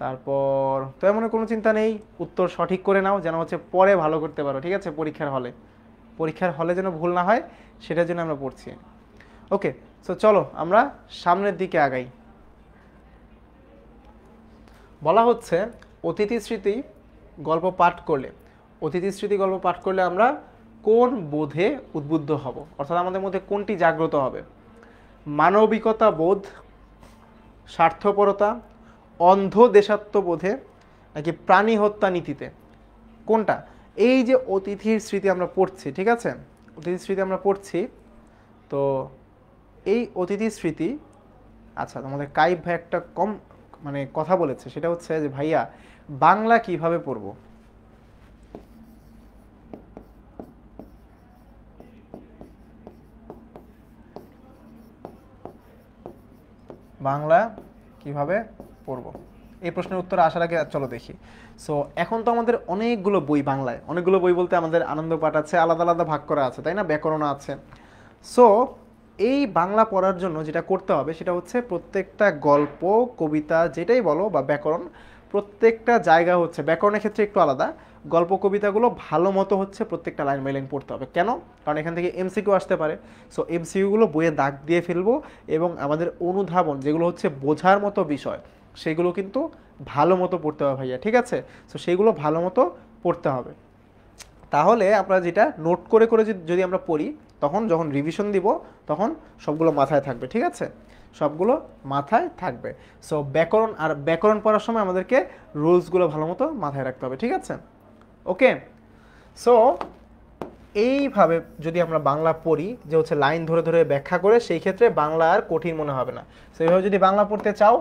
তারপর তো এমন কোনো চিন্তা নেই, উত্তর সঠিক করে নাও যেন হচ্ছে পরে ভালো করতে পারো, ঠিক আছে? পরীক্ষার হলে, পরীক্ষার হলে যেন ভুল না হয় সেটার জন্য আমরা পড়ছি। ওকে, সো চলো আমরা সামনের দিকে আগাই। বলা হচ্ছে অতিথি স্মৃতি গল্প পাঠ করলে, অতিথি স্মৃতি গল্প পাঠ করলে আমরা কোন বোধে উদ্বুদ্ধ হব, অর্থাৎ আমাদের মধ্যে কোনটি জাগ্রত হবে? মানবিকতা বোধ, স্বার্থপরতা, অন্ধ দেশাত্মবোধে, নাকি প্রাণী হত্যা নীতিতে? কোনটা? এই যে অতিথির স্মৃতি আমরা পড়ছি, ঠিক আছে, অতিথির স্মৃতি আমরা পড়ছি, তো এই অতিথির স্মৃতি, আচ্ছা তোমাদের কাইব ভাই একটা কম মানে কথা বলেছে, সেটা হচ্ছে যে ভাইয়া বাংলা কিভাবে পড়বো, বাংলা কিভাবে পড়ব, এই প্রশ্নের উত্তর আসার আগে চলো দেখি। সো এখন তো আমাদের অনেকগুলো বই, বাংলায় অনেকগুলো বই বলতে আমাদের আনন্দ পাঠ আছে, আলাদা আলাদা ভাগ করা আছে, তাই না? ব্যাকরণ আছে। সো এই বাংলা পড়ার জন্য যেটা করতে হবে সেটা হচ্ছে প্রত্যেকটা গল্প, কবিতা যেটাই বলো বা ব্যাকরণ, প্রত্যেকটা জায়গা হচ্ছে ব্যাকরণের ক্ষেত্রে একটু আলাদা, গল্প কবিতাগুলো ভালো মতো হচ্ছে প্রত্যেকটা লাইন বাই লাইন পড়তে হবে। কেন? কারণ এখান থেকে এমসিকিউ আসতে পারে। সো এমসিকিউগুলো বইয়ে দাগ দিয়ে ফেলবো, এবং আমাদের অনুধাবন যেগুলো হচ্ছে বোঝার মতো বিষয় সেগুলো কিন্তু ভালো মতো পড়তে হবে ভাইয়া, ঠিক আছে? সো সেগুলো ভালো মতো পড়তে হবে। তাহলে আমরা যেটা নোট করে করে যদি আমরা পড়ি, তখন যখন রিভিশন দিব তখন সবগুলো মাথায় থাকবে, ঠিক আছে? সবগুলো মাথায় থাকবে। সো ব্যাকরণ, আর ব্যাকরণ পড়ার সময় আমাদেরকে রুলসগুলো ভালো মতো মাথায় রাখতে হবে, ঠিক আছে? ওকে, সো এইভাবে যদি আমরা বাংলা পড়ি, যে হচ্ছে লাইন ধরে ধরে ব্যাখ্যা করে, সেই ক্ষেত্রে বাংলা আর কঠিন মনে হবে না। সো এইভাবে যদি বাংলা পড়তে চাও,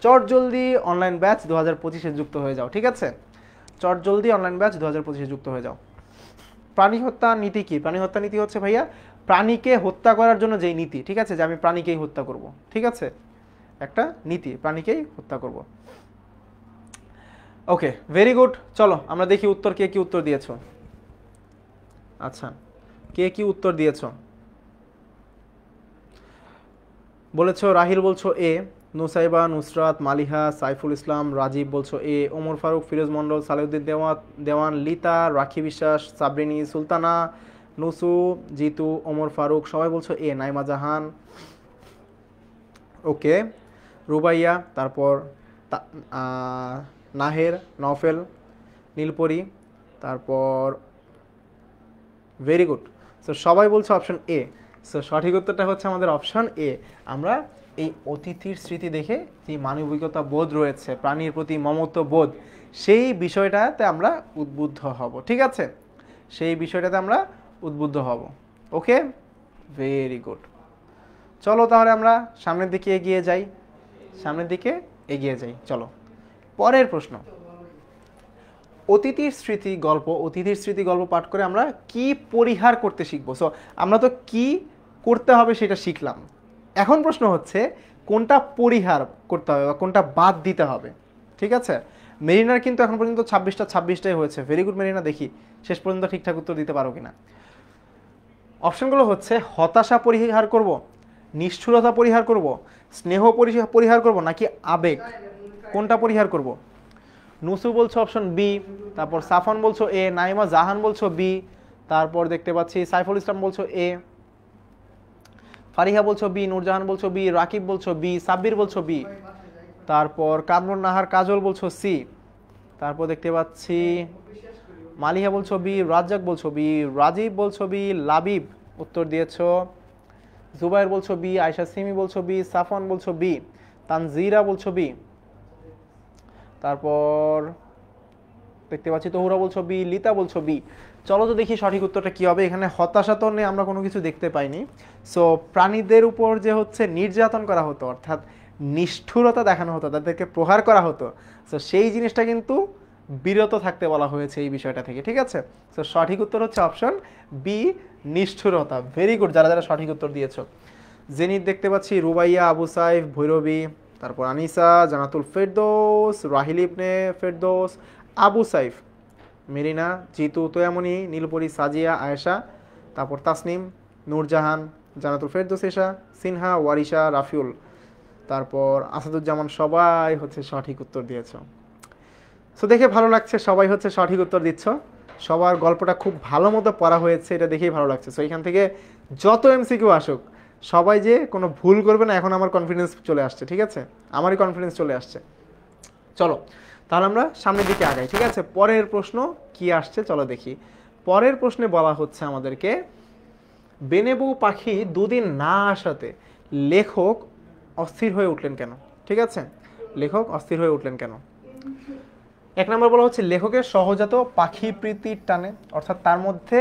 চট জলদি অনলাইন ব্যাচ 2025-এ যুক্ত হয়ে যাও, ঠিক আছে? চট জলদি অনলাইন ব্যাচ 2025-এ যুক্ত হয়ে যাও। প্রাণী হত্যা নীতি কি? প্রাণী হত্যা নীতি হচ্ছে ভাইয়া প্রাণীকে হত্যা করার জন্য যেই নীতি, ঠিক আছে, যে আমি প্রাণীকেই হত্যা করব, ঠিক আছে, একটা নীতি, প্রাণীকেই হত্যা করব। ওকে, ভেরি গুড। চলো আমরা দেখি উত্তর, কে কি উত্তর দিয়েছো। আচ্ছা, কে কি উত্তর দিয়েছো? বলেছো রাহিল বলছো এ, নুসাইবা, নুসরাত, মালিহা, সাইফুল ইসলাম, রাজীব বলছো এ, ওমর ফারুক, ফিরোজ মন্ডল, সালেউদ্দিন দেওয়ান, লিতা, রাখি বিশ্বাস, সাবরিনী, সুলতানা, নুসু, জিতু, ওমর ফারুক সবাই বলছো এ, নাইমা জাহান, ওকে, রুবাইয়া, তারপর নাহের, নফেল, নীলপরি, তারপর ভেরি গুড। সো সবাই বলছে অপশন এ। সো সঠিক উত্তরটা হচ্ছে আমাদের অপশন এ। আমরা এই অতিথির স্মৃতি দেখে যে মানবিকতা বোধ রয়েছে, প্রাণীর প্রতি মমত্ব বোধ, সেই বিষয়টাতে আমরা উদ্বুদ্ধ হব। ঠিক আছে, সেই বিষয়টাতে আমরা উদ্বুদ্ধ হব। ওকে, ভেরি গুড। চলো তাহলে আমরা সামনের দিকে এগিয়ে যাই, সামনের দিকে এগিয়ে যাই। চলো পরের প্রশ্ন। অতিথির স্মৃতি গল্প পাঠ করে আমরা কি পরিহার করতে শিখবো। সো আমরা তো কি করতে হবে সেটা শিখলাম, এখন প্রশ্ন হচ্ছে কোনটা পরিহার করতে হবে বা কোনটা বাদ দিতে হবে। ঠিক আছে, মেরিনার কিন্তু এখন পর্যন্ত 26টাই হয়েছে। ভেরি গুড মেরিনা, দেখি শেষ পর্যন্ত ঠিকঠাক উত্তর দিতে পারো কিনা। অপশনগুলো হচ্ছে হতাশা পরিহার করব, নিষ্ঠুরতা পরিহার করব, স্নেহ পরিহার করব, নাকি আবেগ, কোনটা পরিহার করব। নুসু বলছো অপশন বি, তারপর সাফন বলছো এ, নাইমা জাহান বলছো বি, তারপর দেখতে পাচ্ছি সাইফুল ইসলাম বলছো এ, ফারিহা বলছো বি, নূরজাহান বলছো বি, রাকিব বলছো বি, সাব্বির বলছো বি, তারপর কামরুন নাহার কাজল বলছো সি, তারপর দেখতে পাচ্ছি মালিহা বলছো বি, রাজ্জাক বলছো বি, রাজীব বলছো বি, লাবিব উত্তর দিয়েছো, জুবাইর বলছো বি, আয়শা সিমি বলছো বি, সাফন বলছো বি, তানজিরা বলছো বি, তারপর দেখতে পাচ্ছি তহুরা বলছো বি, লিতা বলছো বি। চলো তো দেখি সঠিক উত্তরটা কি হবে। এখানে হতাশা তো নেই, আমরা কোনো কিছু দেখতে পাইনি। সো প্রাণীদের উপর যে হচ্ছে নির্যাতন করা হতো, অর্থাৎ নিষ্ঠুরতা দেখানো হতো, তাদেরকে প্রহার করা হতো, সো সেই জিনিসটা কিন্তু বিরত থাকতে বলা হয়েছে এই বিষয়টা থেকে। ঠিক আছে, সো সঠিক উত্তর হচ্ছে অপশন বি, নিষ্ঠুরতা। ভেরি গুড যারা যারা সঠিক উত্তর দিয়েছো। জেনিত দেখতে পাচ্ছি, রুবাইয়া, আবু সাইফ, ভৈরবী, তারপর আনিসা, জানাতুল ফেরদৌস, রাহিল ইবনে ফেরদৌস, আবু সাইফ, মেরিনা, জিতু, তোয়ামনি, নীলপরি, সাজিয়া, আয়েশা, তারপর তাসনিম, নূরজাহান, জানাতুল ফেরদৌস, এশা, সিনহা, ওয়ারিশা, রাফিউল, তারপর আসাদুজ্জামান সবাই হচ্ছে সঠিক উত্তর দিয়েছ। সো দেখে ভালো লাগছে, সবাই হচ্ছে সঠিক উত্তর দিচ্ছ, সবার গল্পটা খুব ভালো মতো পড়া হয়েছে, এটা দেখেই ভালো লাগছে। সো এখান থেকে যত এমসিকিউ আসুক সবাই যে কোনো ভুল করবে না, এখন আমার কনফিডেন্স চলে আসছে। ঠিক আছে, আমারই কনফিডেন্স চলে আসছে। চলো তাহলে আমরা সামনের দিকে আগাই। ঠিক আছে, পরের প্রশ্ন কি আসছে চলো দেখি। পরের প্রশ্নে বলা হচ্ছে আমাদেরকে, বেনেবু পাখি দুদিন না আসাতে লেখক অস্থির হয়ে উঠলেন কেন। ঠিক আছে, লেখক অস্থির হয়ে উঠলেন কেন। এক নম্বর বলা হচ্ছে লেখকের সহজাত পাখি প্রীতির টানে, অর্থাৎ তার মধ্যে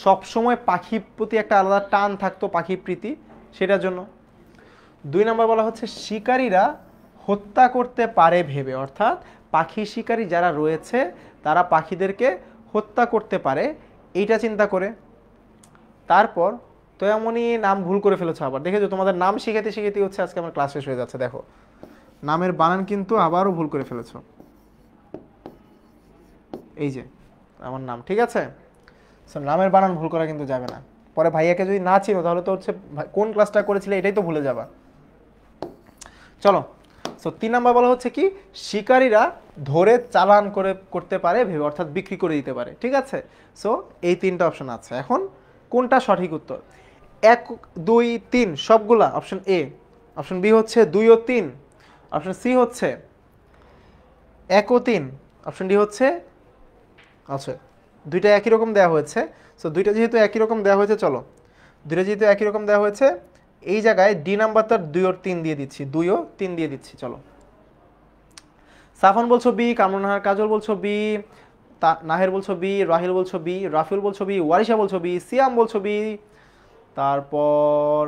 সবসময় পাখির প্রতি একটা আলাদা টান থাকতো, পাখি প্রীতি, সেটার জন্য। দুই নম্বর বলা হচ্ছে শিকারীরা হত্যা করতে পারে ভেবে, অর্থাৎ পাখি শিকারী যারা রয়েছে তারা পাখিদেরকে হত্যা করতে পারে এইটা চিন্তা করে। তারপর তো এমনই নাম ভুল করে ফেলেছো আবার, দেখেছো তোমাদের নাম শিখাতে শিখাতে হচ্ছে আজকে আমার ক্লাস শেষ হয়ে যাচ্ছে। দেখো নামের বানান কিন্তু আবারও ভুল করে ফেলেছো, এই যে আমার নাম। ঠিক আছে, নামের বানান ভুল করা কিন্তু যাবে না, পরে ভাইয়াকে যদি না চিনো তাহলে তো হচ্ছে কোন ক্লাসটা করেছিলে এটাই তো ভুলে যাবা। চলো, সো 3 নাম্বার বলা হচ্ছে কি শিকারীরা ধরে চালান করতে পারে ভেবে, অর্থাৎ বিক্রি করে দিতে পারে। ঠিক আছে, সো এই 3টা অপশন আছে। এখন কোনটা সঠিক উত্তর, 1, 2, 3 সবগুলা। অপশন এ, অপশন বি হচ্ছে 2 ও 3, অপশন সি হচ্ছে 1 ও 3, অপশন ডি হচ্ছে, আচ্ছা দুইটা একই রকম দেওয়া হয়েছে। সো দুইটা যেহেতু একই রকম দেওয়া হয়েছে, চলো দুইটা যেহেতু একই রকম দেওয়া হয়েছে এই জায়গায় ডি নাম্বারটা 2 ও 3 দিয়ে দিচ্ছি, 2 ও 3 দিয়ে দিচ্ছি। চলো, সাফন বলছো বি, কামরুন নাহার কাজল বলছো বি, নাহের বলছো বি, রাহিল বলছো বি, রাফিউল বলছো বি, ওয়ারিশা বলছো বি, সিয়াম বলছো বি, তারপর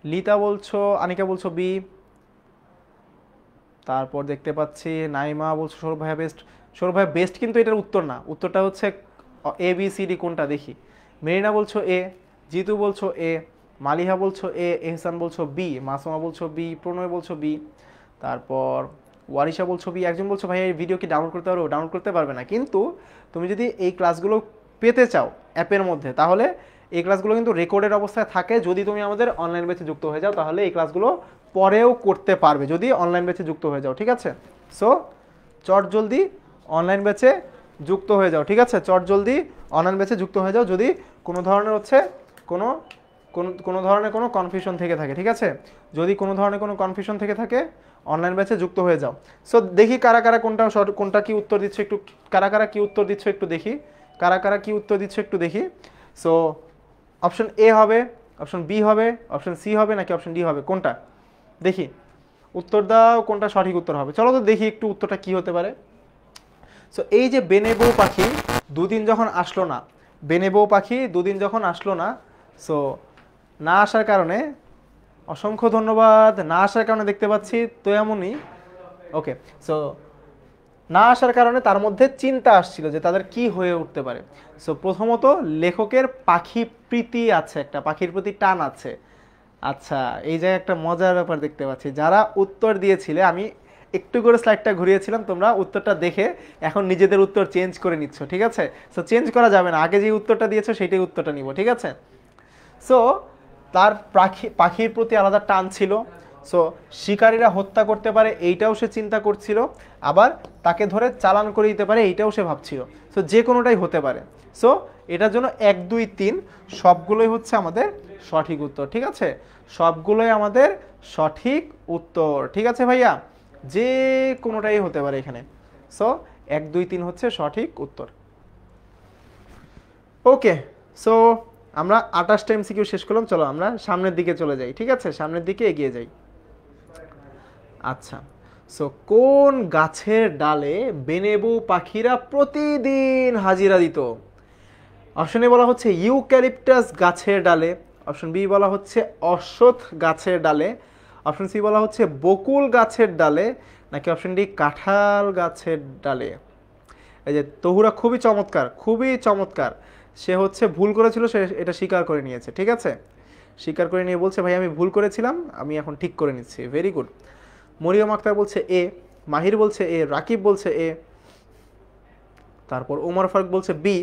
লিতা বলছো, আনিকা বলছো বি, তারপর দেখতে পাচ্ছি নাইমা বলছো সৌরভ ভাইয়া বেস্ট। সৌরভ ভাইয়া বেস্ট কিন্তু এটার উত্তর না, উত্তরটা হচ্ছে এ বি সি ডি কোনটা দেখি। মেরিনা বলছো এ, জিতু বলছো এ, মালিহা বলছো এ, এহসান বলছো বি, মাসুমা বলছো বি, প্রণয় বলছো বি, তারপর ওয়ারিশা বলছো বি। একজন বলছো ভাই এই ভিডিও কি ডাউনলোড করতে পারবো, ডাউনলোড করতে পারবে না, কিন্তু তুমি যদি এই ক্লাসগুলো পেতে চাও অ্যাপের মধ্যে তাহলে এই ক্লাসগুলো কিন্তু রেকর্ডেড অবস্থায় থাকে। যদি তুমি আমাদের অনলাইন ব্যাচে যুক্ত হয়ে যাও তাহলে এই ক্লাসগুলো পরেও করতে পারবে যদি অনলাইন ব্যাচে যুক্ত হয়ে যাও, ঠিক আছে? সো চট জলদি অনলাইন ব্যাচে যুক্ত হয়ে যাও, ঠিক আছে? চট জলদি অনলাইন ব্যাচে যুক্ত হয়ে যাও যদি কোনো ধরনের হচ্ছে কোনো ধরনের কোনো কনফিউশন থেকে থাকে, ঠিক আছে? যদি কোনো ধরনের কোনো কনফিউশন থেকে থাকে অনলাইন ব্যাচে যুক্ত হয়ে যাও। সো দেখি কারা কারা কোনটা কি উত্তর দিচ্ছ একটু, কারা কারা কি উত্তর দিচ্ছ একটু দেখি, কারা কারা কি উত্তর দিচ্ছ একটু দেখি। সো অপশন এ হবে, অপশন বি হবে, অপশন সি হবে নাকি অপশন ডি হবে, কোনটা দেখি? উত্তর দাও, কোনটা সঠিক উত্তর হবে? চলো তো দেখি একটু উত্তরটা কি হতে পারে। সো এই যে বেনে বউ পাখি দুদিন যখন আসলো না, বেনে বউ পাখি দুদিন যখন আসলো না, সো না আসার কারণে, অসংখ্য ধন্যবাদ, না আসার কারণে দেখতে পাচ্ছি তো এমনই। ওকে, সো না আসার কারণে তার মধ্যে চিন্তা আসছিল যে তাদের কি হয়ে উঠতে পারে। সো প্রথমত লেখকের পাখি প্রীতি আছে, একটা পাখির প্রতি টান আছে। আচ্ছা, এই জায়গায় একটা মজার ব্যাপার দেখতে পাচ্ছি, যারা উত্তর দিয়েছিলে আমি একটু করে স্লাইডটা ঘুরিয়েছিলাম, তোমরা উত্তরটা দেখে এখন নিজেদের উত্তর চেঞ্জ করে নিচ্ছ, ঠিক আছে? সো চেঞ্জ করা যাবে না, আগে যে উত্তরটা দিয়েছো সেটাই উত্তরটা নিব, ঠিক আছে? সো তার পাখির প্রতি আলাদা টান ছিল। সো শিকারীরা হত্যা করতে পারে এইটাও সে চিন্তা করছিল, আবার তাকে ধরে চালান করে দিতে পারে এইটাও সে ভাবছিল। সো যে কোনোটাই হতে পারে। সো এটার জন্য 1 2 3 সবগুলোই হচ্ছে আমাদের সঠিক উত্তর, ঠিক আছে? সবগুলোই আমাদের সঠিক উত্তর, ঠিক আছে ভাইয়া? যে কোনোটাই হতে পারে এখানে। সো 1 2 3 হচ্ছে সঠিক উত্তর। ওকে, সো আমরা 28টা এমসিকিউ শেষ করলাম। চলো আমরা সামনের দিকে চলে যাই, ঠিক আছে? সামনের দিকে এগিয়ে যাই। আচ্ছা, সো কোন গাছের ডালে বেনেবু পাখিরা প্রতিদিন হাজিরা দিত? অপশন এ বলা হচ্ছে ইউক্যালিপটাস গাছের ডালে, অপশন বি বলা হচ্ছে অশ্বত্থ গাছের ডালে, অপশন সি বলা হচ্ছে বকুল গাছের ডালে, নাকি অপশন ডি কাঁঠাল গাছের ডালে? এই যে তহুরা খুবই চমৎকার, খুবই চমৎকার। সে হচ্ছে ভুল করেছিল, সে এটা স্বীকার করে নিয়েছে, ঠিক আছে? স্বীকার করে নিয়ে বলছে ভাই আমি ভুল করেছিলাম, আমি এখন ঠিক করে নিচ্ছি। Very good. মরিয়ম আক্তার বলছে এ, মাহির বলছে এ, রাকিব বলছে এ, তারপর ওমর ফারুক বলছে বি,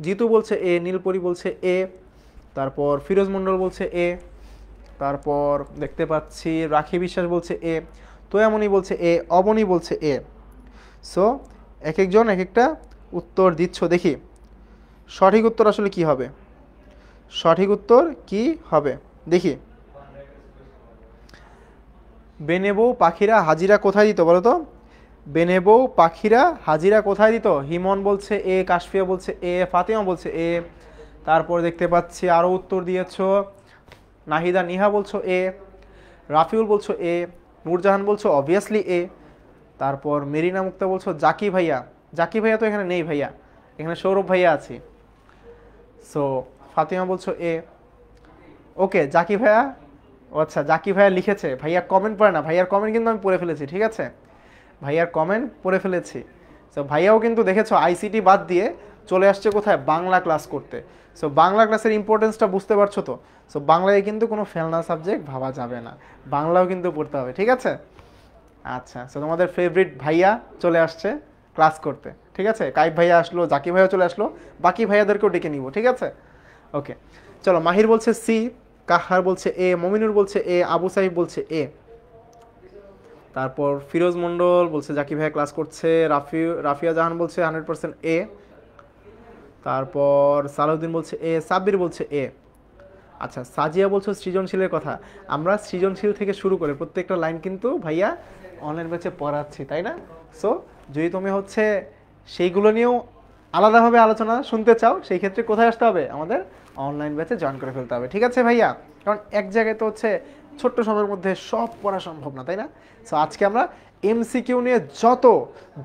জিতু বলছে এ, নীলপরি বলছে এ, তারপর ফিরোজ মণ্ডল বলছে এ, তারপর দেখতে পাচ্ছি রাখি বিশ্বাস বলছে এ, তোয়ামণি বলছে এ, অবনী বলছে এ। সো এক একজন এক একটা উত্তর দিচ্ছ, দেখি সঠিক উত্তর আসলে কি হবে, সঠিক উত্তর কি হবে দেখি। বেনেবউ পাখিরা হাজিরা কোথায় দিত বলো তো? বেনেবউ পাখিরা হাজিরা কোথায় দিত? হিমন বলছে এ, কাশফিয়া বলছে এ, ফাতেমা বলছে এ, তারপর দেখতে পাচ্ছি আরও উত্তর দিয়েছ, নাহিদা নিহা বলছো এ, রাফিউল বলছো এ, নূরজাহান বলছো অবভিয়াসলি এ, তারপর মেরিনা মুক্তা বলছো জাকি ভাইয়া, জাকি ভাইয়া তো এখানে নেই ভাইয়া, এখানে সৌরভ ভাইয়া আছে। সো ফাতিমা বলছো এ। ওকে জাকি ভাইয়া, ও আচ্ছা জাকি ভাইয়া লিখেছে, ভাইয়া কমেন্ট পড়ে না, ভাইয়ার কমেন্ট কিন্তু আমি পড়ে ফেলেছি, ঠিক আছে? ভাইয়ার কমেন্ট পড়ে ফেলেছি। সো ভাইয়াও কিন্তু দেখেছো আইসিটি বাদ দিয়ে চলে আসছে কোথায়? বাংলা ক্লাস করতে। সো বাংলা ক্লাসের ইম্পর্টেন্সটা বুঝতে পারছো তো? সো বাংলায় কিন্তু কোনো ফেলনা সাবজেক্ট ভাবা যাবে না, বাংলাও কিন্তু পড়তে হবে, ঠিক আছে? আচ্ছা, সো তোমাদের ফেভারিট ভাইয়া চলে আসছে ক্লাস করতে, ঠিক আছে? কাইফ ভাইয়া আসলো, জাকি ভাইয়া চলে আসলো, বাকি ভাইয়াদেরকেও ডেকে নিব, ঠিক আছে? ওকে চলো, মাহির বলছে সি, কাহার বলছে এ, মমিনুর বলছে এ, আবু সাহিব বলছে এ, তারপর ফিরোজ মণ্ডল বলছে জাকি ভাইয়া ক্লাস করছে, রাফিয়া জাহান বলছে 100% এ, তারপর সালাউদ্দিন বলছে এ, সাব্বির বলছে এ। আচ্ছা সাজিয়া বলছো সৃজনশীলের কথা, আমরা সৃজনশীল থেকে শুরু করে প্রত্যেকটা লাইন কিন্তু ভাইয়া অনলাইন ব্যাচে পড়াচ্ছি, তাই না? সো যদি তুমি হচ্ছে সেইগুলো নিয়েও আলাদাভাবে আলোচনা শুনতে চাও, সেই ক্ষেত্রে কোথায় আসতে হবে? আমাদের অনলাইন ব্যাচে জয়েন করে ফেলতে হবে, ঠিক আছে ভাইয়া? কারণ এক জায়গায় তো হচ্ছে ছোট্ট সময়ের মধ্যে সব পড়া সম্ভব না, তাই না? সো আজকে আমরা এমসিকিউ নিয়ে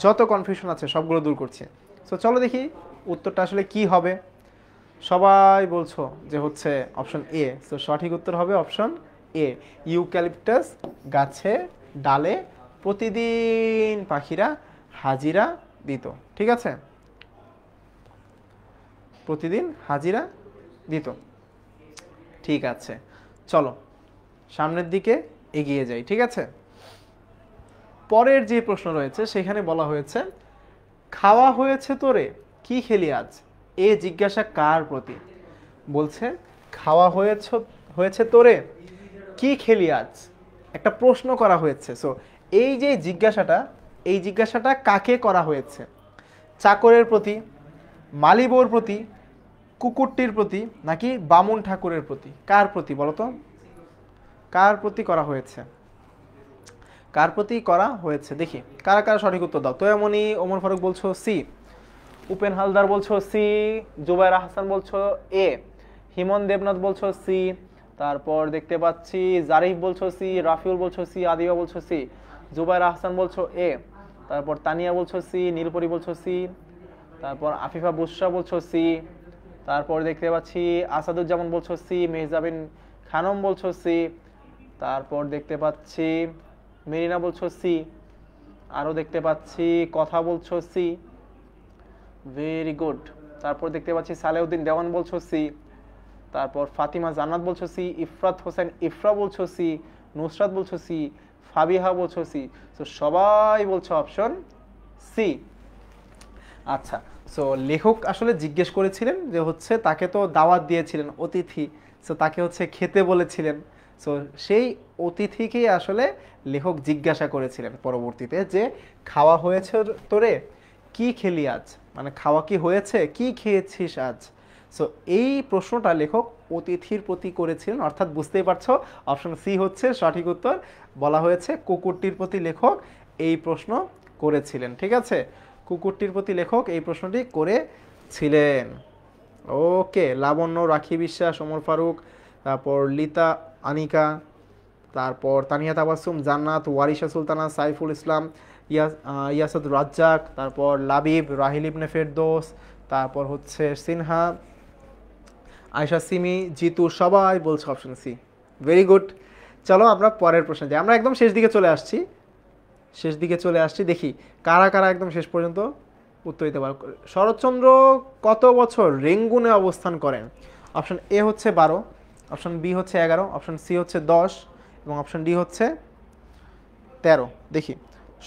যত কনফিউশন আছে সবগুলো দূর করছি। সো চলো দেখি উত্তরটা আসলে কি হবে। সবাই বলছো যে হচ্ছে অপশন এ, সো সঠিক উত্তর হবে অপশন এ, ইউক্যালিপটাস গাছে ডালে প্রতিদিন পাখিরা হাজিরা দিত, ঠিক আছে? প্রতিদিন হাজিরা দিত, ঠিক আছে। চলো সামনের দিকে এগিয়ে যাই, ঠিক আছে? পরের যে প্রশ্ন রয়েছে সেখানে বলা হয়েছে খাওয়া হয়েছে তোরে কি খেলি আজ, এ জিজ্ঞাসা কার প্রতি? বলছে খাওয়া হয়েছে তোরে, কি খেলি আজ, একটা প্রশ্ন করা হয়েছে। সো এই যে জিজ্ঞাসাটা, এই জিজ্ঞাসাটা কাকে করা হয়েছে? চাকরের প্রতি, মালিবউর প্রতি, কুকুরটির প্রতি, নাকি বামুন ঠাকুরের প্রতি? কার প্রতি বলতো? কার প্রতি করা হয়েছে? কার প্রতি করা হয়েছে দেখি কারা কারা সঠিক উত্তর দাও। তোয়ামনি ওমর ফারুক বলছো সি, উপেন হালদার বলছো সি, জুবাইর আহসান বলছো এ, হিমন দেবনাথ বলছো সি, তারপর দেখতে পাচ্ছি জারিফ বলছো সি, রাফিউল বলছো সি, আদিবা বলছো সি, জুবাইর আহসান বলছো এ, তারপর তানিয়া বলছো সি, নীলপরি বলছো সি, তারপর আফিফা বুশরা বলছো সি, তারপর দেখতে পাচ্ছি আসাদুজ্জামান বলছো সি, মেহজাবিন খানম বলছো সি, তারপর দেখতে পাচ্ছি মেরিনা বলছো সি, আরও দেখতে পাচ্ছি কথা বলছো সি, ভেরি গুড। তারপর দেখতে পাচ্ছি সালেউদ্দিন দেওয়ান বলছো সি, তারপর ফাতিমা জান্নাত বলছো সি, ইফরাত হোসেন ইফরা বলছো সি, নুসরাত বলছো সি, ফাবিহা বলছো সি। তো সবাই বলছো অপশন সি। আচ্ছা, সো লেখক আসলে জিজ্ঞেস করেছিলেন যে হচ্ছে তাকে তো দাওয়াত দিয়েছিলেন অতিথি, সো তাকে হচ্ছে খেতে বলেছিলেন। সো সেই অতিথিকেই আসলে লেখক জিজ্ঞাসা করেছিলেন পরবর্তীতে যে খাওয়া হয়েছে তোরে, কি খেলি আজ, মানে খাওয়া কি হয়েছে, কি খেয়েছিস আজ। সো এই প্রশ্নটা লেখক অতিথির প্রতি করেছিলেন, অর্থাৎ বুঝতেই পারছো অপশন সি হচ্ছে সঠিক উত্তর। বলা হয়েছে কুকুরটির প্রতি লেখক এই প্রশ্ন করেছিলেন। ঠিক আছে, কুকুরটির প্রতি লেখক এই প্রশ্নটি করেছিলেন। ওকে, লাবণ্য, রাখি বিশ্বাস, ওমর ফারুক, তারপর লিতা আনিকা, তারপর তানিয়া তাবাসুম, জান্নাত, ওয়ারিশা সুলতানা, সাইফুল ইসলাম, ইয়াসাদ রাজ্জাক, তারপর লাবিব, রাহিল ইবনে ফেরদৌস, তারপর হচ্ছে সিনহা, আয়শা সিমি, জিতু, সবাই বলছে অপশন সি। Very good. চলো আমরা পরের প্রশ্নে যাই, আমরা একদম শেষ দিকে চলে আসছি, শেষ দিকে চলে আসছি। দেখি কারা কারা একদম শেষ পর্যন্ত উত্তর দিতে পারো। শরৎচন্দ্র কত বছর রেঙ্গুনে অবস্থান করেন? অপশন এ হচ্ছে 12, অপশন বি হচ্ছে 11, অপশন সি হচ্ছে 10 এবং অপশন ডি হচ্ছে 13। দেখি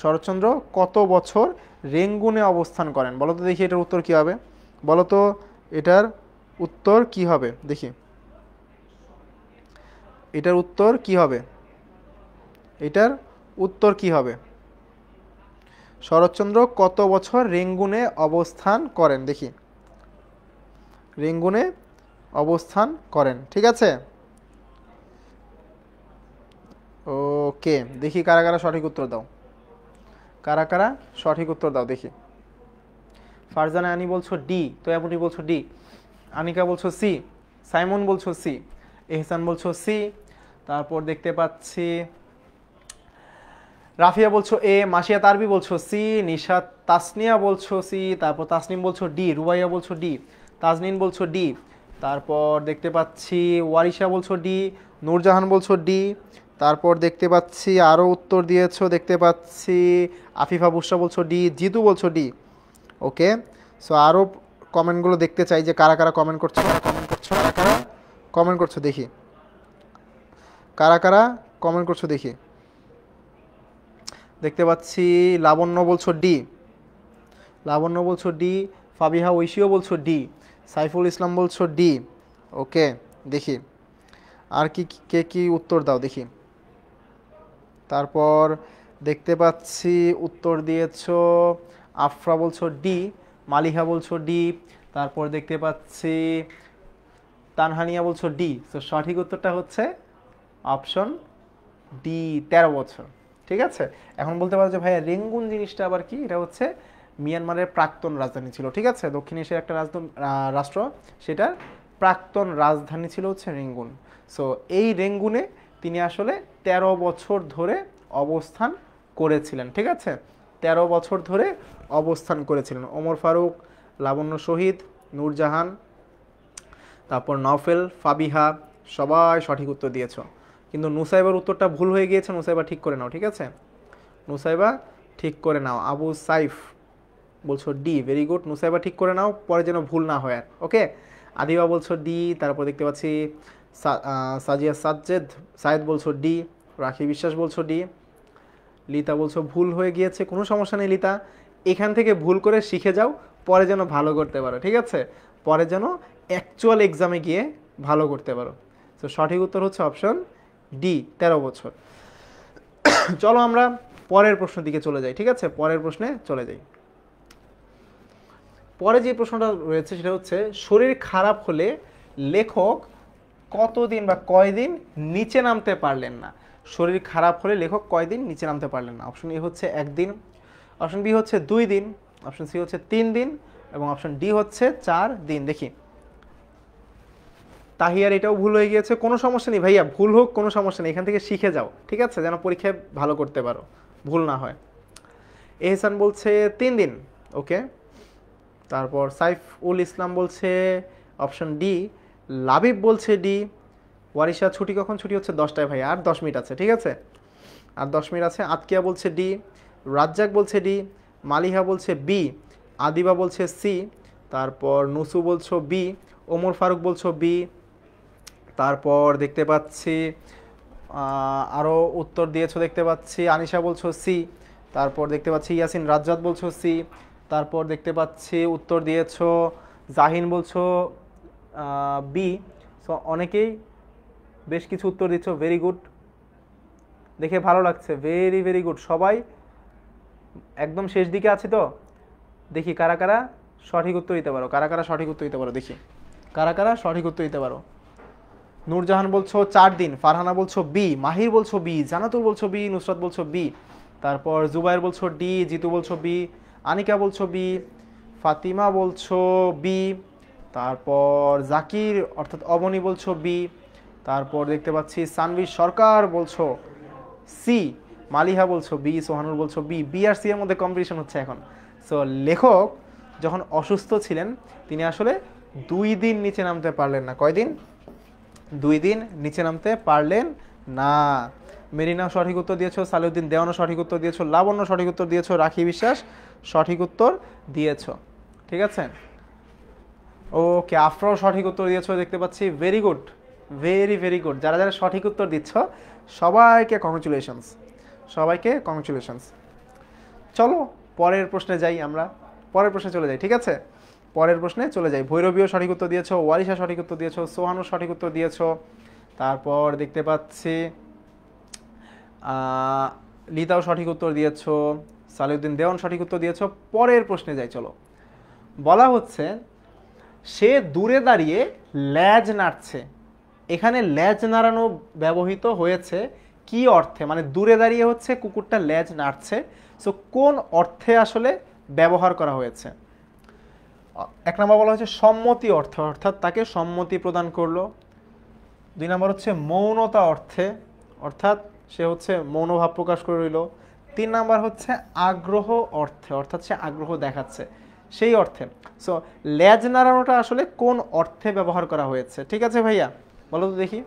শরৎচন্দ্র কত বছর রেঙ্গুনে অবস্থান করেন, বলো তো দেখি এটার উত্তর কী হবে, বলো তো এটার উত্তর কি হবে দেখি, এটার উত্তর কি হবে, এটার উত্তর কি হবে? শরৎচন্দ্র কত বছর রেঙ্গুনে অবস্থান করেন দেখি, রেঙ্গুনে অবস্থান করেন। ঠিক আছে, ওকে, দেখি কারা কারা সঠিক উত্তর দাও, কারা কারা সঠিক উত্তর দাও দেখি। ফারজানা আনি বলছো ডি, তোয়ামুনি বলছো ডি, আনিকা বলছো সি, সাইমন বলছো সি, এহসান বলছো সি, তারপর দেখতে পাচ্ছি রাফিয়া বলছো এ, মাসিয়া তারবি বলছো সি, নিশাত তাসনিয়া বলছো সি, তারপর তাসনিম বলছো ডি, রুবাইয়া বলছো ডি, তাজনিন বলছো ডি, তারপর দেখতে পাচ্ছি ওয়ারিশা বলছো ডি, নূরজাহান বলছো ডি, তারপর দেখতে পাচ্ছি আরও উত্তর দিয়েছো, দেখতে পাচ্ছি আফিফা বুশরা বলছো ডি, জিতু বলছো ডি। ওকে, সো আরও কমেন্টগুলো দেখতে চাই যে কারা কারা কমেন্ট করছো, কারা কারা কমেন্ট করছো দেখি, কারা কারা কমেন্ট করছো দেখি। দেখতে পাচ্ছি লাবণ্য বলছো ডি, লাবণ্য বলছো ডি, ফাবিহা ঐশীও বলছো ডি, সাইফুল ইসলাম বলছো ডি। ওকে, দেখি আর কি কে কি উত্তর দাও দেখি। তারপর দেখতে পাচ্ছি উত্তর দিয়েছো আফরা বলছো ডি, মালিহা বলছো ডি, তারপর দেখতে পাচ্ছি তানহানিয়া বলছো ডি। তো সঠিক উত্তরটা হচ্ছে অপশন ডি, 13 বছর। ঠিক আছে, এখন বলতে পারো যে ভাইয়া রেঙ্গুন জিনিসটা আবার কি? এটা হচ্ছে মিয়ানমারের প্রাক্তন রাজধানী ছিল। ঠিক আছে, দক্ষিণ এশিয়ার একটা রাষ্ট্র, সেটার প্রাক্তন রাজধানী ছিল হচ্ছে রেঙ্গুন। সো এই রেঙ্গুনে তিনি আসলে 13 বছর ধরে অবস্থান করেছিলেন। ঠিক আছে, 13 বছর ধরে অবস্থান করেছিলেন। ওমর ফারুক, লাবণ্য শহীদ, নূরজাহান, তারপর নফেল, ফাবিহা, সবাই সঠিক উত্তর দিয়েছ, কিন্তু নুসাইবার উত্তরটা ভুল হয়ে গিয়েছে। নুসাইবা ঠিক করে নাও। ঠিক আছে, নুসাইবা ঠিক করে নাও। আবু সাইফ বলছো ডি, ভেরি গুড। নুসাইবা ঠিক করে নাও, পরে যেন ভুল না হয় আর। ওকে, আদিবা বলছো ডি, তারপর দেখতে পাচ্ছি সাজিয়া সায়েদ বলছো ডি, রাখি বিশ্বাস বলছো ডি, লিতা বলছো ভুল হয়ে গিয়েছে, কোনো সমস্যা নেই লিতা, এখান থেকে ভুল করে শিখে যাও, পরে যেন ভালো করতে পারো। ঠিক আছে, পরে যেন অ্যাকচুয়াল এক্সামে গিয়ে ভালো করতে পারো। তো সঠিক উত্তর হচ্ছে অপশন ডি, 13 বছর। চলো আমরা পরের প্রশ্ন দিকে চলে যাই, ঠিক আছে? পরের প্রশ্নে চলে যাই। পরে যে প্রশ্নটা রয়েছে সেটা হচ্ছে শরীর খারাপ হলে লেখক কতদিন বা কয়দিন নিচে নামতে পারলেন না? শরীর খারাপ হলে লেখক কয়দিন নিচে নামতে পারলেন না? অপশন এ হচ্ছে 1 দিন, অপশন বি হচ্ছে 2 দিন, অপশন সি হচ্ছে 3 দিন এবং অপশন ডি হচ্ছে 4 দিন। দেখি তাহিয়ার এটাও ভুল হয়ে গিয়েছে, কোনো সমস্যা নেই ভাইয়া, ভুল হোক কোনো সমস্যা নেই, এখান থেকে শিখে যাও, ঠিক আছে? যেন পরীক্ষায় ভালো করতে পারো, ভুল না হয়। এহসান বলছে 3 দিন, ওকে। তারপর সাইফুল ইসলাম বলছে অপশন ডি, লাবিব বলছে ডি। ওয়ারিশা ছুটি কখন? ছুটি হচ্ছে 10টায় ভাই, আর 10 মিনিট আছে, ঠিক আছে? আর 10 মিনিট আছে। আতকিয়া বলছে ডি, রাজ্জাক বলছে ডি, মালিহা বলছে বি, আদিবা বলছে সি, তারপর নুসু বলছো বি, ওমর ফারুক বলছো বি, তারপর দেখতে পাচ্ছি আরও উত্তর দিয়েছো দেখতে পাচ্ছি, আনিশা বলছো সি, তারপর দেখতে পাচ্ছি ইয়াসিন রাজ্জাক বলছো সি, তারপর দেখতে পাচ্ছি উত্তর দিয়েছো জাহিন বলছো বি। সো অনেকেই বেশ কিছু উত্তর দিচ্ছ, ভেরি গুড, দেখে ভালো লাগছে, ভেরি ভেরি গুড। সবাই একদম শেষ দিকে আছি তো, দেখি কারা কারা সঠিক উত্তর দিতে পারো, কারা কারা সঠিক উত্তর দিতে পারো, দেখি কারা কারা সঠিক উত্তর দিতে পারো। নূরজাহান বলছো 4 দিন, ফারহানা বলছো বি, মাহির বলছো বি, জানাতুল বলছো বি, নুসরাত বলছো বি, তারপর জুবাইর বলছো ডি, জিতু বলছো বি, আনিকা বলছো বি, ফাতিমা বলছো বি, তারপর জাকির অর্থাৎ অবনী বলছো বি, তারপর দেখতে পাচ্ছি সানভি সরকার বলছো সি, মালিহা বলছো বি, সোহানুর বলছো বি। বি আর সি এর মধ্যে কম্পিটিশন হচ্ছে এখন। সো লেখক যখন অসুস্থ ছিলেন তিনি আসলে 2 দিন নিচে নামতে পারলেন না। কয়দিন? 2 দিন নিচে নামতে পারলেন না। মেরিনা সঠিক উত্তর দিয়েছো, সালেউদ্দিন দেওয়ানও সঠিক উত্তর দিয়েছো, লাবণ্য সঠিক উত্তর দিয়েছো, রাখি বিশ্বাস সঠিক উত্তর দিয়েছো, ঠিক আছে? ওকে, আফরাও সঠিক উত্তর দিয়েছো দেখতে পাচ্ছি, very good, very very good. যারা যারা সঠিক উত্তর দিচ্ছ সবাইকে কংগ্রেচুলেশনস, সবাইকে কংগ্রেচুলেশনস। চলো পরের প্রশ্নে যাই, আমরা পরের প্রশ্নে চলে যাই, ঠিক আছে? পরের প্রশ্নে চলে যাই। ভৈরবীয় সঠিক উত্তর দিয়েছো, ওয়ারিশা সঠিক উত্তর দিয়েছো, সোহানু সঠিক উত্তর দিয়েছো, তারপর দেখতে পাচ্ছি লিতাও সঠিক উত্তর দিয়েছো, সালেউদ্দিন দেওয়ান সঠিক উত্তর দিয়েছো। পরের প্রশ্নে যাই, চলো। বলা হচ্ছে সে দূরে দাঁড়িয়ে ল্যাজ নাড়ছে। এখানে ল্যাজ নাড়ানো ব্যবহৃত হয়েছে কি অর্থে? মানে দূরে দাঁড়িয়ে হচ্ছে কুকুরটা ল্যাজ নাড়ছে, সো কোন অর্থে আসলে ব্যবহার করা হয়েছে? 1 নম্বর বলা হচ্ছে সম্মতি অর্থে, অর্থাৎ তাকে সম্মতি প্রদান করলো। 2 নম্বর হচ্ছে মৌনতা অর্থে, অর্থাৎ সে হচ্ছে মৌনভাব প্রকাশ করে রইল। 3 নম্বর হচ্ছে আগ্রহ অর্থে, অর্থাৎ সে আগ্রহ দেখাচ্ছে সেই অর্থে। সো ল্যাজ নাড়ানোটা আসলে কোন অর্থে ব্যবহার করা হয়েছে? ঠিক আছে ভাইয়া, বলো তো দেখি।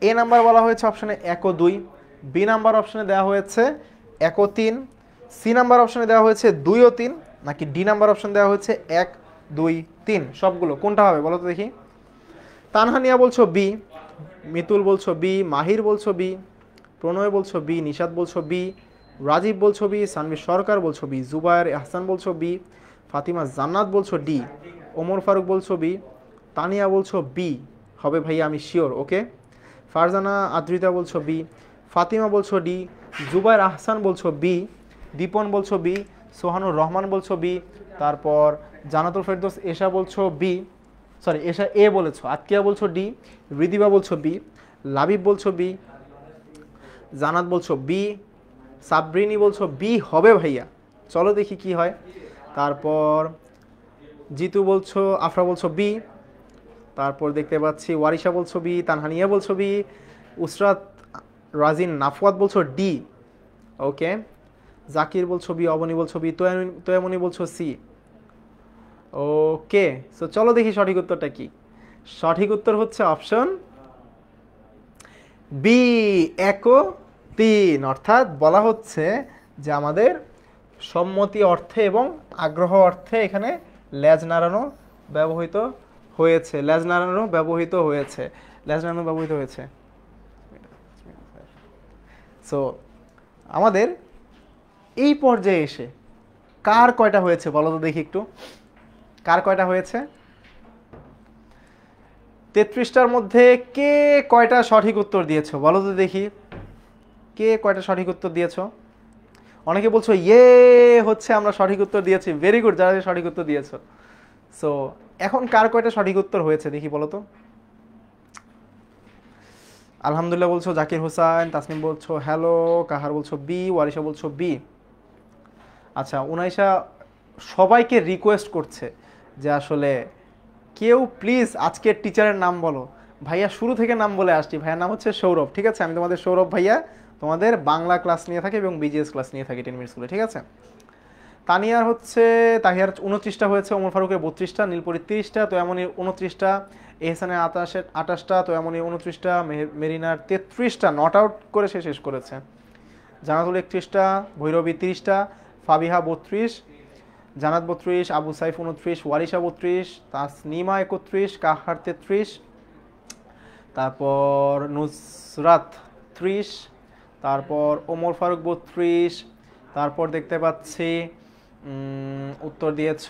এ নাম্বার বলা হয়েছে অপশনে 1 ও 2, বি নাম্বার অপশনে দেওয়া হয়েছে 1 ও 3, সি নাম্বার অপশনে দেওয়া হয়েছে 2 ও 3, নাকি ডি নাম্বার অপশন দেওয়া হয়েছে 1 2 3? সবগুলো কোনটা হবে বলো তো দেখি। তানহানিয়া বলছো বি, মিতুল বলছো বি, মাহির বলছো বি, প্রণয় বলছো বি, নিশাদ বলছো বি, রাজীব বলছো বি, সানভি সরকার বলছো বি, জুবায়ের আহসান বলছো বি, ফাতিমা জান্নাত বলছো ডি, ওমর ফারুক বলছো বি, তানিয়া বলছো বি। হবে ভাইয়া, আমি শিওর, ওকে। ফারজানা আদ্রিতা বলছো বি, ফাতিমা বলছো ডি, জুবায়ের আহসান বলছো বি, দীপন বলছো বি, সোহানুর রহমান বলছো বি, তারপর জানাতুল ফেরদৌস এশা বলছো বি, সরি এশা এ বলেছো, আতকিয়া বলছো ডি, রিদিবা বলছো বি, লাবিব বলছো বি, জানাত বলছো বি, সাবরিনী বলছো বি। হবে ভাইয়া, চলো দেখি কি হয়। তারপর জিতু বলছো, আফরা বলছো বি, তারপর দেখতে পাচ্ছি ওয়ারিশা বলছো বি, তানহানিয়া বলছো বি, উসরাত রাজিন নাফওয়াত বলছো ডি, ওকে। জাকির বলছো বি, অবনী বলছো বি, তোয়ামনি বলছো সি, ওকে। সো চলো দেখি সঠিক উত্তরটা কি। সঠিক উত্তর হচ্ছে অপশন বি, 1 ও 3, অর্থাৎ বলা হচ্ছে যে আমাদের সম্মতি অর্থে এবং আগ্রহ অর্থে এখানে ল্যাজ নাড়ানো ব্যবহৃত হয়েছে, ল্যাজ নাড়ানো ব্যবহৃত হয়েছে, ল্যাজ নাড়ানো ব্যবহৃত হয়েছে। সো আমাদের এই পর্যায়ে এসে কার কয়টা হয়েছে বলো তো দেখি একটু। কার কয়টা হয়েছে? 33টার মধ্যে কে কয়টা সঠিক উত্তর দিয়েছো বলো তো দেখি, কে কয়টা সঠিক উত্তর দিয়েছো? অনেকে বলছো হচ্ছে আমরা সঠিক উত্তর দিয়েছি, ভেরি গুড যারা সঠিক উত্তর দিয়েছো। সো এখন কার কয়টা সঠিক উত্তর হয়েছে দেখি বলো তো। আলহামদুলিল্লাহ বলছো, জাকির হোসেন, তাসনিম বলছো হ্যালো, কাহার বলছো বি, ওয়ারিশা বলছো বি। আচ্ছা, উনাইশা সবাইকে রিকোয়েস্ট করছে যে আসলে কেউ প্লিজ আজকের টিচারের নাম বলো। ভাইয়া শুরু থেকে নাম বলে আসছি, ভাইয়ার নাম হচ্ছে সৌরভ, ঠিক আছে? আমি তোমাদের সৌরভ ভাইয়া, তোমাদের বাংলা ক্লাস নিয়ে থাকি এবং বিজিএস ক্লাস নিয়ে থাকি 10 মিনিট স্কুলে, ঠিক আছে? তানিয়ার হচ্ছে, তাহিয়ার 29টা হয়েছে, ওমর ফারুকের 32টা, নীলপরির 30টা, তো এমনই 29টা, এহসানের 28টা, তো এমনই 29টা, মেরিনার 33টা নট আউট করে সে শেষ করেছে, জানাতুল 31টা, ভৈরবী 30টা, ফাবিহা 32, জানাত 32, আবু সাইফ 29, ওয়ারিশা 32, তাসনিমা 31, কাহার 33, তারপর নুসরাত 30, তারপর ওমর ফারুক 32, তারপর দেখতে পাচ্ছি উত্তর দিয়েছ,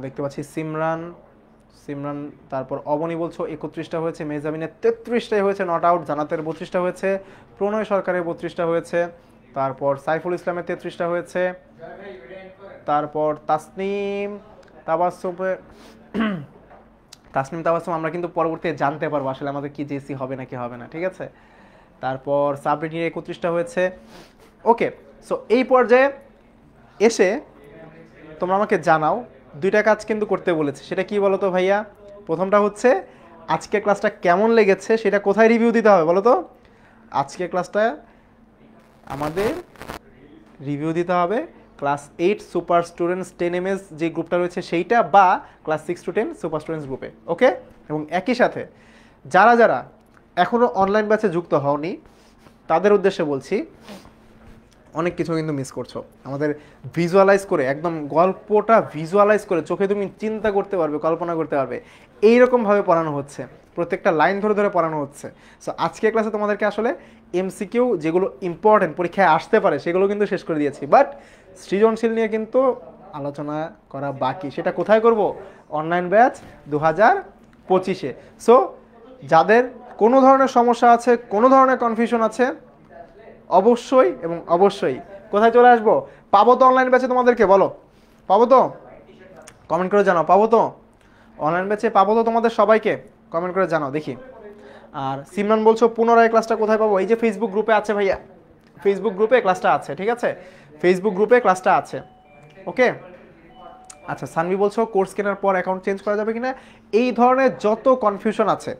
দেখতে পাচ্ছি সিমরান, তারপর অবনী বলছো 31টা হয়েছে, মেজামিনের 33টাই হয়েছে নট আউট, জানাতের 32টা হয়েছে, প্রণয় সরকারের 32টা হয়েছে, তারপর সাইফুল ইসলামের 33টা হয়েছে, তারপর তাসনিম তাবাসসুম আমরা কিন্তু পরবর্তীতে জানতে পারবো আসলে আমাদের কি জেসি হবে নাকি হবে না, ঠিক আছে? তারপর সাবরিনের 31টা হয়েছে। ওকে, সো এই পর্যায়ে এসে তোমরা আমাকে জানাও, দুইটা কাজ কিন্তু করতে বলেছে, সেটা কি বলো তো ভাইয়া? প্রথমটা হচ্ছে আজকের ক্লাসটা কেমন লেগেছে সেটা কোথায় রিভিউ দিতে হবে বলো তো? আজকের ক্লাসটা আমাদের রিভিউ দিতে হবে ক্লাস 8 সুপার স্টুডেন্টস 10 MS যে গ্রুপটা রয়েছে সেইটা, বা ক্লাস 6 to 10 সুপার স্টুডেন্টস গ্রুপে, ওকে? এবং একই সাথে যারা যারা এখনও অনলাইন ব্যাচে যুক্ত হওনি তাদের উদ্দেশ্যে বলছি, অনেক কিছু কিন্তু মিস করছো। আমাদের ভিজুয়ালাইজ করে, একদম গল্পটা ভিজুয়ালাইজ করে চোখে তুমি চিন্তা করতে পারবে, কল্পনা করতে পারবে, এইরকমভাবে পড়ানো হচ্ছে, প্রত্যেকটা লাইন ধরে ধরে পড়ানো হচ্ছে। সো আজকের ক্লাসে তোমাদেরকে আসলে এমসিকিউ যেগুলো ইম্পর্টেন্ট পরীক্ষায় আসতে পারে সেগুলো কিন্তু শেষ করে দিয়েছি, বাট সৃজনশীল নিয়ে কিন্তু আলোচনা করা বাকি। সেটা কোথায় করব? Online batch 2025-এ। সো যাদের কোনো ধরনের সমস্যা আছে, কোনো ধরনের কনফিউশন আছে, অবশ্যই এবং অবশ্যই কোথায় চলে আসবো? পাবো তো অনলাইন ব্যাচে তোমাদেরকে, বলো পাবো তো? কমেন্ট করে জানাও পাবো তো? অনলাইন ব্যাচে পাবো তো তোমাদের সবাইকে? কমেন্ট করে জানাও দেখি। আর সিমরান বলছো পুনরায় ক্লাসটা কোথায় পাবো? এই যে ফেসবুক গ্রুপে আছে ভাইয়া, ফেসবুক গ্রুপে ক্লাসটা আছে, ঠিক আছে? ফেসবুক গ্রুপে ক্লাসটা আছে, ওকে? আচ্ছা, সানভি বলছো কোর্স কেনার পর অ্যাকাউন্ট চেঞ্জ করা যাবে কিনা? এই ধরনের যত কনফিউশন আছে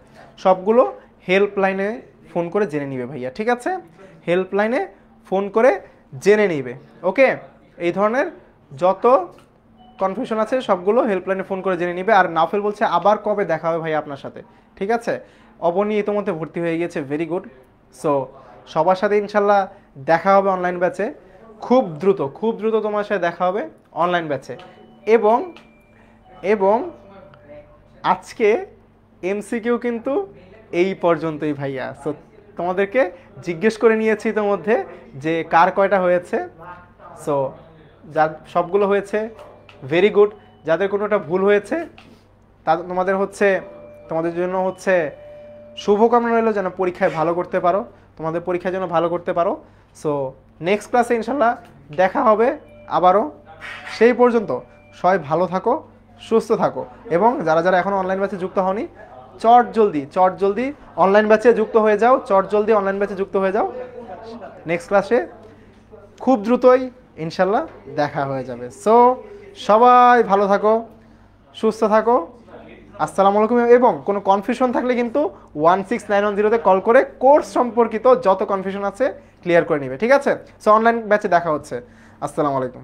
সবগুলো হেল্পলাইনে ফোন করে জেনে নিবে ভাইয়া, ঠিক আছে? হেল্পলাইনে ফোন করে জেনে নিবে, ওকে? এই ধরনের যত কনফিউশন আছে সবগুলো হেল্পলাইনে ফোন করে জেনে নিবে। আর নাফেল বলছে আবার কবে দেখা হবে ভাইয়া আপনার সাথে, ঠিক আছে? অবনী ইতোমধ্যে ভর্তি হয়ে গিয়েছে, ভেরি গুড। সো সবার সাথে ইনশাল্লাহ দেখা হবে অনলাইন ব্যাচে, খুব দ্রুত তোমার সাথে দেখা হবে অনলাইন ব্যাচে। এবং এবং আজকে এমসিকিউ কিন্তু এই পর্যন্তই ভাইয়া। সো তোমাদেরকে জিজ্ঞেস করে নিয়েছি ইতোমধ্যে যে কার কয়টা হয়েছে। সো যার সবগুলো হয়েছে, ভেরি গুড। যাদের কোনোটা ভুল হয়েছে তোমাদের জন্য হচ্ছে শুভকামনা রইল যেন পরীক্ষায় ভালো করতে পারো, তোমাদের পরীক্ষায় যেন ভালো করতে পারো। সো নেক্সট ক্লাসে ইনশাল্লাহ দেখা হবে আবারও। সেই পর্যন্ত সবাই ভালো থাকো, সুস্থ থাকো, এবং যারা যারা এখনও অনলাইন ব্যাচে যুক্ত হওনি চট জলদি অনলাইন ব্যাচে যুক্ত হয়ে যাও, অনলাইন ব্যাচে যুক্ত হয়ে যাও। নেক্সট ক্লাসে খুব দ্রুতই ইনশাল্লাহ দেখা হয়ে যাবে। সো সবাই ভালো থাকো, সুস্থ থাকো, আসসালামু আলাইকুম। এবং কোনো কনফিউশন থাকলে কিন্তু 16910-তে কল করে কোর্স সম্পর্কিত যত কনফিউশন আছে ক্লিয়ার করে নিবে, ঠিক আছে? সো অনলাইন ব্যাচে দেখা হচ্ছে। আসসালামু আলাইকুম।